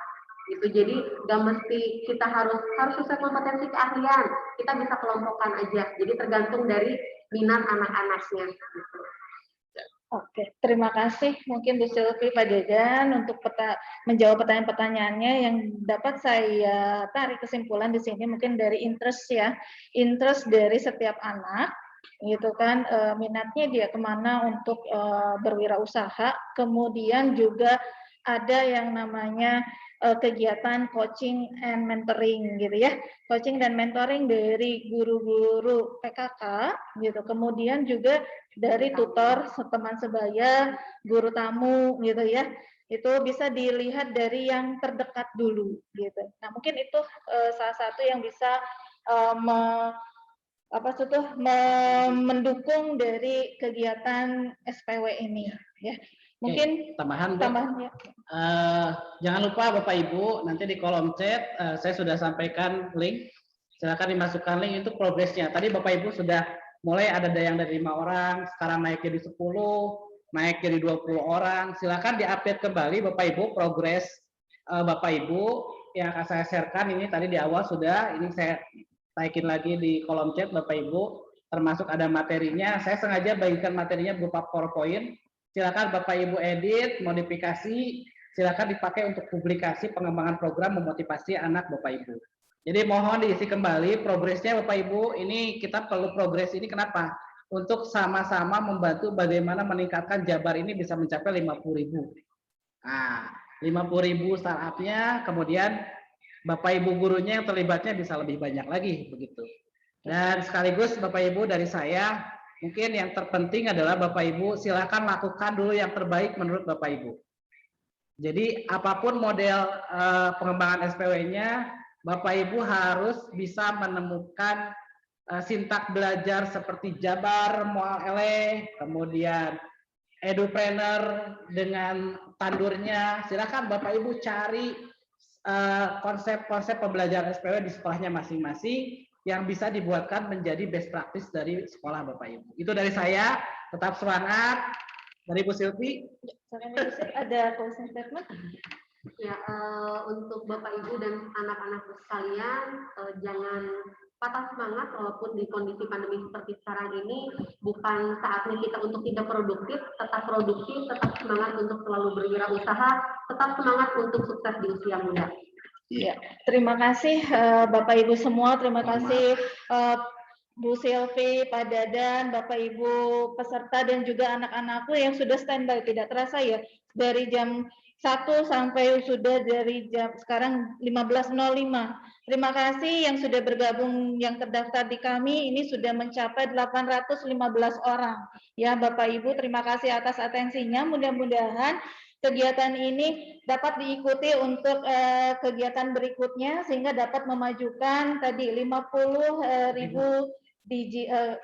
Gitu. Jadi nggak mesti kita harus sesuai kompetensi keahlian. Kita bisa kelompokkan aja. Jadi tergantung dari minat anak-anaknya. Gitu. Oke, terima kasih mungkin Bu Sylvie, Pak Dedan untuk menjawab pertanyaan-pertanyaannya yang dapat saya tarik kesimpulan di sini mungkin dari interest ya, interest dari setiap anak gitu kan, minatnya dia kemana untuk berwirausaha, kemudian juga ada yang namanya kegiatan coaching and mentoring gitu ya, coaching dan mentoring dari guru-guru PKK gitu, kemudian juga dari tutor, teman sebaya, guru tamu gitu ya, itu bisa dilihat dari yang terdekat dulu gitu. Nah mungkin itu salah satu yang bisa mendukung dari kegiatan SPW ini ya. Mungkin tambahannya. Jangan lupa Bapak Ibu, nanti di kolom chat saya sudah sampaikan link. Silakan dimasukkan link itu progresnya. Tadi Bapak Ibu sudah mulai ada yang dari 5 orang, sekarang naik jadi 10, naik jadi 20 orang. Silakan diupdate kembali Bapak Ibu progres Bapak Ibu yang akan saya sharekan ini tadi di awal sudah, ini saya taikin lagi di kolom chat Bapak Ibu, termasuk ada materinya. Saya sengaja bagikan materinya berupa PowerPoint. Silakan Bapak Ibu edit, modifikasi, silakan dipakai untuk publikasi pengembangan program memotivasi anak Bapak Ibu. Jadi mohon diisi kembali progresnya Bapak Ibu. Ini kita perlu progres ini kenapa? Untuk sama-sama membantu bagaimana meningkatkan Jabar ini bisa mencapai 50.000. Nah, 50.000 startupnya, kemudian Bapak Ibu gurunya yang terlibatnya bisa lebih banyak lagi begitu. Dan sekaligus Bapak Ibu dari saya, mungkin yang terpenting adalah Bapak Ibu silakan lakukan dulu yang terbaik menurut Bapak Ibu. Jadi apapun model pengembangan SPW-nya, Bapak Ibu harus bisa menemukan sintak belajar seperti Jabar, Mual Eleh, kemudian Edupreneur dengan tandurnya. Silakan Bapak Ibu cari konsep-konsep pembelajaran SPW di sekolahnya masing-masing yang bisa dibuatkan menjadi best practice dari sekolah Bapak Ibu. Itu dari saya, tetap semangat. Dari Bu Sylvie. Ada closing statement? Ya, untuk Bapak Ibu dan anak-anak sekalian, jangan patah semangat walaupun di kondisi pandemi seperti sekarang ini, bukan saatnya kita untuk tidak produktif, tetap produktif, tetap semangat untuk selalu berwirausaha, tetap semangat untuk sukses di usia muda. Ya, terima kasih Bapak Ibu semua, terima kasih Bu Sylvie, Pak Dadan, Bapak Ibu peserta dan juga anak-anakku yang sudah standby. Tidak terasa ya, dari jam 1 sampai sudah dari jam sekarang 15.05. Terima kasih yang sudah bergabung, yang terdaftar di kami, ini sudah mencapai 815 orang. Ya Bapak Ibu, terima kasih atas atensinya, mudah-mudahan kegiatan ini dapat diikuti untuk kegiatan berikutnya sehingga dapat memajukan tadi 50.000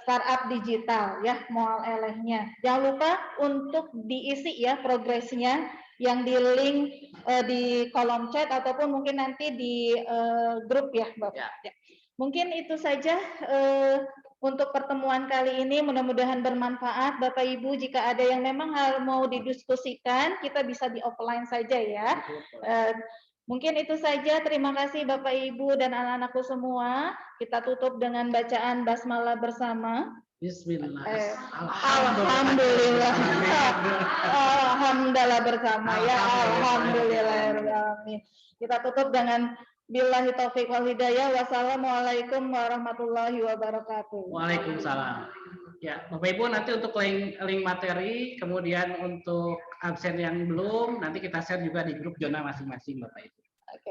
startup digital ya, Mual Elehnya. Jangan lupa untuk diisi ya progresnya yang di link di kolom chat ataupun mungkin nanti di grup ya Bapak. Ya. Mungkin itu saja untuk pertemuan kali ini, mudah-mudahan bermanfaat. Bapak Ibu, jika ada yang memang mau didiskusikan, kita bisa di offline saja ya. Mungkin itu saja. Terima kasih Bapak Ibu dan anak-anakku semua. Kita tutup dengan bacaan basmalah bersama. Bismillah. Alhamdulillah. Alhamdulillah bersama ya. Alhamdulillah. Kita tutup dengan billahi taufiq wal hidayah. Wassalamualaikum warahmatullahi wabarakatuh. Waalaikumsalam. Ya, Bapak Ibu nanti untuk link materi, kemudian untuk absen yang belum, nanti kita share juga di grup zona masing-masing Bapak Ibu.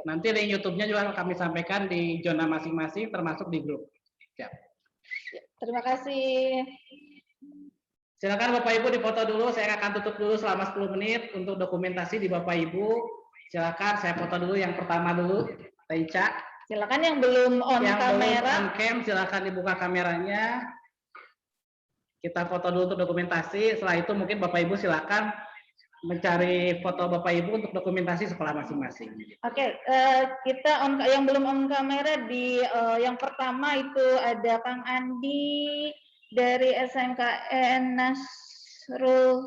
Nanti link YouTube-nya juga kami sampaikan di zona masing-masing, termasuk di grup. Ya. Terima kasih. Silakan Bapak Ibu dipoto dulu, saya akan tutup dulu selama 10 menit untuk dokumentasi di Bapak Ibu. Silakan saya foto dulu yang pertama dulu, Taica. Silakan yang belum on yang kamera. Belum on cam, silakan dibuka kameranya. Kita foto dulu untuk dokumentasi. Setelah itu mungkin Bapak Ibu silakan mencari foto Bapak Ibu untuk dokumentasi sekolah masing-masing. Oke, kita yang belum on kamera di yang pertama itu ada Kang Andi dari SMKN Nasrul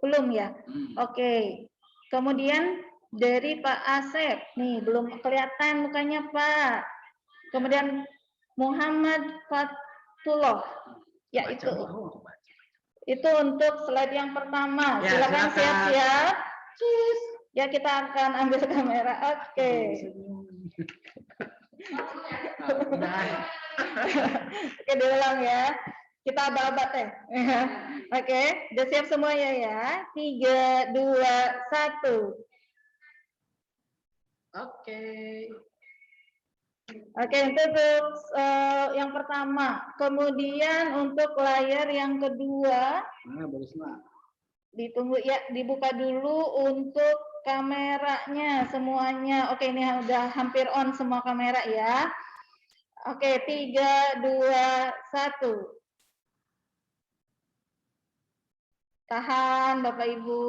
Ulum ya. Oke. Kemudian dari Pak Asep, nih belum kelihatan mukanya Pak. Kemudian Muhammad Fatullah. Ya itu untuk slide yang pertama. Ya, silakan silakan. siap-siap. Ya kita akan ambil kamera. Oke. Oke diulang ya. Kita abal-abal teh. Oke, udah siap semuanya ya. 3, 2, 1. Oke. Oke, untuk yang pertama. Kemudian untuk layar yang kedua, ditunggu ya, dibuka dulu untuk kameranya semuanya. Oke, ini udah hampir on semua kamera ya. Oke, 3, 2, 1. Tahan Bapak Ibu.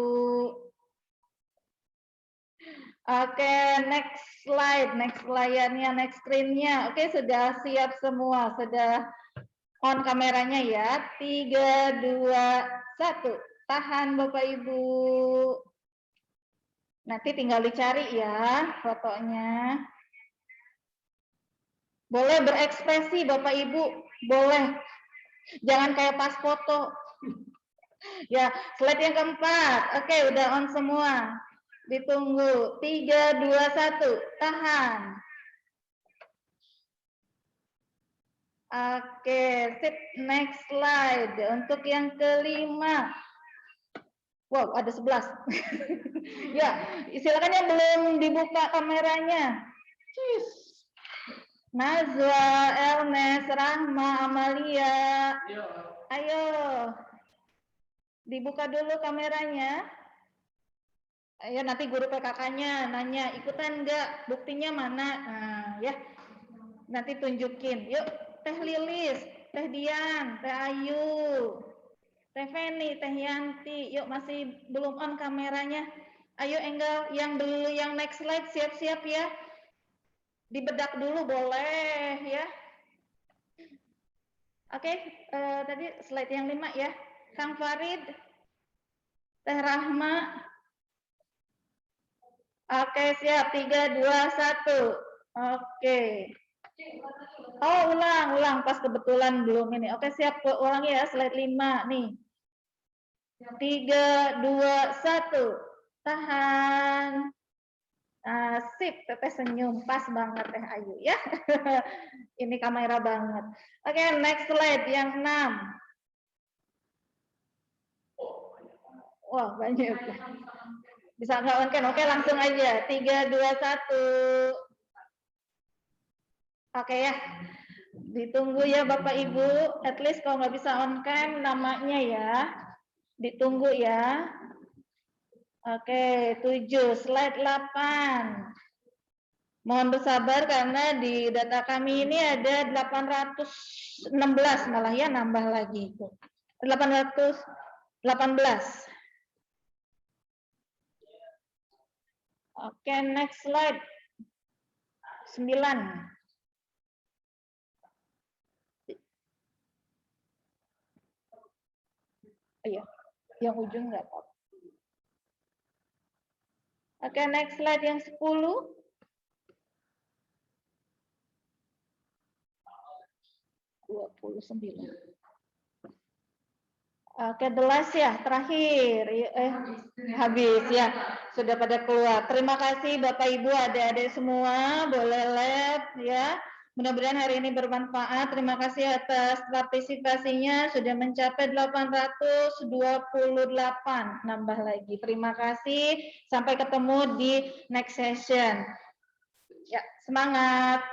Oke, next slide, next layarnya, next screen-nya. Oke, sudah siap semua, sudah on kameranya ya. 3, 2, 1. Tahan Bapak Ibu. Nanti tinggal dicari ya fotonya. Boleh berekspresi Bapak Ibu, boleh. Jangan kayak pas foto. Ya, slide yang keempat. Oke, udah on semua. Ditunggu. 3, 2, 1. Tahan. Oke, sip. Next slide. Untuk yang kelima. Wow, ada 11. Ya, silakan yang belum dibuka kameranya. Nazwa, Elnes, Rahma, Amalia. Ayo. Dibuka dulu kameranya. Ayo nanti guru PKK-nya nanya, ikutan enggak? Buktinya mana? Nah, ya. Nanti tunjukin. Yuk, Teh Lilis, Teh Dian, Teh Ayu, Teh Feni, Teh Yanti. Yuk, masih belum on kameranya. Ayo Enggal, yang next slide siap-siap ya. Dibedak dulu boleh ya. Oke, tadi slide yang 5 ya. Kang Farid, Teh Rahma. Oke, siap. 3, 2, 1. Oke. Oh, ulang. Pas kebetulan belum ini. Oke, siap. Ulang ya, slide 5 nih. 3, 2, 1. Tahan. Sip, Teteh senyum. Pas banget Teh Ayu ya. Ini kamera banget. Oke, next slide yang 6. Wah, banyak. Bisa nggak on cam? Oke, langsung aja. 3, 2, 1. Oke ya. Ditunggu ya Bapak Ibu. At least kalau nggak bisa on cam namanya ya. Ditunggu ya. Oke, 7. Slide 8. Mohon bersabar karena di data kami ini ada 816 malah ya, nambah lagi itu. 818. Oke, next slide. 9. Iya, yang ujung nggak apa-apa. Oke, next slide yang 10. 29. Oke, the last ya, terakhir. Habis ya, sudah pada keluar. Terima kasih Bapak Ibu, adik-adik semua, boleh lab ya. Mudah-mudahan hari ini bermanfaat. Terima kasih atas partisipasinya, sudah mencapai 828 nambah lagi. Terima kasih. Sampai ketemu di next session. Ya, semangat.